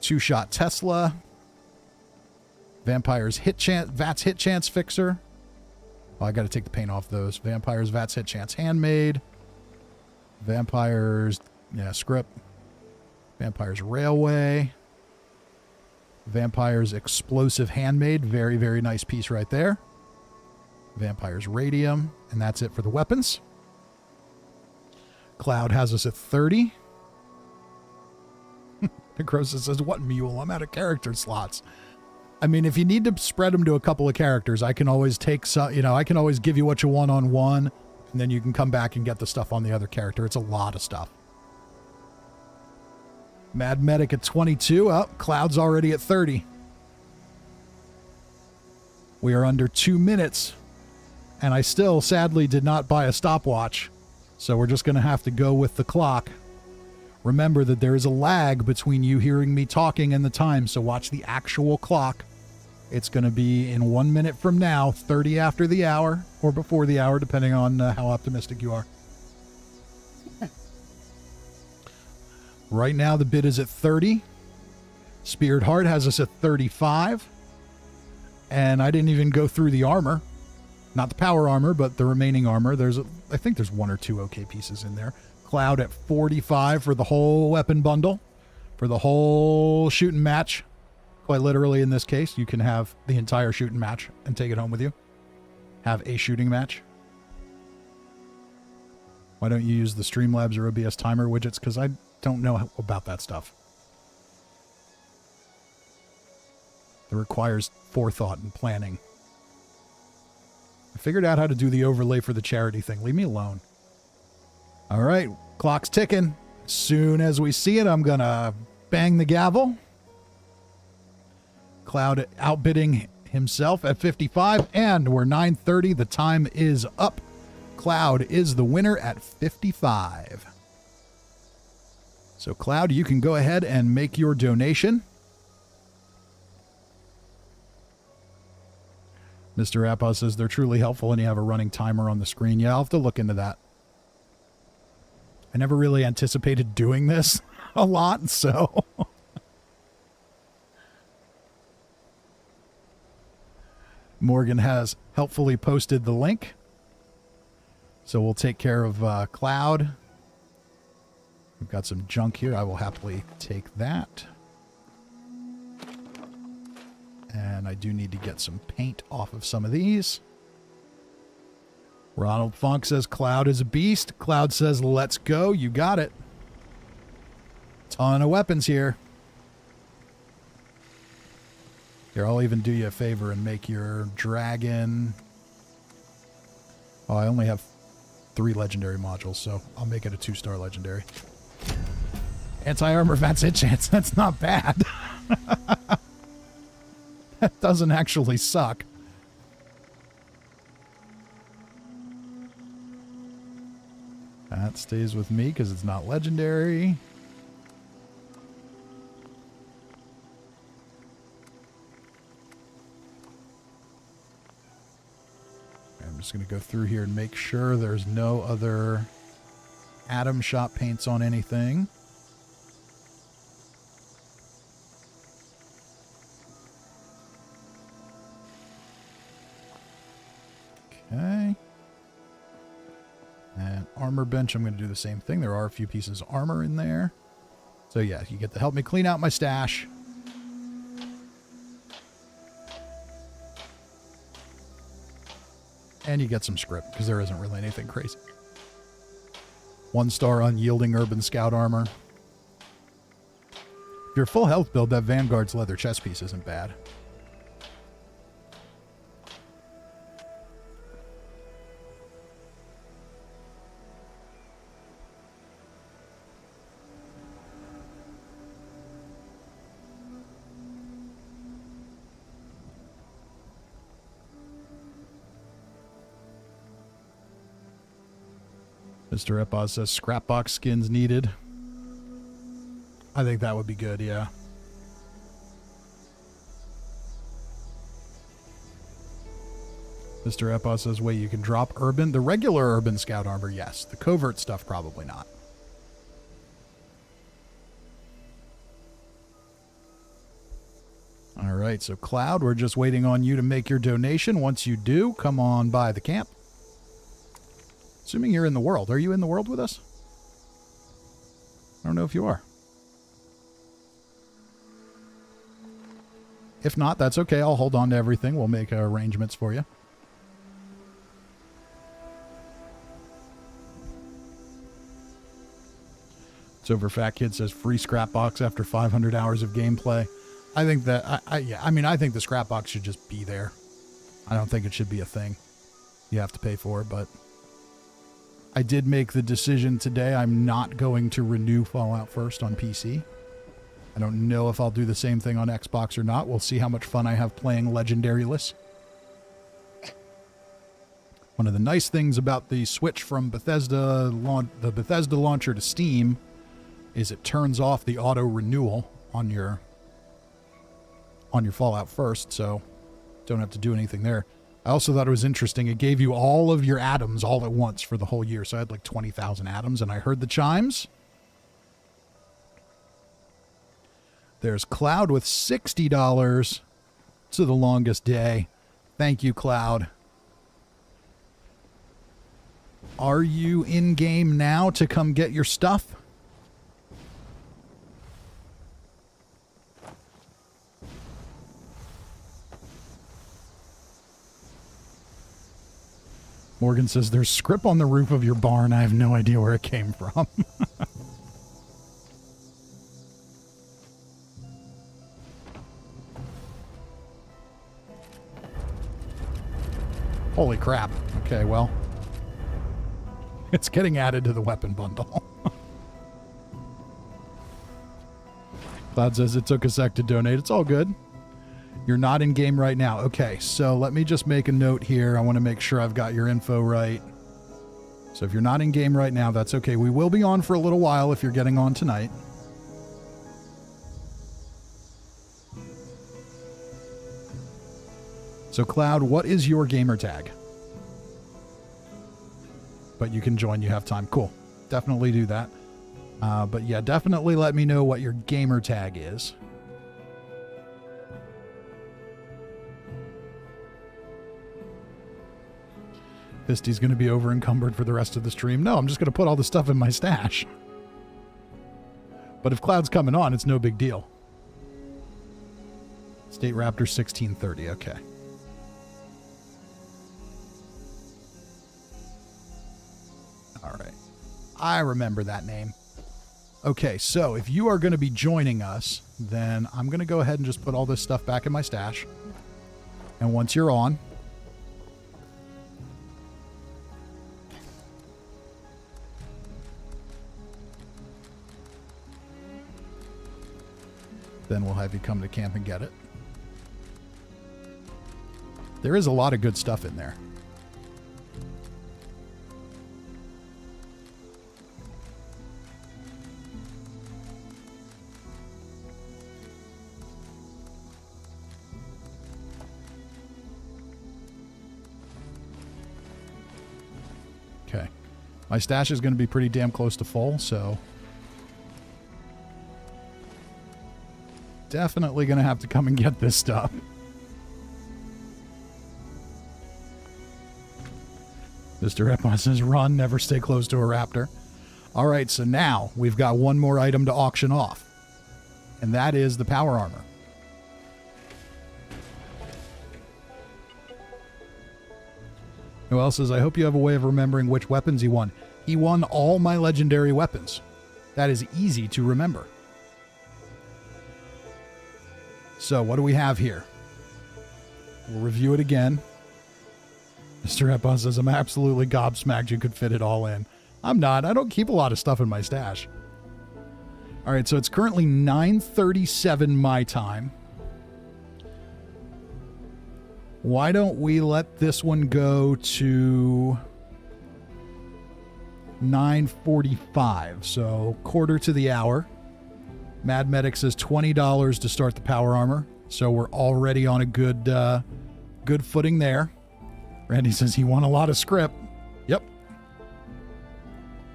Two-shot Tesla. Vampire's VATS hit chance fixer. Oh, I got to take the paint off those. Vampire's VATS hit chance handmade. Vampire's script. Vampire's railway. Vampire's explosive handmade. Very, very nice piece right there. Vampire's radium. And that's it for the weapons. Cloud has us at 30. Necrosis says, what mule? I'm out of character slots. I mean, if you need to spread them to a couple of characters, I can always take some, I can always give you what you want on one, and then you can come back and get the stuff on the other character. It's a lot of stuff. Mad Medic at 22. Oh, Cloud's already at 30. We are under 2 minutes, and I still, sadly, did not buy a stopwatch, so we're just going to have to go with the clock. Remember that there is a lag between you hearing me talking and the time, so watch the actual clock. It's going to be in 1 minute from now, 30 after the hour, or before the hour, depending on how optimistic you are. Right now, the bid is at 30. Speared Heart has us at 35. And I didn't even go through the armor. Not the power armor, but the remaining armor. I think there's 1 or 2 okay pieces in there. Cloud at 45 for the whole weapon bundle. For the whole shooting match. Quite literally, in this case, you can have the entire shooting match and take it home with you. Have a shooting match. Why don't you use the Streamlabs or OBS timer widgets? Because I don't know about that stuff. It requires forethought and planning. I figured out how to do the overlay for the charity thing. Leave me alone. All right, clock's ticking. As soon as we see it, I'm going to bang the gavel. Cloud outbidding himself at 55, and we're 9:30. The time is up. Cloud is the winner at 55. So, Cloud, you can go ahead and make your donation. Mr. Appa says they're truly helpful and you have a running timer on the screen. Yeah, I'll have to look into that. I never really anticipated doing this a lot, so... Morgan has helpfully posted the link. So we'll take care of Cloud. We've got some junk here. I will happily take that. And I do need to get some paint off of some of these. Ronald Funk says Cloud is a beast. Cloud says let's go. You got it. Ton of weapons here. Here, I'll even do you a favor and make your dragon... Oh, I only have 3 legendary modules, so I'll make it a 2-star legendary. Anti-armor VATS hit chance. That's not bad. That doesn't actually suck. That stays with me because it's not legendary. I'm just going to go through here and make sure there's no other Atom Shop paints on anything. Okay. And armor bench, I'm going to do the same thing. There are a few pieces of armor in there. So yeah, you get to help me clean out my stash. And you get some script, because there isn't really anything crazy. 1-star unyielding urban scout armor. If you're full health build, that Vanguard's leather chest piece isn't bad. Mr. Epaz says scrapbox skins needed. I think that would be good, yeah. Mr. Epaz says, wait, you can drop urban? The regular urban scout armor, yes. The covert stuff, probably not. All right, so Cloud, we're just waiting on you to make your donation. Once you do, come on by the camp. Assuming you're in the world. Are you in the world with us? I don't know if you are. If not, that's okay. I'll hold on to everything. We'll make arrangements for you. It's over. Fat Kid says free scrap box after 500 hours of gameplay. I think that, I think the scrap box should just be there. I don't think it should be a thing you have to pay for, but I did make the decision today. I'm not going to renew Fallout First on PC. I don't know if I'll do the same thing on Xbox or not. We'll see how much fun I have playing Legendaryless. One of the nice things about the switch from the Bethesda launcher to Steam is it turns off the auto renewal on your Fallout First, so don't have to do anything there. I also thought it was interesting. It gave you all of your atoms all at once for the whole year. So I had like 20,000 atoms, and I heard the chimes. There's Cloud with $60 to the longest day. Thank you, Cloud. Are you in game now to come get your stuff? Morgan says, there's script on the roof of your barn. I have no idea where it came from. Holy crap. Okay, well. It's getting added to the weapon bundle. Cloud says it took a sec to donate. It's all good. You're not in game right now. Okay, so let me just make a note here. I want to make sure I've got your info right. So if you're not in game right now, that's okay. We will be on for a little while if you're getting on tonight. So Cloud, what is your gamer tag? But you can join, you have time. Cool. Definitely do that. But yeah, definitely let me know what your gamer tag is. Fisty's going to be over encumbered for the rest of the stream. No, I'm just going to put all the stuff in my stash. But if Cloud's coming on, it's no big deal. State Raptor 1630. Okay. All right. I remember that name. Okay, so if you are going to be joining us, then I'm going to go ahead and just put all this stuff back in my stash. And once you're on, then we'll have you come to camp and get it. There is a lot of good stuff in there. Okay. My stash is going to be pretty damn close to full, so definitely going to have to come and get this stuff. Mr. Epon says, run, never stay close to a raptor. All right, so now we've got one more item to auction off, and that is the power armor. Who else says, I hope you have a way of remembering which weapons he won. He won all my legendary weapons. That is easy to remember. So what do we have here? We'll review it again. Mr. Epon says, I'm absolutely gobsmacked you could fit it all in. I'm not. I don't keep a lot of stuff in my stash. All right, so it's currently 9:37 my time. Why don't we let this one go to 9:45? So quarter to the hour. Mad Medic says $20 to start the power armor. So we're already on a good footing there. Randy says he won a lot of script. Yep.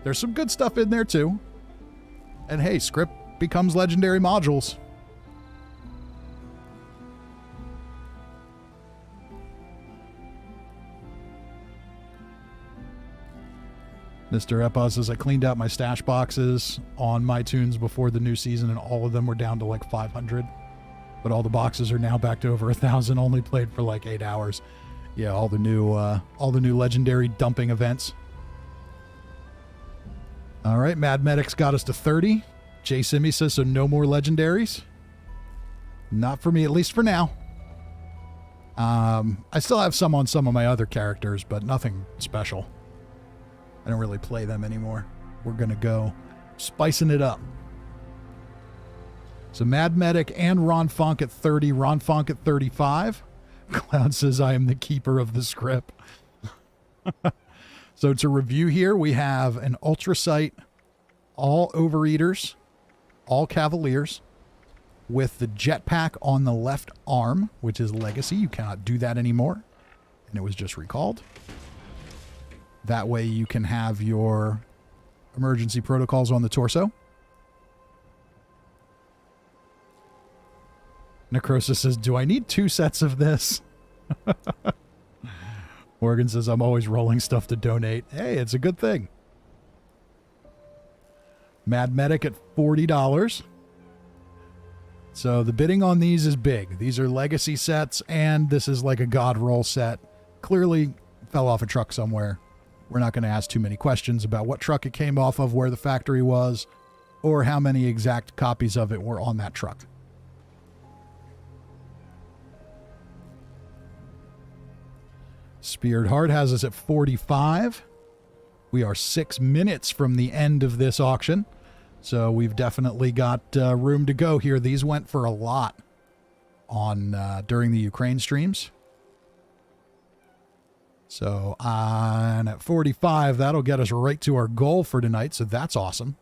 There's some good stuff in there too. And hey, script becomes legendary modules. Mr. Epos says, I cleaned out my stash boxes on MyTunes before the new season, and all of them were down to like 500. But all the boxes are now back to over 1,000, only played for like 8 hours. Yeah, all the new legendary dumping events. All right, Mad Medic's got us to 30. Jay Simmy says, so no more legendaries? Not for me, at least for now. I still have some on some of my other characters, but nothing special. I don't really play them anymore. We're going to go spicing it up. So Mad Medic and Ron Fonk at 30, Ron Fonk at 35. Cloud says, I am the keeper of the script. So to review here, we have an Ultra Sight, all Overeaters, all Cavaliers, with the jetpack on the left arm, which is Legacy. You cannot do that anymore. And it was just recalled. That way you can have your emergency protocols on the torso. Necrosis says, do I need 2 sets of this? Morgan says, I'm always rolling stuff to donate. Hey, it's a good thing. Mad Medic at $40. So the bidding on these is big. These are legacy sets, and this is like a God roll set. Clearly, fell off a truck somewhere. We're not going to ask too many questions about what truck it came off of, where the factory was, or how many exact copies of it were on that truck. Speared Heart has us at 45. We are 6 minutes from the end of this auction, so we've definitely got room to go here. These went for a lot on during the Ukraine streams. So on at 45, that'll get us right to our goal for tonight, so that's awesome.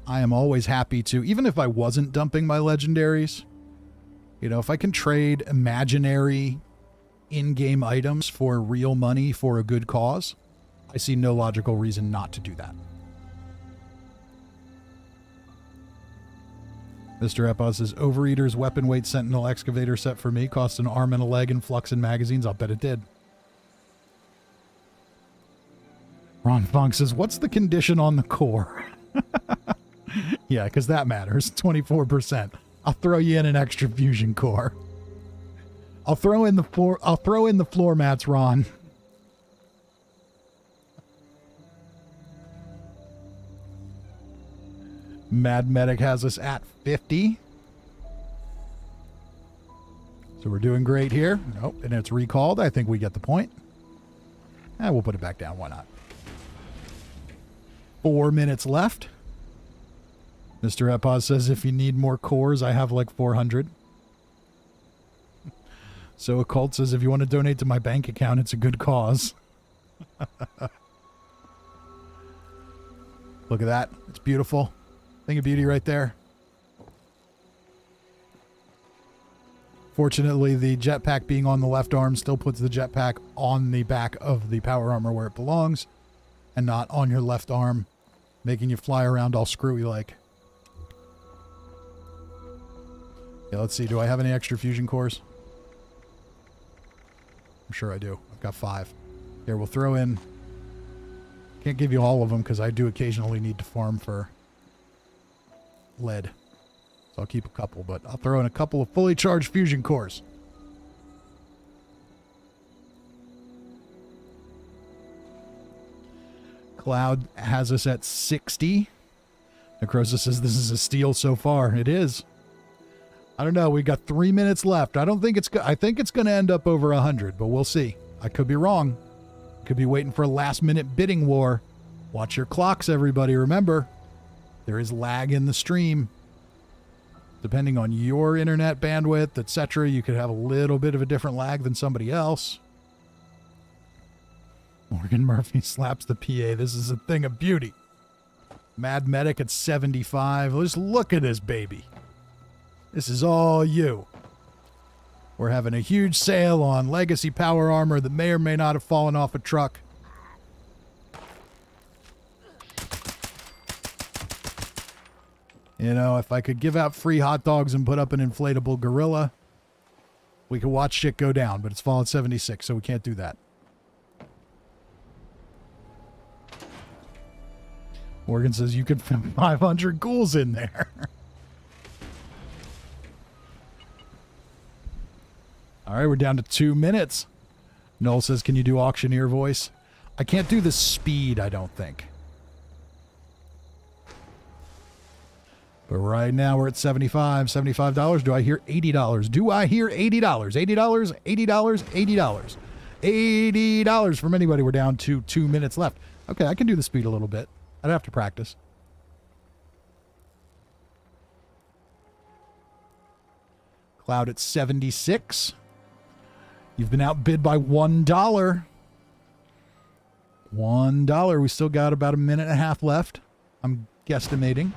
I am always happy to, even if I wasn't dumping my legendaries, you know, if I can trade imaginary in-game items for real money for a good cause, I see no logical reason not to do that. Mr. Epos says, Overeater's weapon weight sentinel excavator set for me cost an arm and a leg and flux and magazines. I'll bet it did. Ron Funk says, what's the condition on the core? Yeah, because that matters. 24%. I'll throw you in an extra fusion core. I'll throw in the floor mats, Ron. Mad Medic has us at 50. So we're doing great here. Nope, and it's recalled. I think we get the point. And we'll put it back down. Why not? 4 minutes left. Mr. Epos says, if you need more cores, I have like 400. So Occult says, if you want to donate to my bank account, it's a good cause. Look at that. It's beautiful. Thing of beauty right there. Fortunately, the jetpack being on the left arm still puts the jetpack on the back of the power armor where it belongs and not on your left arm, making you fly around all screwy like. Yeah, let's see. Do I have any extra fusion cores? I'm sure I do. I've got 5. Here, we'll throw in... Can't give you all of them because I do occasionally need to farm for lead. So I'll keep a couple, but I'll throw in a couple of fully charged fusion cores. Cloud has us at 60. Necrosis says this is a steal so far. It is. I don't know. We've got 3 minutes left. I think it's going to end up over 100, but we'll see. I could be wrong. Could be waiting for a last-minute bidding war. Watch your clocks, everybody. Remember, there is lag in the stream. Depending on your internet bandwidth, etc., you could have a little bit of a different lag than somebody else. Morgan Murphy slaps the PA. This is a thing of beauty. Mad Medic at 75. Just look at this baby. This is all you. We're having a huge sale on legacy power armor that may or may not have fallen off a truck. You know, if I could give out free hot dogs and put up an inflatable gorilla, we could watch shit go down, but it's fallen 76, so we can't do that. Morgan says you could fit 500 ghouls in there. All right, we're down to 2 minutes. Noel says, can you do auctioneer voice? I can't do the speed, I don't think. But right now we're at $75. Do I hear $80? Do I hear $80? $80, $80, $80. $80 from anybody. We're down to 2 minutes left. Okay, I can do the speed a little bit. I'd have to practice. Cloud at 76. You've been outbid by $1. $1. We still got about a minute and a half left. I'm guesstimating.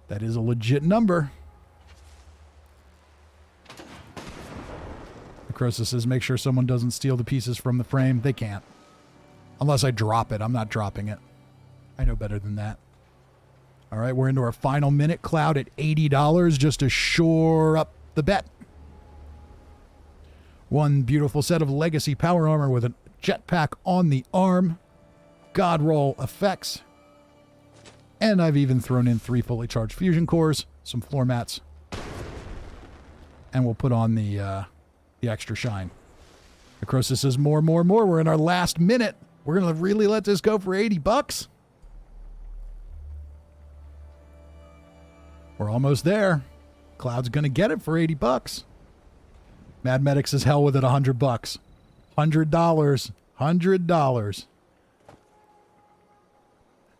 That is a legit number. Necrosis says, make sure someone doesn't steal the pieces from the frame. They can't. Unless I drop it. I'm not dropping it. I know better than that. All right, we're into our final minute. Cloud at $80 just to shore up the bet. One beautiful set of legacy power armor with a jetpack on the arm. God roll effects. And I've even thrown in 3 fully charged fusion cores, some floor mats, and we'll put on the extra shine. Necrosis says more. We're in our last minute. We're going to really let this go for 80 bucks. We're almost there. Cloud's going to get it for 80 bucks. Mad Medic says hell with it, 100 bucks. $100. $100.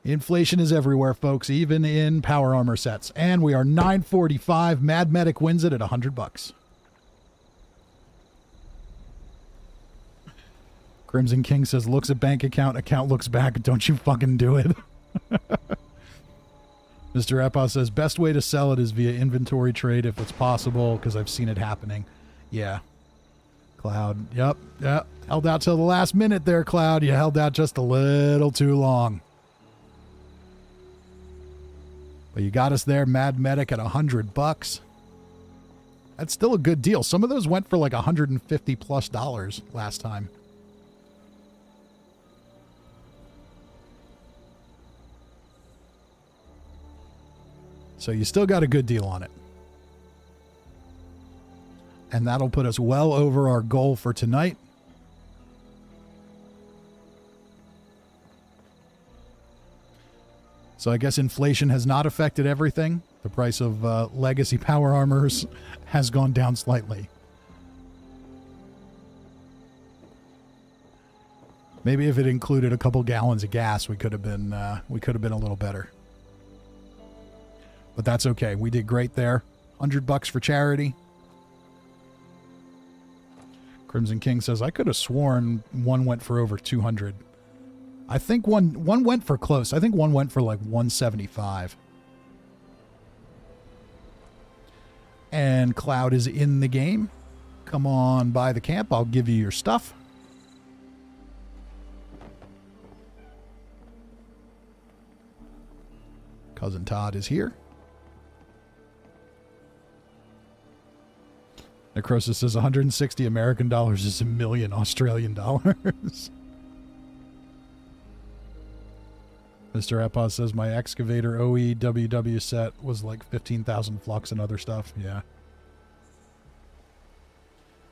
Inflation is everywhere, folks, even in power armor sets. And we are 945. Mad Medic wins it at 100 bucks. Crimson King says, looks at bank account looks back. Don't you fucking do it. Mr. Epos says, best way to sell it is via inventory trade if it's possible, because I've seen it happening. Yeah. Cloud, yep. Held out till the last minute there, Cloud. You held out just a little too long. But you got us there, Mad Medic, at 100 bucks. That's still a good deal. Some of those went for like $150+ last time. So you still got a good deal on it. And that'll put us well over our goal for tonight. So I guess inflation has not affected everything. The price of legacy power armors has gone down slightly. Maybe if it included a couple gallons of gas, we could have been a little better. But that's okay. We did great there. 100 bucks for charity. Crimson King says, I could have sworn one went for over 200. I think one went for close. I think one went for like 175. And Cloud is in the game. Come on by the camp. I'll give you your stuff. Cousin Todd is here. Necrosis says 160 American dollars is $1 million Australian dollars. Mr. Epos says my excavator OEWW set was like 15,000 flux and other stuff. Yeah.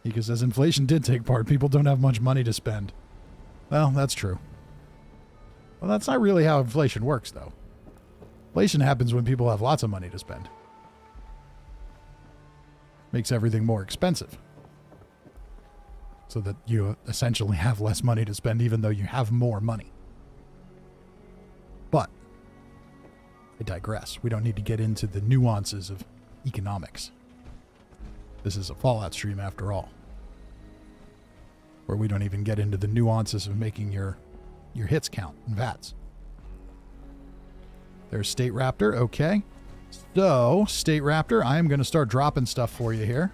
Ika says inflation did take part. People don't have much money to spend. Well, that's true. Well, that's not really how inflation works, though. Inflation happens when people have lots of money to spend. Makes everything more expensive. So that you essentially have less money to spend even though you have more money. But I digress. We don't need to get into the nuances of economics. This is a Fallout stream after all. Where we don't even get into the nuances of making your hits count and VATs. There's State Raptor. Okay. So, State Raptor, I am going to start dropping stuff for you here.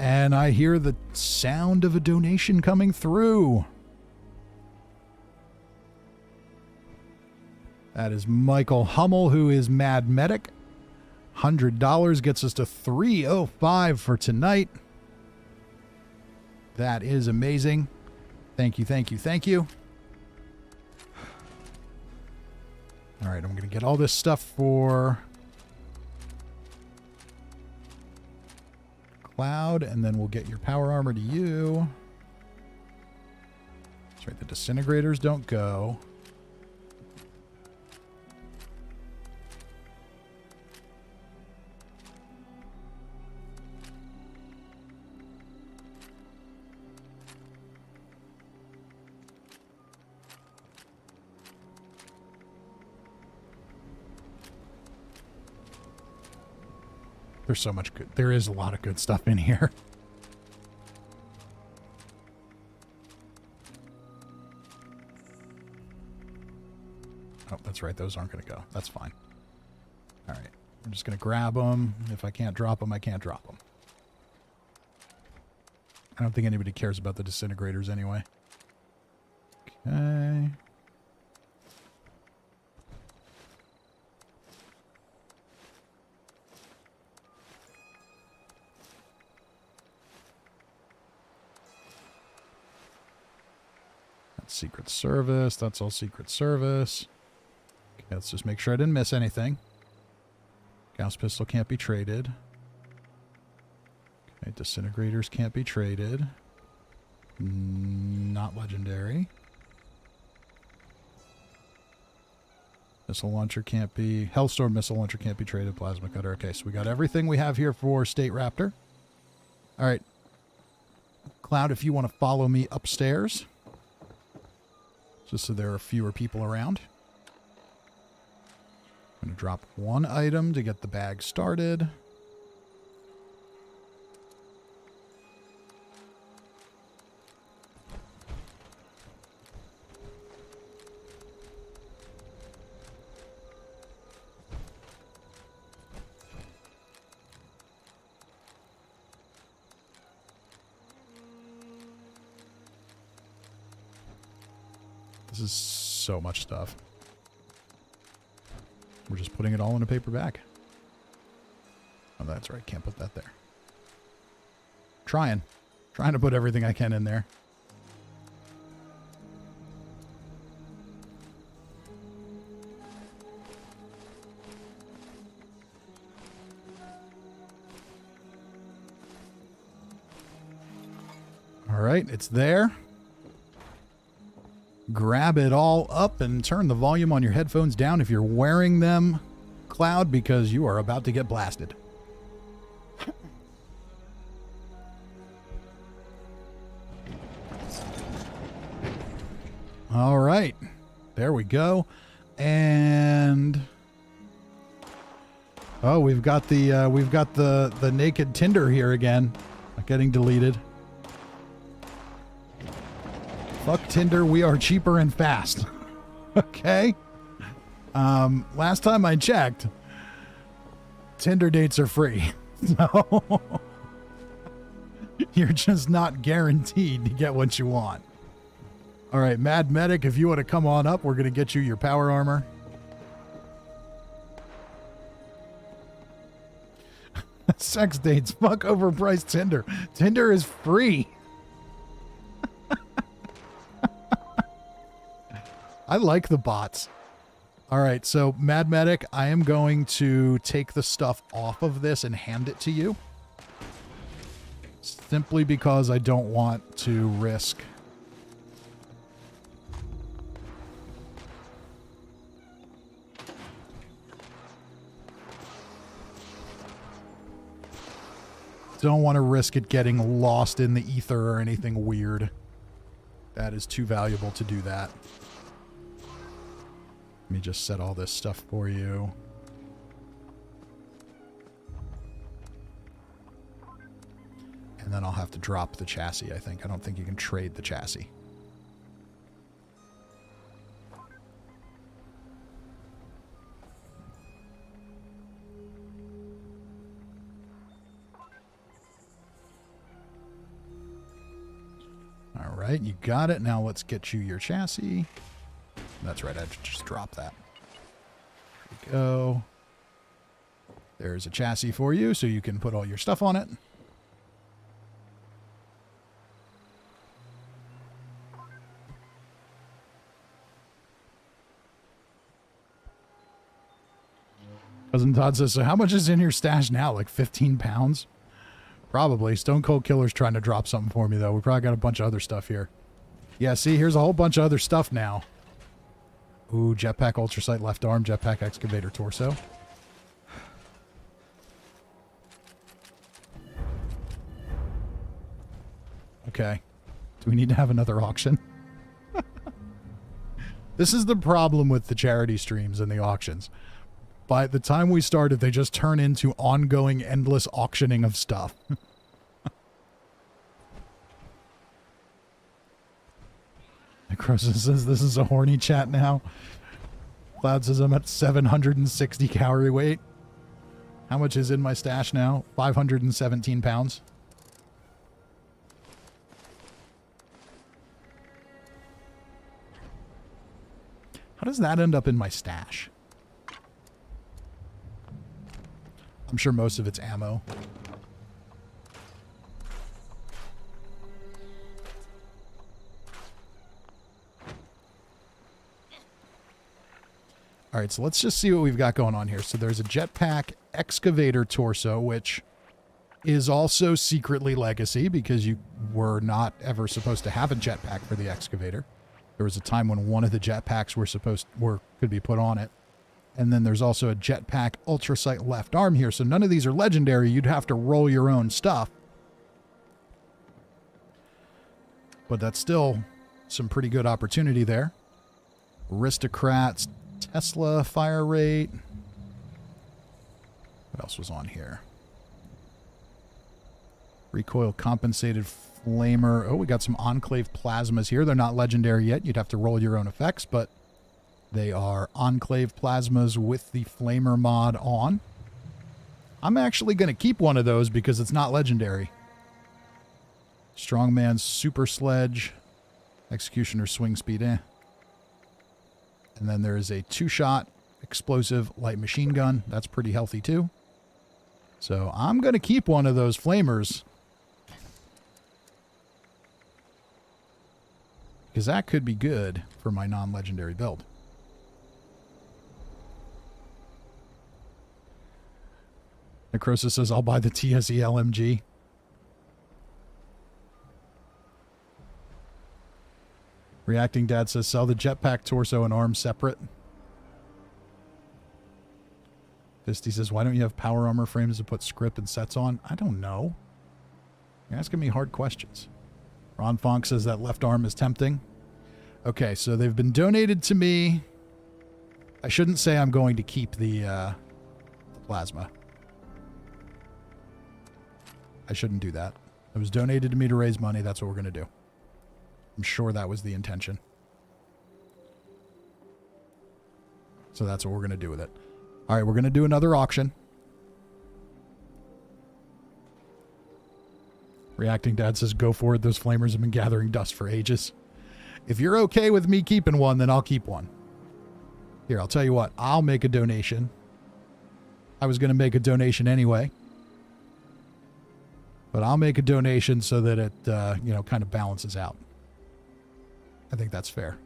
And I hear the sound of a donation coming through. That is Michael Hummel, who is Mad Medic. $100 gets us to $305 for tonight. That is amazing. Thank you, thank you, thank you. All right, I'm going to get all this stuff for Cloud, and then we'll get your power armor to you. That's right, the disintegrators don't go. There's so much good. There is a lot of good stuff in here. Oh, that's right. Those aren't going to go. That's fine. All right. I'm just going to grab them. If I can't drop them, I can't drop them. I don't think anybody cares about the disintegrators anyway. Okay. Secret Service. That's all Secret Service. Okay, let's just make sure I didn't miss anything. Gauss pistol can't be traded. Okay, disintegrators can't be traded. Not legendary. Missile launcher can't be... Hellstorm missile launcher can't be traded. Plasma cutter. Okay, so we got everything we have here for State Raptor. All right. Cloud, if you want to follow me upstairs. Just so there are fewer people around. I'm going to drop one item to get the bag started. This is so much stuff. We're just putting it all in a paper bag. Oh, that's right. Can't put that there. Trying to put everything I can in there. All right, it's there. Grab it all up and turn the volume on your headphones down if you're wearing them, Cloud, because you are about to get blasted. All right. There we go. And oh, we've got the naked Tinder here again, getting deleted. Fuck Tinder, we are cheaper and fast. Okay? Last time I checked, Tinder dates are free. So you're just not guaranteed to get what you want. All right, Mad Medic, if you want to come on up, we're going to get you your power armor. Sex dates, fuck overpriced Tinder. Tinder is free. I like the bots. All right, so Mad Medic, I am going to take the stuff off of this and hand it to you. Simply because I don't want to risk. Don't want to risk it getting lost in the ether or anything weird. That is too valuable to do that. Let me just set all this stuff for you. And then I'll have to drop the chassis, I think. I don't think you can trade the chassis. All right, you got it. Now let's get you your chassis. That's right, I just dropped that. There we go. There's a chassis for you, so you can put all your stuff on it. Cousin Todd says, so how much is in your stash now? Like 15 pounds? Probably. Stone Cold Killer's trying to drop something for me, though. We probably got a bunch of other stuff here. Yeah, see, here's a whole bunch of other stuff now. Ooh, jetpack ultrasight left arm, jetpack excavator torso. Okay. Do we need to have another auction? This is the problem with the charity streams and the auctions. By the time we started, they just turn into ongoing, endless auctioning of stuff. Necrosis says this is a horny chat now. Cloud says I'm at 760 calorie weight. How much is in my stash now? 517 pounds. How does that end up in my stash? I'm sure most of it's ammo. All right, so let's just see what we've got going on here. So there's a jetpack excavator torso, which is also secretly legacy because you were not ever supposed to have a jetpack for the excavator. There was a time when one of the jetpacks could be put on it. And then there's also a jetpack ultrasight left arm here. So none of these are legendary. You'd have to roll your own stuff. But that's still some pretty good opportunity there. Aristocrats, Tesla fire rate. What else was on here? Recoil compensated flamer. Oh, we got some enclave plasmas here. They're not legendary yet. You'd have to roll your own effects, but they are enclave plasmas with the flamer mod on. I'm actually going to keep one of those because it's not legendary. Strongman's super sledge. Executioner swing speed, And then there is a 2-shot explosive light machine gun. That's pretty healthy too. So I'm going to keep one of those flamers, because that could be good for my non-legendary build. Necrosis says, I'll buy the TSE LMG. Reacting Dad says, sell the jetpack torso and arms separate. Fisty says, why don't you have power armor frames to put script and sets on? I don't know. You're asking me hard questions. Ron Fonk says that left arm is tempting. Okay, so they've been donated to me. I shouldn't say I'm going to keep the plasma. I shouldn't do that. It was donated to me to raise money. That's what we're going to do. I'm sure that was the intention. So that's what we're going to do with it. All right, we're going to do another auction. Reacting Dad says, go for it. Those flamers have been gathering dust for ages. If you're okay with me keeping one, then I'll keep one. Here, I'll tell you what. I'll make a donation. I was going to make a donation anyway. But I'll make a donation so that it, kind of balances out. I think that's fair.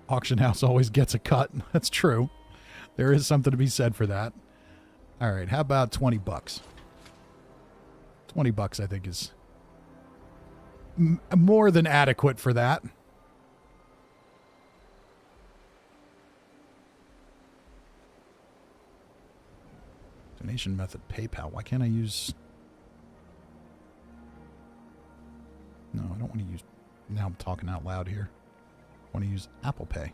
Auction house always gets a cut. That's true. There is something to be said for that. All right, how about 20 bucks? 20 bucks, I think, is more than adequate for that. Donation method, PayPal. Why can't I use... No, I don't want to use... Now I'm talking out loud here. I want to use Apple Pay.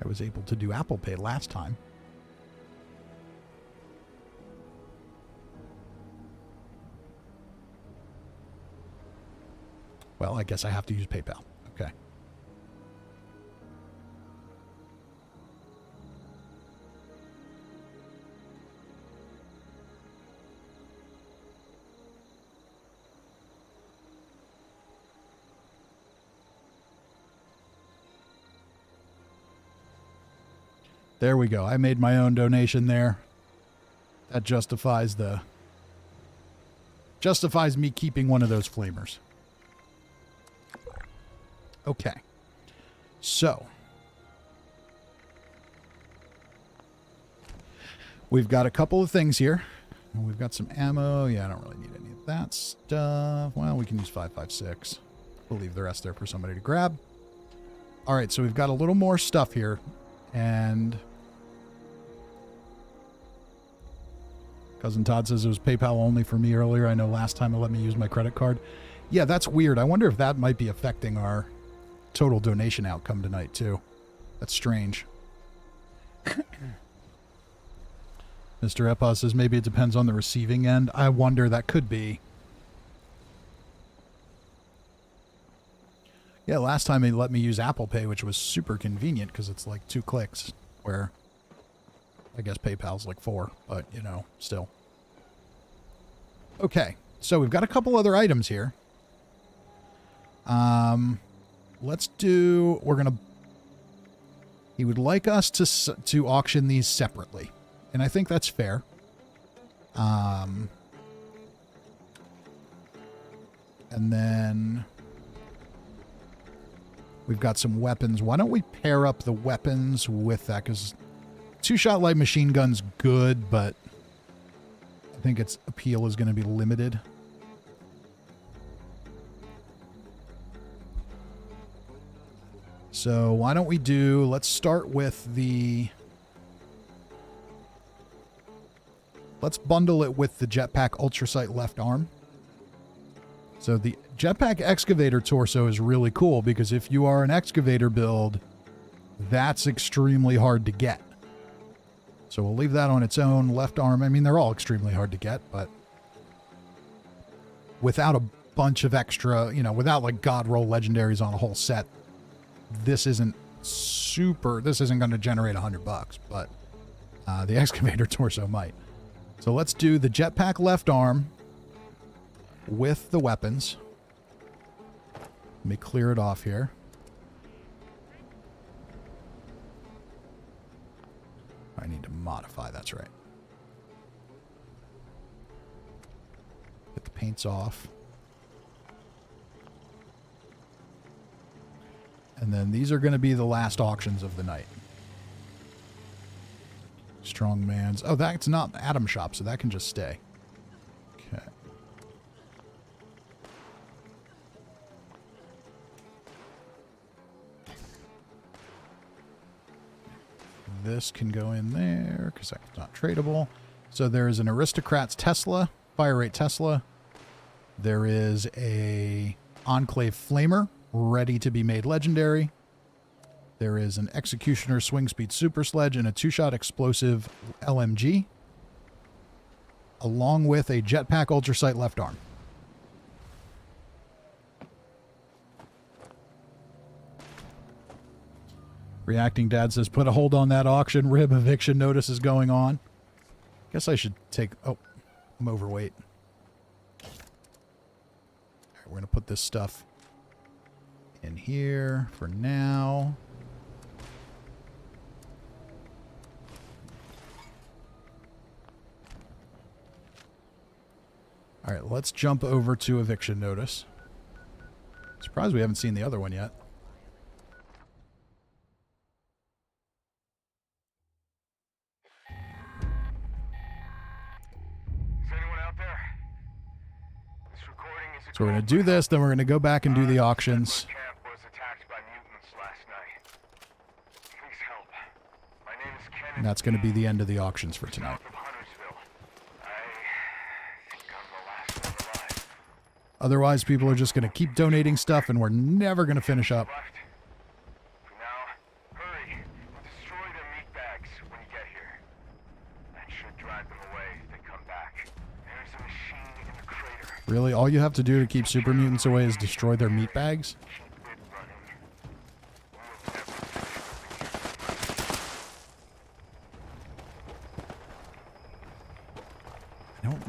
I was able to do Apple Pay last time. Well, I guess I have to use PayPal. Okay. There we go. I made my own donation there. That justifies me keeping one of those flamers. Okay. So we've got a couple of things here. We've got some ammo. Yeah, I don't really need any of that stuff. Well, we can use 5.56. We'll leave the rest there for somebody to grab. All right, so we've got a little more stuff here. And Cousin Todd says it was PayPal only for me earlier. I know last time it let me use my credit card. Yeah, that's weird. I wonder if that might be affecting our total donation outcome tonight, too. That's strange. Mr. Epa says maybe it depends on the receiving end. I wonder, that could be. Yeah, last time they let me use Apple Pay, which was super convenient because it's like 2 clicks, where I guess PayPal's like 4, but, still. Okay, so we've got a couple other items here. Let's do... He would like us to auction these separately. And I think that's fair. And then... We've got some weapons. Why don't we pair up the weapons with that? Because two-shot light machine gun's good, but I think its appeal is going to be limited. So why don't we do... Let's start with the... Let's bundle it with the jetpack ultrasight left arm. So the jetpack excavator torso is really cool because if you are an excavator build, that's extremely hard to get. So we'll leave that on its own. Left arm, I mean, they're all extremely hard to get, but without a bunch of extra, you know, without like God roll legendaries on a whole set, this isn't going to generate $100, but the excavator torso might. So let's do the jetpack left arm with the weapons. Let me clear it off here. I need to modify, that's right. Get the paints off. And then these are going to be the last auctions of the night. Strongman's. Oh, that's not Atom Shop, so that can just stay. Okay. This can go in there because that's not tradable. So there is an Aristocrat's Tesla, Fire Rate Tesla. There is a Enclave Flamer, ready to be made legendary. There is an Executioner Swing Speed Super Sledge and a two-shot explosive LMG, along with a Jetpack Ultrasight left arm. Reacting Dad says, put a hold on that auction. Rib eviction notice is going on. Guess I should take... Oh, I'm overweight. All right, we're going to put this stuff in here for now. All right, let's jump over to eviction notice. Surprised we haven't seen the other one yet. So we're going to do this, then we're going to go back and do the auctions. And that's going to be the end of the auctions for tonight. Otherwise, people are just going to keep donating stuff, and we're never going to finish up. Really? All you have to do to keep super mutants away is destroy their meat bags?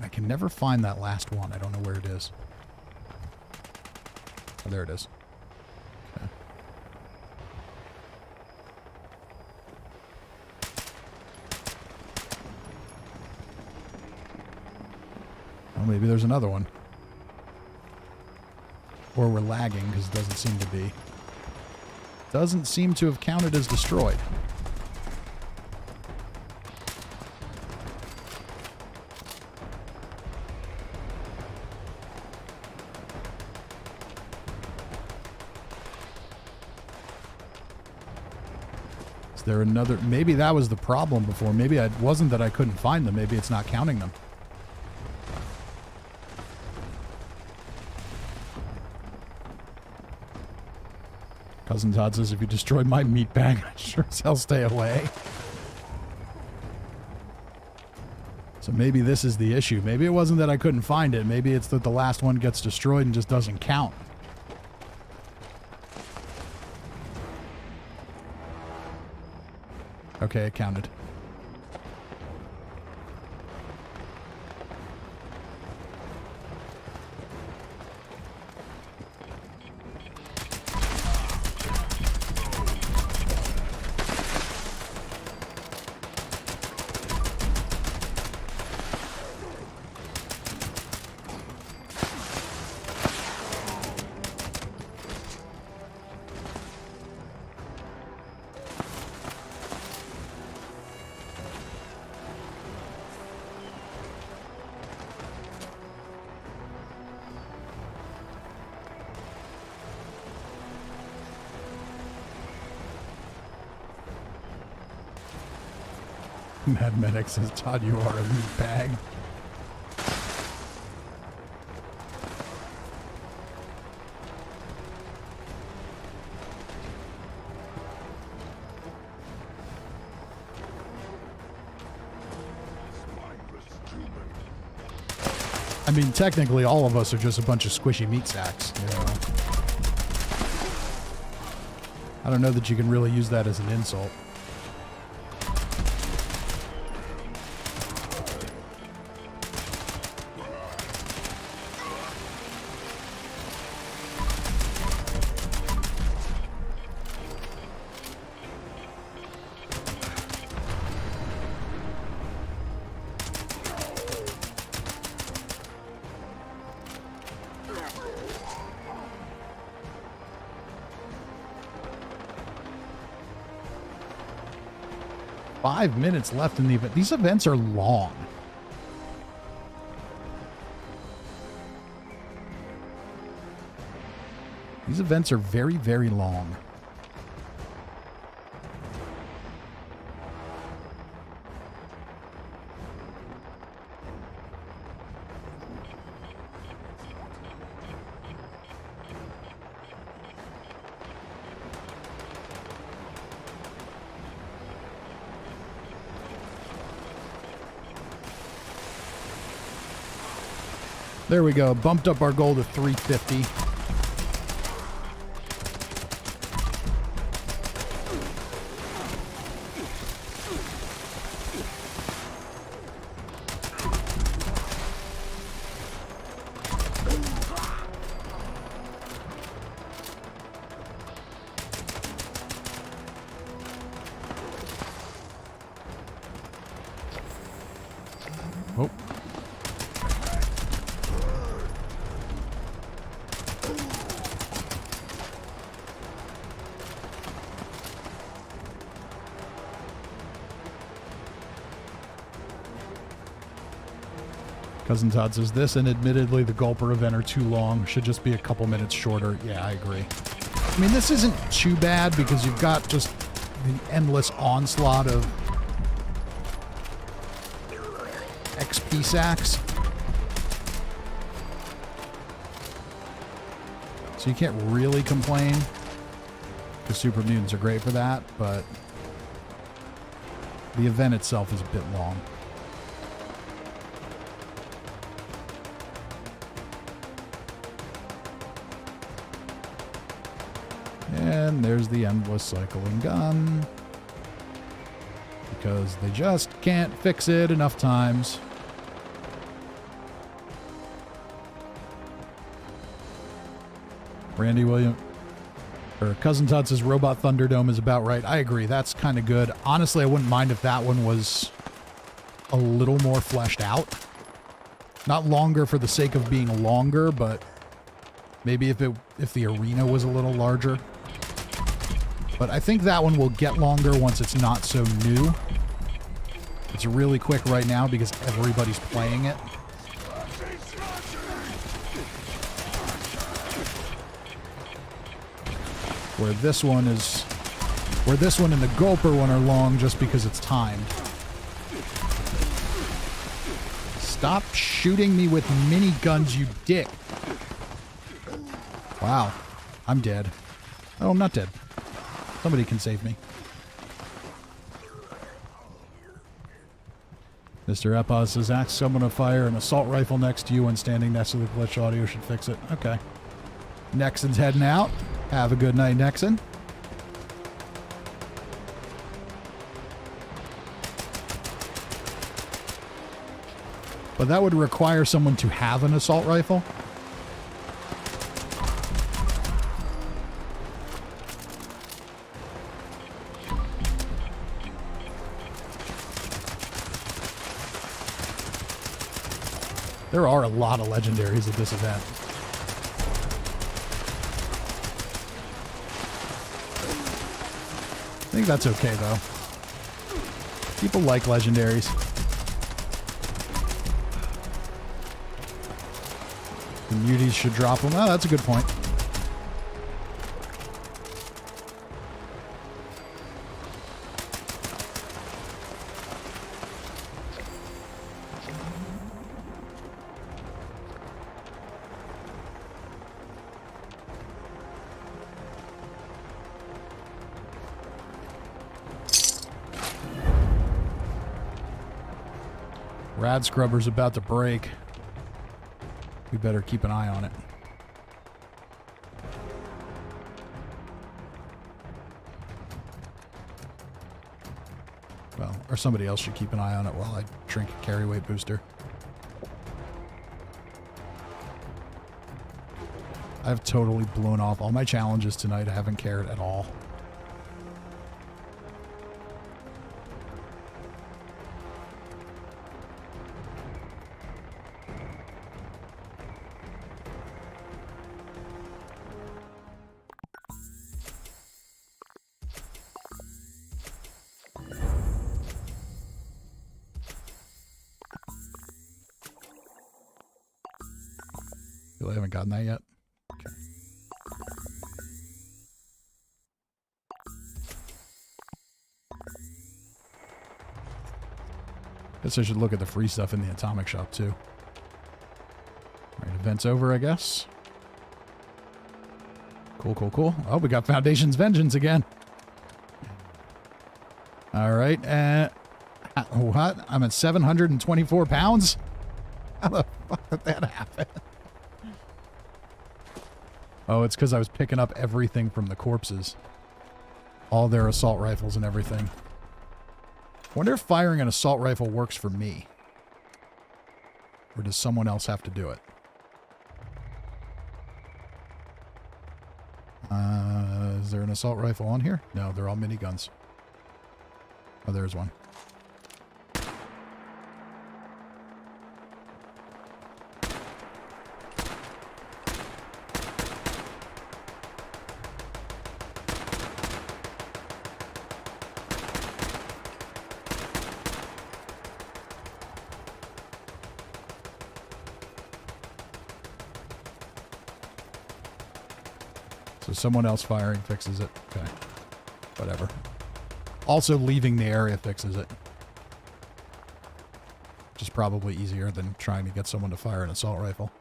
I can never find that last one. I don't know where it is. Oh, there it is. Okay. Oh, maybe there's another one. Or we're lagging because it doesn't seem to be. Doesn't seem to have counted as destroyed. Is there another? Maybe that was the problem before. Maybe it wasn't that I couldn't find them. Maybe it's not counting them. Cousin Todd says, if you destroy my meat bag, I sure as hell stay away. So maybe this is the issue. Maybe it wasn't that I couldn't find it. Maybe it's that the last one gets destroyed and just doesn't count. Okay, it counted. Mad Medic says, Todd, you are a meat bag. I mean, technically, all of us are just a bunch of squishy meat sacks, you know. I don't know that you can really use that as an insult. Five minutes left in the event. These events are long. These events are very, very long. There we go. Bumped up our goal to 350. Oh. Cousin Todd says this, and admittedly the Gulper event are too long. Should just be a couple minutes shorter. Yeah, I agree. I mean, this isn't too bad because you've got just the endless onslaught of XP sacks. So you can't really complain because super mutants are great for that, but the event itself is a bit long. And there's the endless cycling gun. Because they just can't fix it enough times. Randy William, or Cousin Todd says Robot Thunderdome is about right. I agree. That's kind of good. Honestly, I wouldn't mind if that one was a little more fleshed out. Not longer for the sake of being longer, but maybe if the arena was a little larger. But I think that one will get longer once it's not so new. It's really quick right now because everybody's playing it. Where this one and the Gulper one are long just because it's timed. Stop shooting me with miniguns, you dick. Wow. I'm dead. Oh, I'm not dead. Somebody can save me. Mr. Epos says, ask someone to fire an assault rifle next to you when standing next to the glitch. Audio should fix it. Okay. Nexon's heading out. Have a good night, Nexon. But that would require someone to have an assault rifle. There are a lot of legendaries at this event. I think that's okay, though. People like legendaries. The muties should drop them. Oh, that's a good point. Rad scrubber's about to break. We better keep an eye on it. Well, or somebody else should keep an eye on it while I drink a carry weight booster. I've totally blown off all my challenges tonight. I haven't cared at all. Really haven't gotten that yet. Okay. Guess I should look at the free stuff in the atomic shop too. Alright, event's over, I guess. Cool, cool, cool. Oh, we got Foundation's Vengeance again. Alright, what? I'm at 724 pounds? How the fuck did that happen? Oh, it's because I was picking up everything from the corpses. All their assault rifles and everything. I wonder if firing an assault rifle works for me. Or does someone else have to do it? Is there an assault rifle on here? No, they're all miniguns. Oh, there's one. So someone else firing fixes it. Okay. Whatever. Also leaving the area fixes it. Which is probably easier than trying to get someone to fire an assault rifle.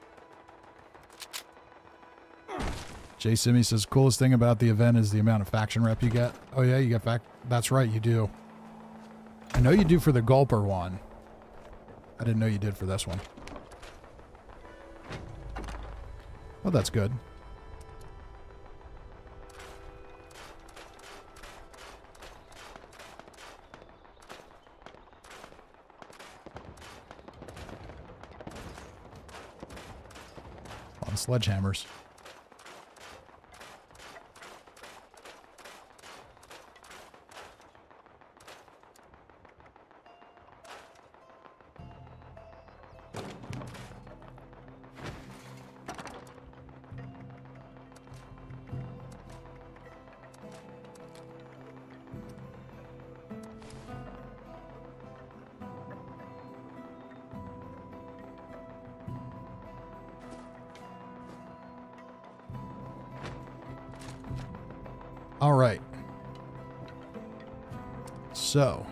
Jay Simi says, coolest thing about the event is the amount of faction rep you get. Oh yeah, you get that's right, you do. I know you do for the Gulper one. I didn't know you did for this one. Oh, that's good. Sledgehammers. All right. So,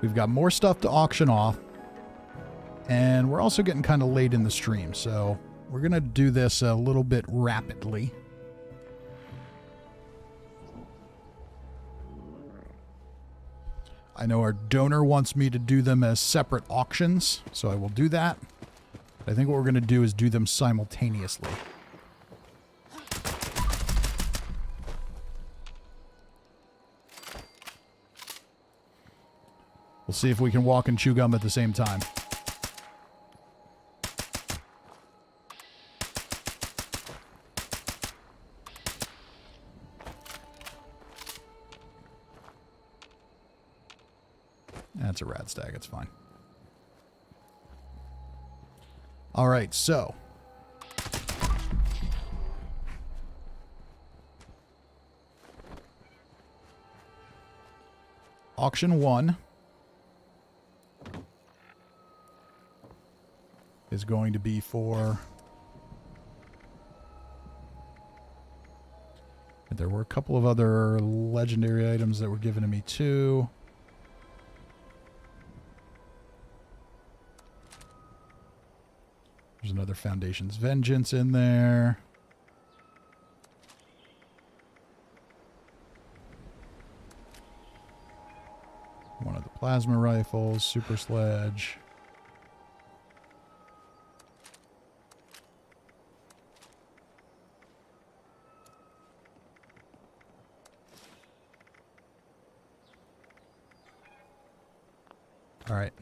we've got more stuff to auction off, and we're also getting kind of late in the stream, so we're going to do this a little bit rapidly. I know our donor wants me to do them as separate auctions, so I will do that. I think what we're going to do is do them simultaneously. We'll see if we can walk and chew gum at the same time. That's a rad stag, it's fine. All right, so. Auction 1 is going to be for... There were a couple of other legendary items that were given to me too. There's another Foundation's Vengeance in there. One of the Plasma rifles, super sledge. All right.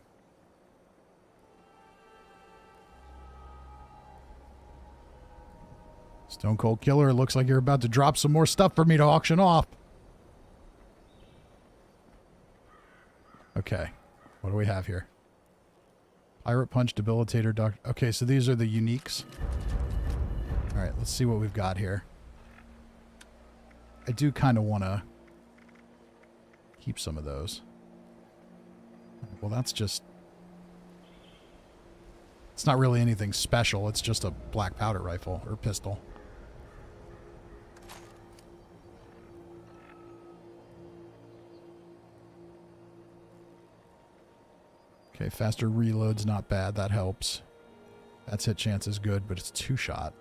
Stone Cold Killer, it looks like you're about to drop some more stuff for me to auction off. Okay. What do we have here? Pirate Punch, Debilitator, Doctor... Okay, so these are the uniques. All right, let's see what we've got here. I do kind of want to keep some of those. Well, that's just... It's not really anything special. It's just a black powder rifle or pistol. Okay, faster reload's not bad. That helps. That's hit chance is good, but it's 2-shot.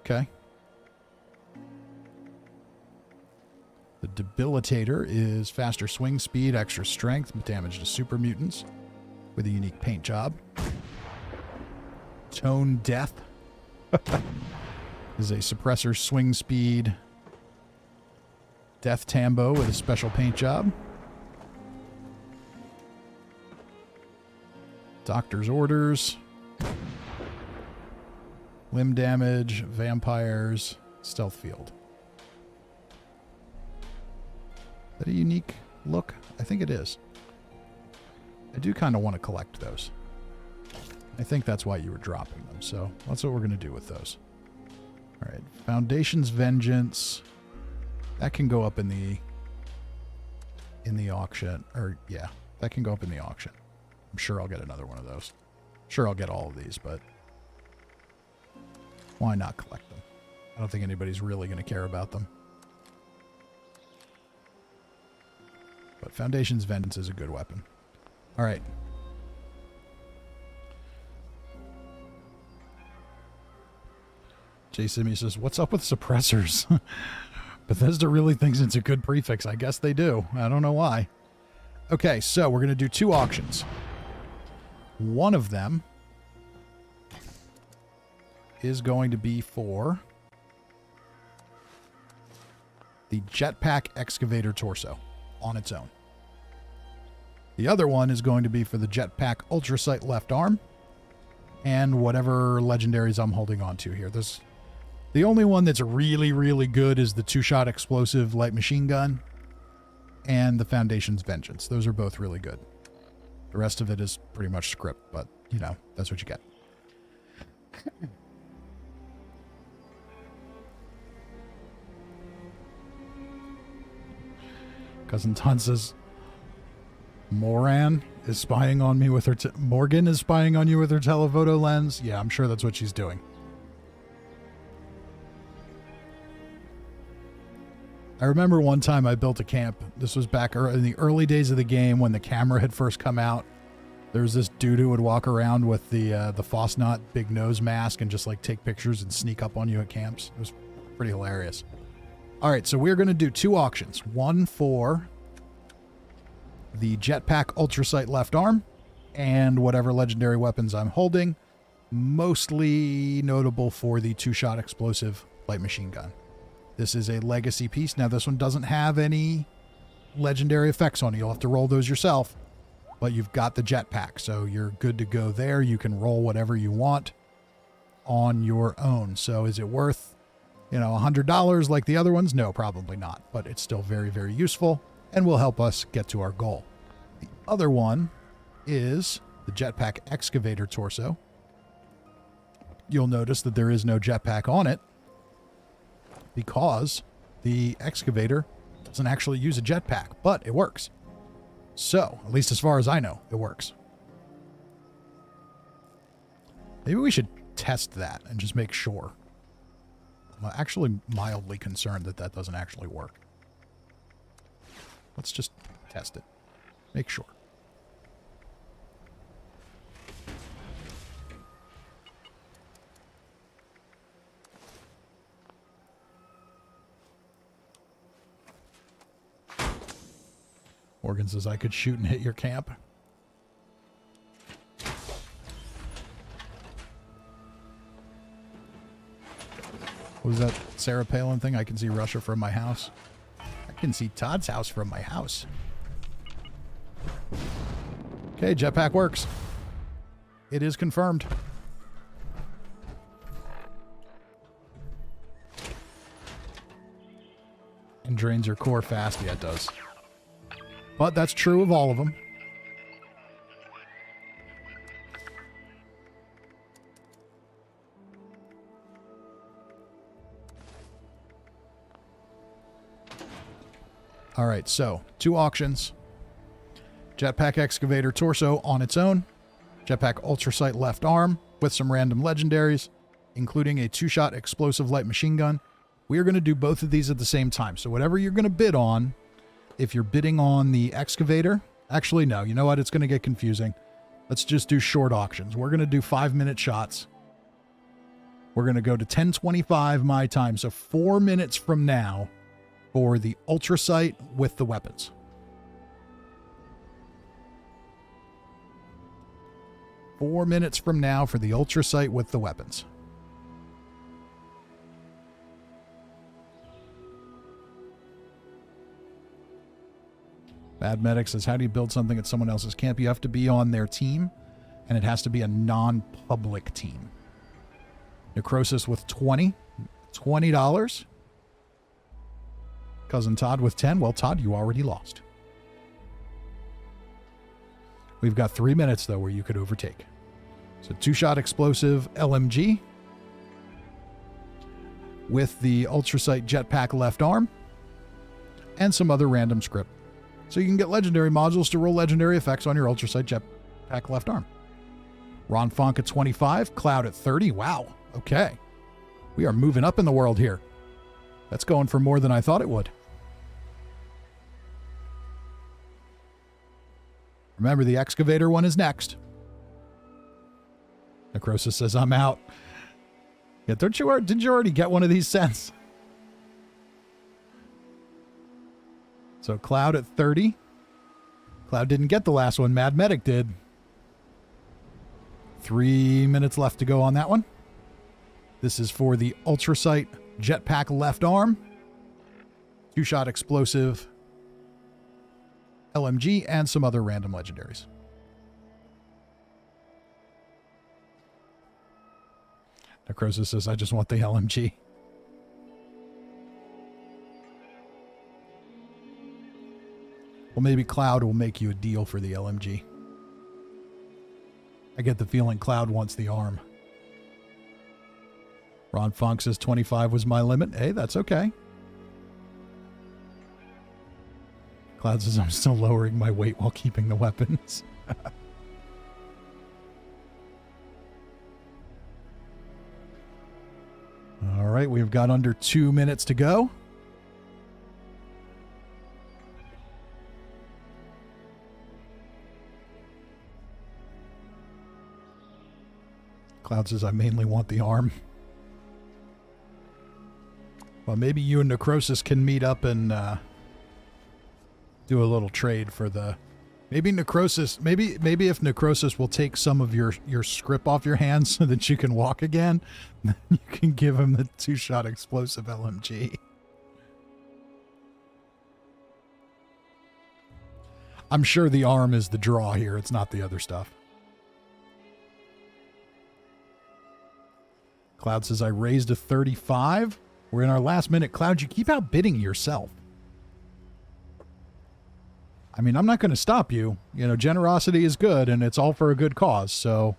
Okay. The Debilitator is faster swing speed, extra strength, damage to super mutants with a unique paint job. Tone Death is a suppressor swing speed. Death Tambo with a special paint job. Doctor's Orders. Limb damage, vampires, stealth field. Is that a unique look? I think it is. I do kind of want to collect those. I think that's why you were dropping them, so that's what we're going to do with those. All right, Foundation's Vengeance. That can go up in the auction, or yeah, that can go up in the auction. I'm sure I'll get another one of those. Sure, I'll get all of these, but why not collect them? I don't think anybody's really going to care about them. But Foundation's Vengeance is a good weapon. All right. Jason says, what's up with suppressors? Bethesda really thinks it's a good prefix. I guess they do. I don't know why. Okay, so we're going to do 2 auctions. One of them is going to be for the Jetpack Excavator Torso on its own. The other one is going to be for the Jetpack Ultrasight Left Arm and whatever legendaries I'm holding on to here. The only one that's really, really good is the 2-shot explosive light machine gun and the Foundation's Vengeance. Those are both really good. The rest of it is pretty much script, but, you know, that's what you get. Cousin Ton says, Morgan is spying on me with her... Morgan is spying on you with her telephoto lens? Yeah, I'm sure that's what she's doing. I remember one time I built a camp. This was back in the early days of the game when the camera had first come out. There was this dude who would walk around with the Fosnot big nose mask and just like take pictures and sneak up on you at camps. It was pretty hilarious. All right, so we're going to do 2 auctions. One for the Jetpack Ultrasight Left Arm and whatever legendary weapons I'm holding. Mostly notable for the 2-shot explosive light machine gun. This is a legacy piece. Now, this one doesn't have any legendary effects on it. You'll have to roll those yourself, but you've got the jetpack, so you're good to go there. You can roll whatever you want on your own. So is it worth, you know, $100 like the other ones? No, probably not, but it's still very, very useful and will help us get to our goal. The other one is the Jetpack Excavator Torso. You'll notice that there is no jetpack on it, because the excavator doesn't actually use a jetpack, but it works. So, at least as far as I know, it works. Maybe we should test that and just make sure. I'm actually mildly concerned that that doesn't actually work. Let's just test it. Make sure. Morgan says I could shoot and hit your camp. What was that Sarah Palin thing? I can see Russia from my house. I can see Todd's house from my house. Okay, jetpack works. It is confirmed. And drains your core fast. Yeah, it does. But that's true of all of them. All right, so 2 auctions. Jetpack Excavator Torso on its own. Jetpack Ultrasight Left Arm with some random legendaries, including a 2-shot explosive light machine gun. We are going to do both of these at the same time. So whatever you're going to bid on, if you're bidding on the excavator, actually, no, you know what? It's going to get confusing. Let's just do short auctions. We're going to do 5-minute shots. We're going to go to 10:25 my time. So 4 minutes from now for the Ultrasight with the weapons. Four minutes from now for the Ultrasight with the weapons. Bad Medic says, how do you build something at someone else's camp? You have to be on their team, and it has to be a non-public team. Necrosis with 20. $20. Cousin Todd with 10. Well, Todd, you already lost. We've got 3 minutes, though, where you could overtake. So 2-shot explosive LMG with the Ultrasight Jetpack Left Arm and some other random script. So you can get legendary modules to roll legendary effects on your Ultrasight Jetpack Left Arm. Ron Fonk at 25, Cloud at 30. Wow. Okay. We are moving up in the world here. That's going for more than I thought it would. Remember, the excavator one is next. Necrosis says, I'm out. Yeah, didn't you already get one of these sets? So Cloud at 30. Cloud didn't get the last one. Mad Medic did. 3 minutes left to go on that one. This is for the Ultrasight Jetpack Left Arm. 2-shot explosive LMG, and some other random legendaries. Necrosis says, I just want the LMG. Well, maybe Cloud will make you a deal for the LMG. I get the feeling Cloud wants the arm. Ron Funk says 25 was my limit. Hey, that's okay. Cloud says, I'm still lowering my weight while keeping the weapons. All right, we've got under 2 minutes to go. Cloud says, I mainly want the arm. Well, maybe you and Necrosis can meet up and do a little trade for the... Maybe Necrosis... Maybe if Necrosis will take some of your script off your hands so that you can walk again, then you can give him the 2-shot explosive LMG. I'm sure the arm is the draw here. It's not the other stuff. Cloud says, I raised to 35. We're in our last minute. Cloud, you keep outbidding yourself. I mean, I'm not going to stop you. You know, generosity is good, and it's all for a good cause, so...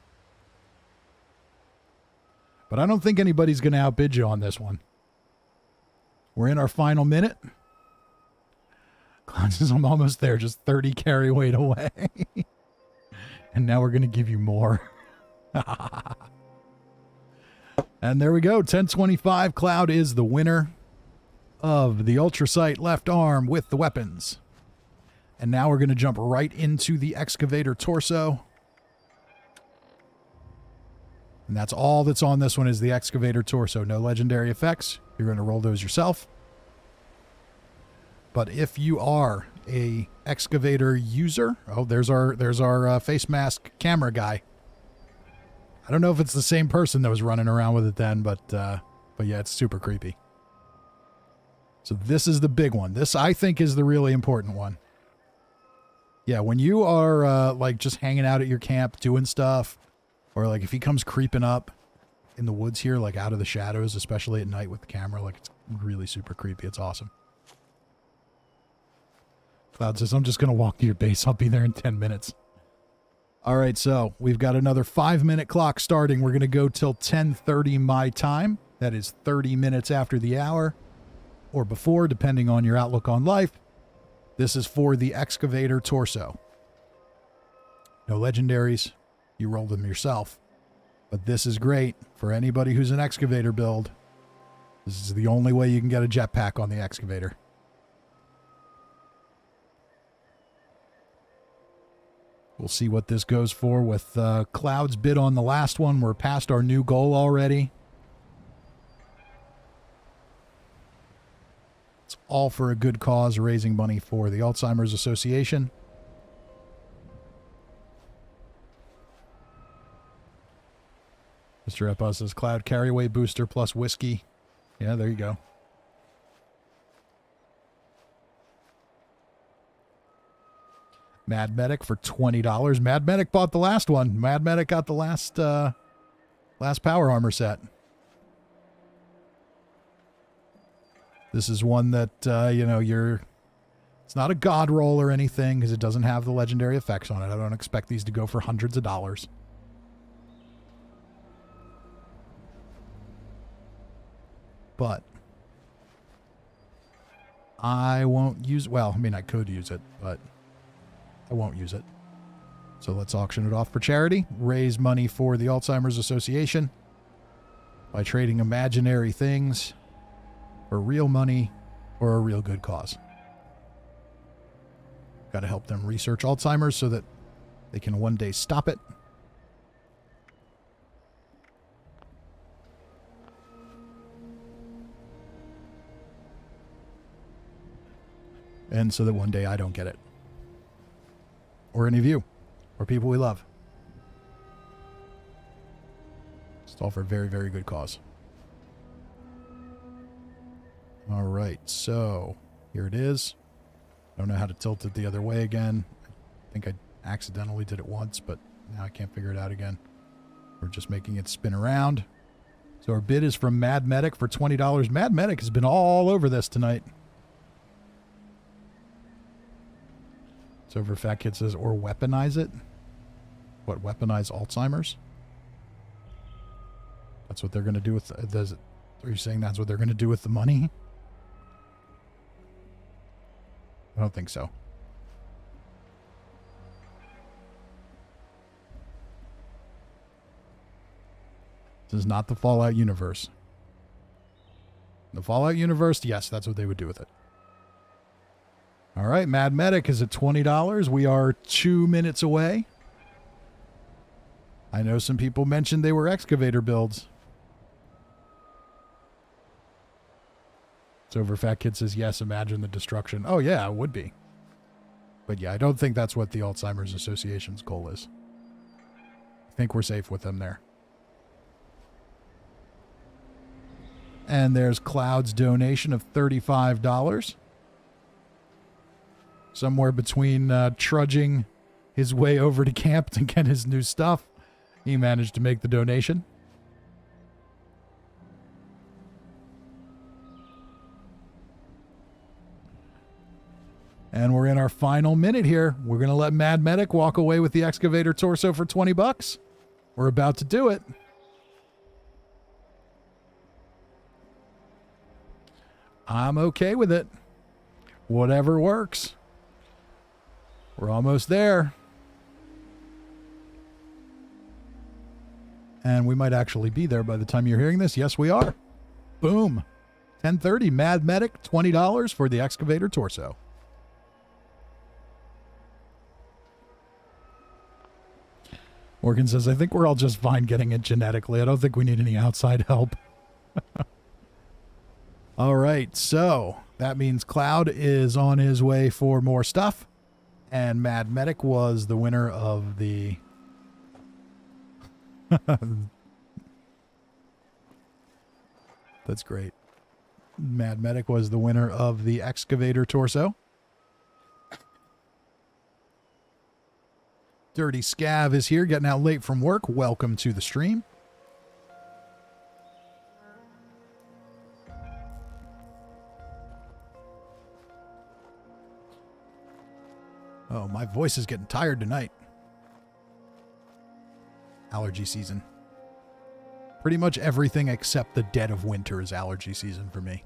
But I don't think anybody's going to outbid you on this one. We're in our final minute. Cloud says, I'm almost there, just 30 carry weight away. And now we're going to give you more. And there we go. 1025. Cloud is the winner of the Ultrasight Left Arm with the weapons. And now we're going to jump right into the Excavator Torso. And that's all that's on this one is the Excavator Torso. No legendary effects. You're going to roll those yourself. But if you are a excavator user. Oh, there's our face mask camera guy. I don't know if it's the same person that was running around with it then, but yeah, it's super creepy. So this is the big one. This, I think, is the really important one. Yeah, when you are, like, just hanging out at your camp doing stuff, or, like, if he comes creeping up in the woods here, like, out of the shadows, especially at night with the camera, like, it's really super creepy. It's awesome. Cloud says, I'm just going to walk to your base. I'll be there in 10 minutes. All right, so we've got another 5-minute clock starting. We're going to go till 10:30 my time. That is 30 minutes after the hour, or before, depending on your outlook on life. This is for the excavator torso. No legendaries. You roll them yourself. But this is great for anybody who's an excavator build. This is the only way you can get a jetpack on the excavator. We'll see what this goes for with Cloud's bid on the last one. We're past our new goal already. It's all for a good cause, raising money for the Alzheimer's Association. Mr. Epos says, Cloud carry-away booster plus whiskey. Yeah, there you go. Mad Medic for $20. Mad Medic bought the last one. Mad Medic got the last power armor set. This is one that, you know, it's not a god roll or anything because it doesn't have the legendary effects on it. I don't expect these to go for hundreds of dollars. But I won't use, well, I mean, I could use it, but I won't use it. So let's auction it off for charity. Raise money for the Alzheimer's Association by trading imaginary things for real money or a real good cause. Got to help them research Alzheimer's so that they can one day stop it. And so that one day I don't get it. Or any of you. Or people we love. It's all for a very, very good cause. All right, so here it is. I don't know how to tilt it the other way again. I think I accidentally did it once, but now I can't figure it out again. We're just making it spin around. So our bid is from Mad Medic for $20. Mad Medic has been all over this tonight. So over Fat Kid says, or weaponize it? What, weaponize Alzheimer's? That's what they're going to do with... Are you saying that's what they're going to do with the money? I don't think so. This is not the Fallout universe. The Fallout universe, yes, that's what they would do with it. All right, Mad Medic is at $20. We are 2 minutes away. I know some people mentioned they were excavator builds. So over Fat Kid says, yes, imagine the destruction. Oh, yeah, it would be. But yeah, I don't think that's what the Alzheimer's Association's goal is. I think we're safe with them there. And there's Cloud's donation of $35. Somewhere between trudging his way over to camp to get his new stuff, he managed to make the donation. And we're in our final minute here. We're going to let Mad Medic walk away with the excavator torso for $20. We're about to do it. I'm okay with it. Whatever works. We're almost there. And we might actually be there by the time you're hearing this. Yes, we are. Boom. 10:30, Mad Medic, $20 for the excavator torso. Morgan says, I think we're all just fine getting it genetically. I don't think we need any outside help. All right, so that means Cloud is on his way for more stuff. And Mad Medic was the winner of the... That's great. Mad Medic was the winner of the excavator torso. Dirty Scav is here, getting out late from work. Welcome to the stream. Oh, my voice is getting tired tonight. Allergy season. Pretty much everything except the dead of winter is allergy season for me.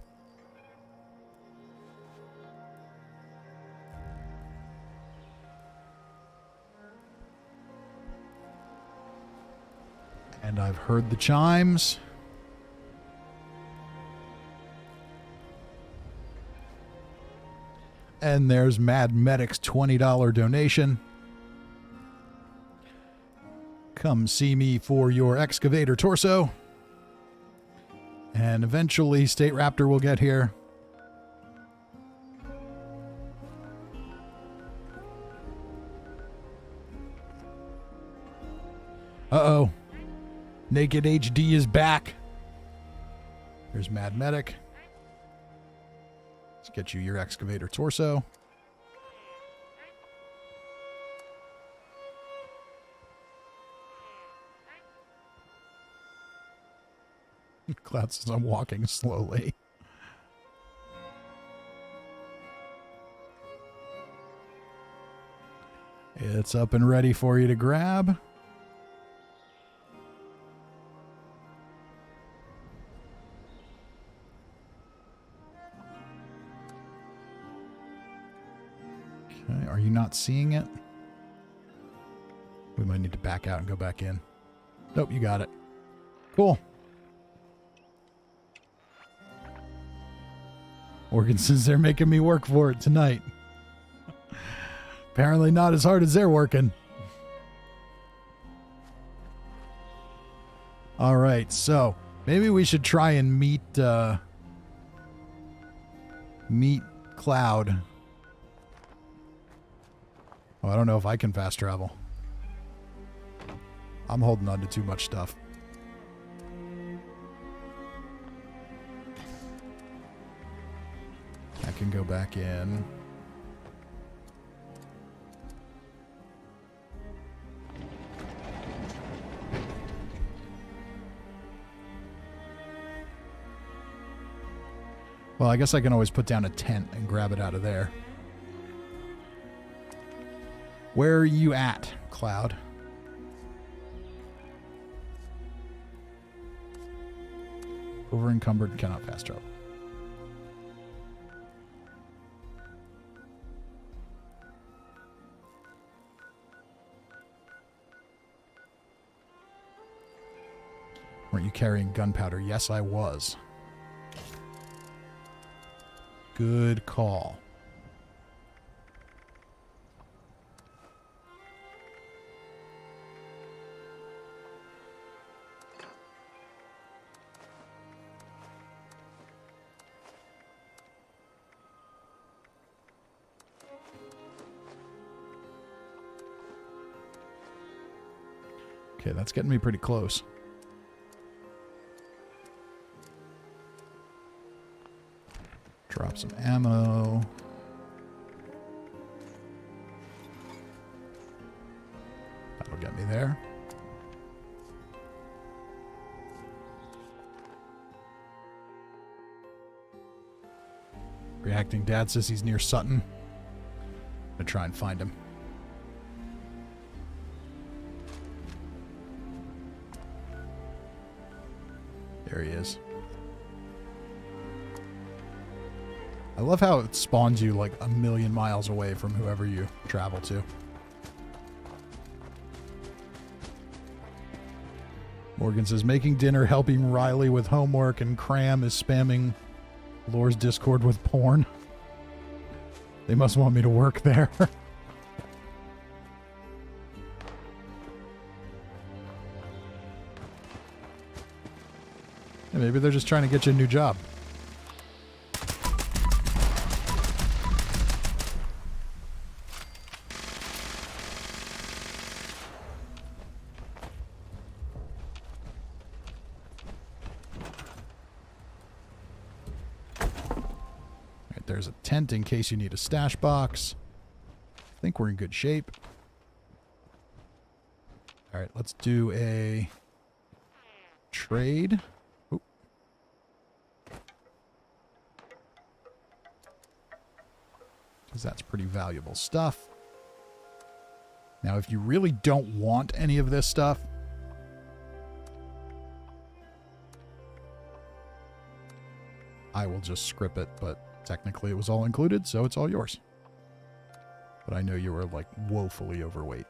And I've heard the chimes. And there's Mad Medic's $20 donation. Come see me for your excavator torso. And eventually State Raptor will get here. Uh-oh. Naked HD is back. There's Mad Medic. Let's get you your excavator torso. Cloud says I'm walking slowly. It's up and ready for you to grab. Okay, are you not seeing it? We might need to back out and go back in. Nope, you got it. Cool. Morgan says they're making me work for it tonight. Apparently not as hard as they're working. All right, so maybe we should try and meet Cloud. Oh, I don't know if I can fast travel. I'm holding on to too much stuff. I can go back in. Well, I guess I can always put down a tent and grab it out of there. Where are you at, Cloud? Over encumbered, cannot fast travel. Weren't you carrying gunpowder? Yes, I was. Good call. Okay, that's getting me pretty close. Drop some ammo. That'll get me there. Reacting Dad says he's near Sutton. I'm gonna try and find him. There he is. I love how it spawns you like a million miles away from whoever you travel to. Morgan says, making dinner, helping Riley with homework, and Cram is spamming Lore's Discord with porn. They must want me to work there. Yeah, maybe they're just trying to get you a new job. there's a tent in case you need a stash box. I think we're in good shape. All right, let's do a trade. Oop. Because that's pretty valuable stuff. Now, if you really don't want any of this stuff, I will just script it, but technically it was all included, so it's all yours. But I know you were, like, woefully overweight.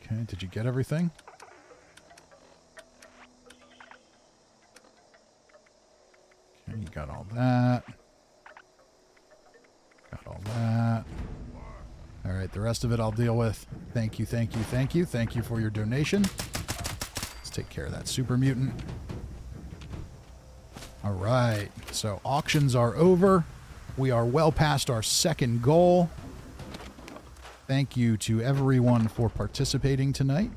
Okay, did you get everything? Okay, you got all that. Got all that. All right, the rest of it I'll deal with. Thank you, thank you, thank you. Thank you for your donation. Let's take care of that super mutant. All right, so auctions are over. We are well past our second goal. Thank you to everyone for participating tonight.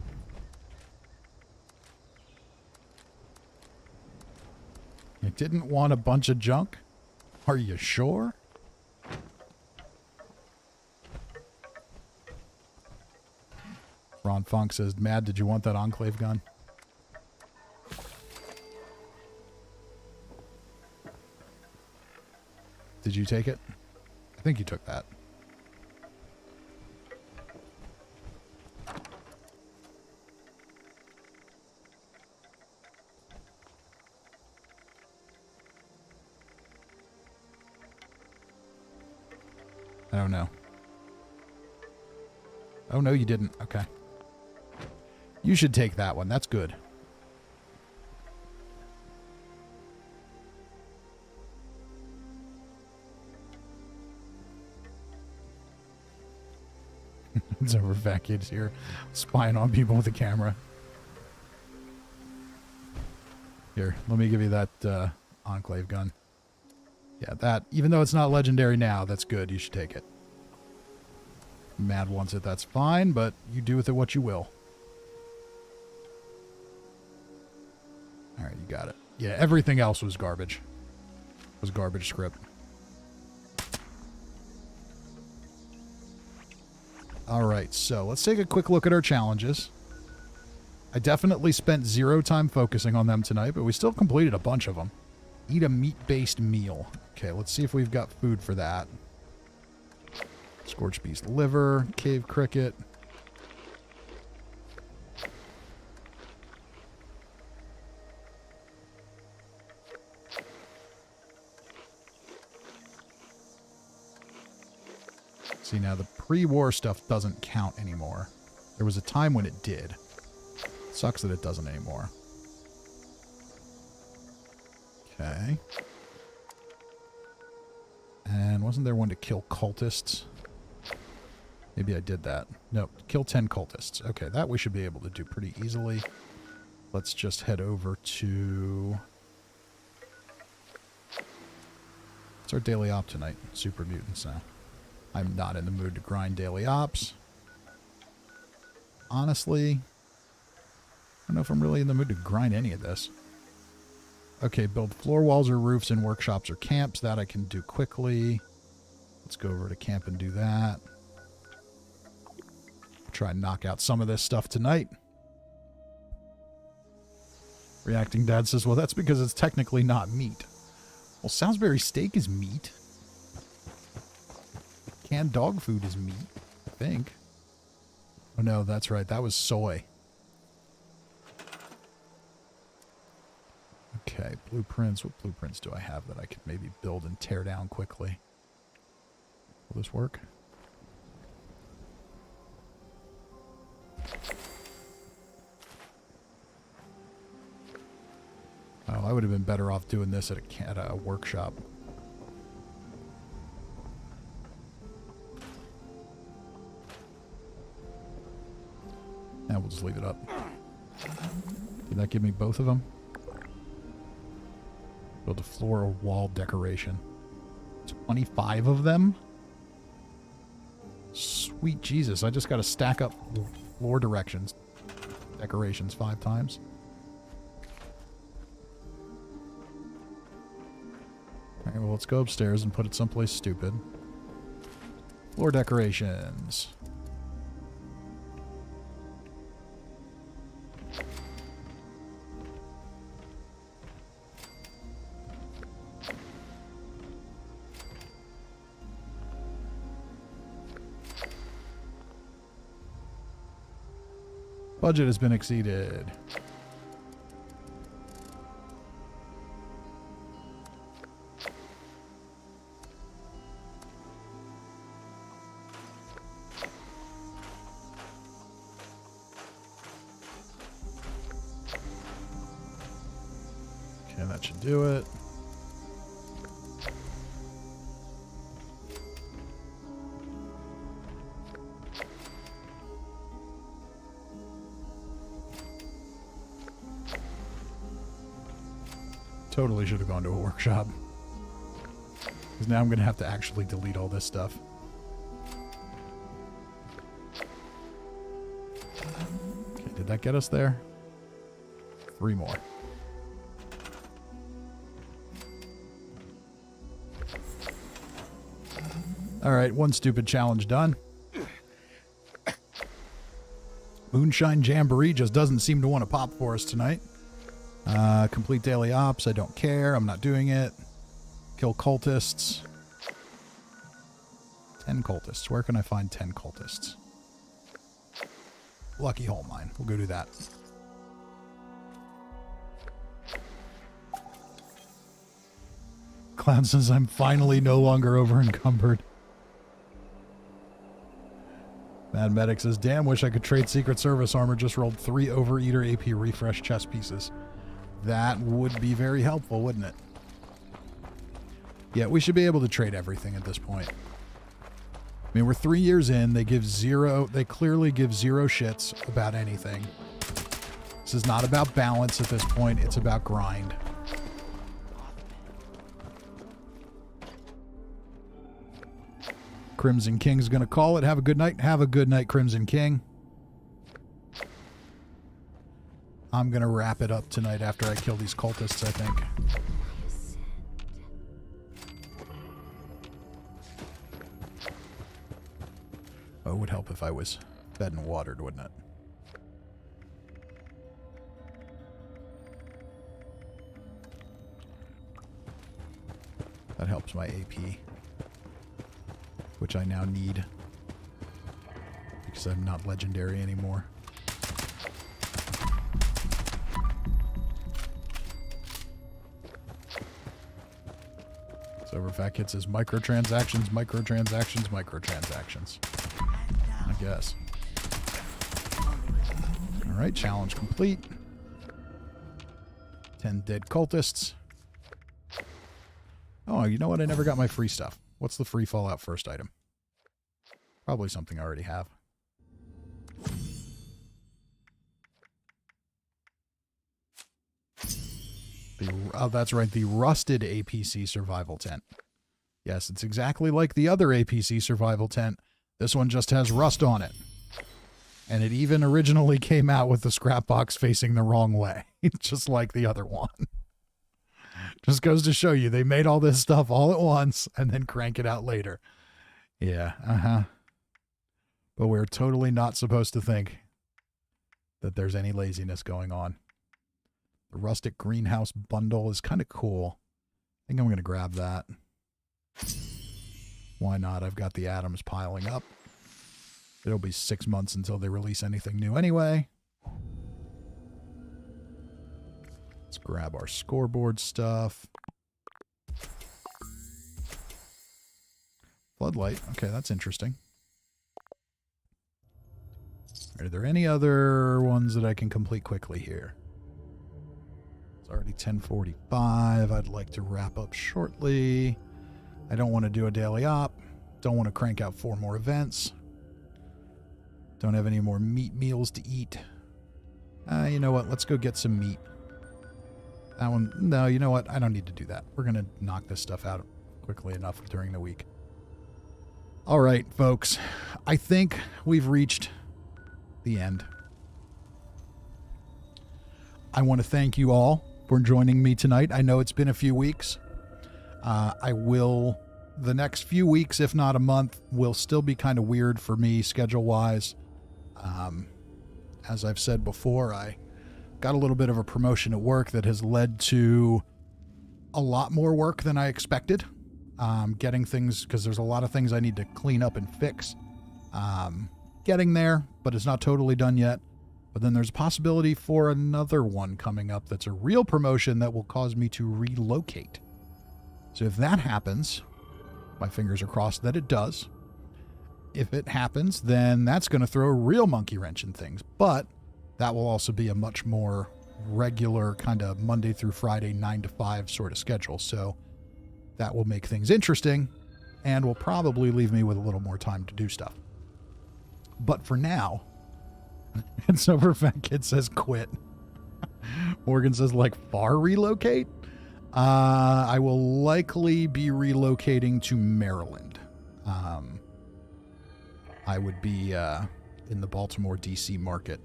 You didn't want a bunch of junk? Are you sure? Ron Funk says, Mad, did you want that Enclave gun? Did you take it? I think you took that. I don't know. Oh, no, you didn't. Okay. You should take that one. That's good. It's over. Fat Kid's here spying on people with a camera. Here, let me give you that Enclave gun. Yeah, that, even though it's not legendary now, that's good. You should take it. Mad wants it, that's fine, but you do with it what you will. Alright, you got it. Yeah, everything else was garbage. Was garbage script. Alright, so let's take a quick look at our challenges. I definitely spent 0 time focusing on them tonight, but we still completed a bunch of them. Eat a meat-based meal. Okay, let's see if we've got food for that. Scorched beast liver, cave cricket. See, now the pre-war stuff doesn't count anymore. There was a time when it did. Sucks that it doesn't anymore. Okay. And wasn't there one to kill cultists? Maybe I did that. No, kill 10 cultists. Okay, that we should be able to do pretty easily. Let's just head over to... What's our daily op tonight? Super mutants now. I'm not in the mood to grind daily ops. Honestly, I don't know if I'm really in the mood to grind any of this. Okay, build floor walls or roofs in workshops or camps. That I can do quickly. Let's go over to camp and do that. Try and knock out some of this stuff tonight. Reacting Dad says, well, that's because it's technically not meat. Well, Salisbury steak is meat. Canned dog food is meat, I think. Oh, no, that's right. That was soy. Okay, blueprints. What blueprints do I have that I could maybe build and tear down quickly? Will this work? Oh, I would have been better off doing this at a workshop. And we'll just leave it up. Did that give me both of them? Build a floral wall decoration. 25 of them? Sweet Jesus, I just got to stack up floor decorations 5 times. Alright, well, let's go upstairs and put it someplace stupid. Floor decorations. Budget has been exceeded. Okay, that should do it. Totally should have gone to a workshop. Because now I'm going to have to actually delete all this stuff. Okay, did that get us there? 3 more. Alright, 1 stupid challenge done. Moonshine Jamboree just doesn't seem to want to pop for us tonight. Complete daily ops. I don't care. I'm not doing it. Kill cultists. 10 cultists. Where can I find 10 cultists? Lucky Hole Mine. We'll go do that. Clown says I'm finally no longer over encumbered. Mad Medic says, damn, wish I could trade Secret Service armor. Just rolled 3 Overeater AP refresh chest pieces. That would be very helpful, wouldn't it? Yeah, we should be able to trade everything at this point. I mean, we're 3 years in. They clearly give 0 shits about anything. This is not about balance at this point. It's about grind. Crimson King's gonna call it. Have a good night. Have a good night, Crimson King. I'm gonna wrap it up tonight after I kill these cultists, I think. Oh, it would help if I was fed and watered, wouldn't it? That helps my AP, which I now need because I'm not legendary anymore. So Fat Kid says microtransactions, microtransactions, microtransactions. I guess. Alright, challenge complete. 10 dead cultists. Oh, you know what? I never got my free stuff. What's the free Fallout first item? Probably something I already have. Oh, that's right. The rusted APC survival tent. Yes, it's exactly like the other APC survival tent. This one just has rust on it. And it even originally came out with the scrap box facing the wrong way. Just like the other one. Just goes to show you, they made all this stuff all at once and then crank it out later. Yeah, But we're totally not supposed to think that there's any laziness going on. The rustic greenhouse bundle is kind of cool. I think I'm going to grab that. Why not? I've got the atoms piling up. It'll be 6 months until they release anything new anyway. Let's grab our scoreboard stuff. Floodlight. Okay, that's interesting. Are there any other ones that I can complete quickly here? It's already 10:45. I'd like to wrap up shortly. I don't want to do a daily op. Don't want to crank out 4 more events. Don't have any more meat meals to eat. You know what? Let's go get some meat. That one, no, you know what? I don't need to do that. We're going to knock this stuff out quickly enough during the week. All right, folks. I think we've reached the end. I want to thank you all for joining me tonight. I know it's been a few weeks. The next few weeks, if not a month, will still be kind of weird for me schedule-wise. As I've said before, I got a little bit of a promotion at work that has led to a lot more work than I expected. Getting things, because there's a lot of things I need to clean up and fix. Getting there, but it's not totally done yet. But then there's a possibility for another one coming up that's a real promotion that will cause me to relocate. So if that happens, my fingers are crossed that it does. If it happens, then that's going to throw a real monkey wrench in things. But that will also be a much more regular kind of Monday through Friday, 9 to 5 sort of schedule. So that will make things interesting and will probably leave me with a little more time to do stuff. But for now, and Sober Fat Kid says quit. Morgan says, like, far relocate? I will likely be relocating to Maryland. I would be in the Baltimore, D.C. market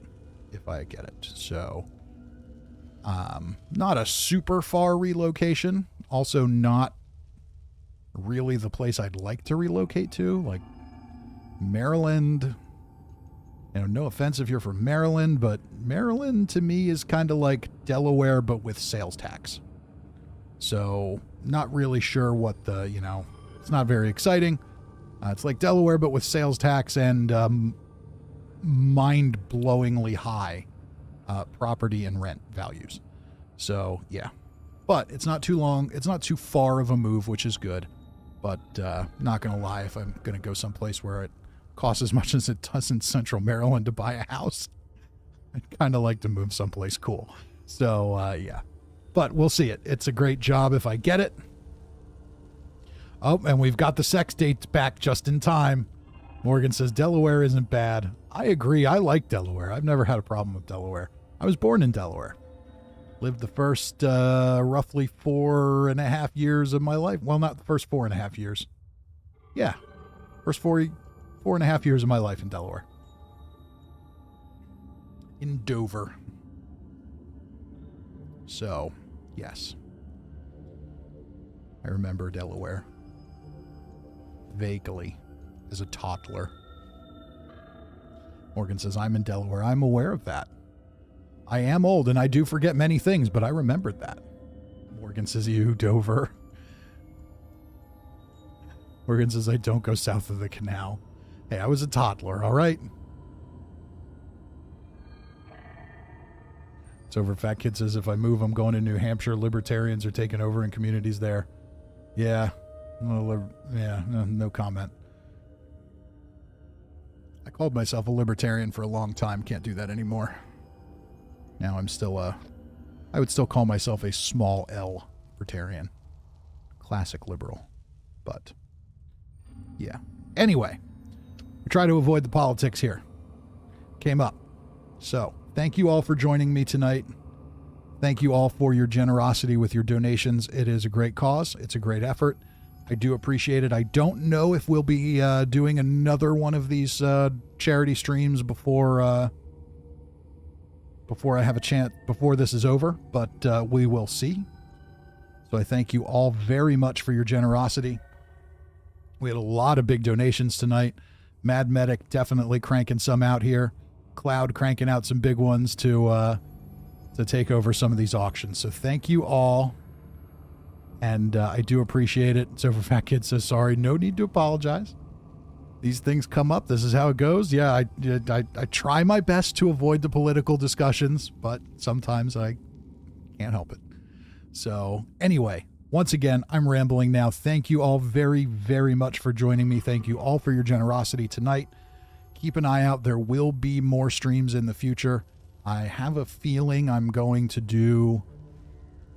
if I get it. So, not a super far relocation. Also not really the place I'd like to relocate to. Like, Maryland... no offense if you're from Maryland, but Maryland to me is kind of like Delaware, but with sales tax. So not really sure what it's not very exciting. It's like Delaware, but with sales tax and mind-blowingly high property and rent values. So yeah, but it's not too long. It's not too far of a move, which is good. But not going to lie, if I'm going to go someplace where it costs as much as it does in Central Maryland to buy a house, I'd kind of like to move someplace cool. So, yeah. But we'll see it. It's a great job if I get it. Oh, and we've got the sex dates back just in time. Morgan says Delaware isn't bad. I agree. I like Delaware. I've never had a problem with Delaware. I was born in Delaware. Lived the first roughly 4.5 years of my life. Well, not the first 4.5 years. Yeah. First 4.5 years of my life in Delaware. In Dover. So, yes. I remember Delaware. Vaguely. As a toddler. Morgan says, I'm in Delaware. I'm aware of that. I am old and I do forget many things, but I remembered that. Morgan says, you, Dover. Morgan says, I don't go south of the canal. Hey, I was a toddler, all right? Sober Fat Kid says, if I move, I'm going to New Hampshire. Libertarians are taking over in communities there. Yeah. No comment. I called myself a libertarian for a long time. Can't do that anymore. Now I'm still I would still call myself a small L libertarian. Classic liberal. But, yeah. Anyway. We try to avoid the politics here. Came up. So, thank you all for joining me tonight. Thank you all for your generosity with your donations. It is a great cause. It's a great effort. I do appreciate it. I don't know if we'll be doing another one of these charity streams before I have a chance, before this is over, but we will see. So I thank you all very much for your generosity. We had a lot of big donations tonight. Mad Medic definitely cranking some out here. Cloud cranking out some big ones to take over some of these auctions. So thank you all. And I do appreciate it. Sober Fat Kid says, sorry, no need to apologize. These things come up. This is how it goes. Yeah, I try my best to avoid the political discussions, but sometimes I can't help it. So anyway, once again, I'm rambling now. Thank you all very, very much for joining me. Thank you all for your generosity tonight. Keep an eye out. There will be more streams in the future. I have a feeling I'm going to do...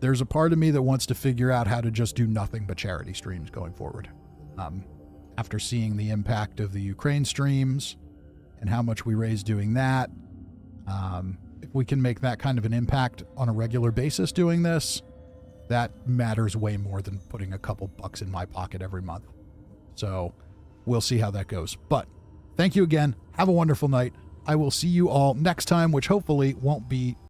There's a part of me that wants to figure out how to just do nothing but charity streams going forward. After seeing the impact of the Ukraine streams and how much we raise doing that, if we can make that kind of an impact on a regular basis doing this, That matters way more than putting a couple bucks in my pocket every month. So we'll see how that goes. But thank you again. Have a wonderful night. I will see you all next time, which hopefully won't be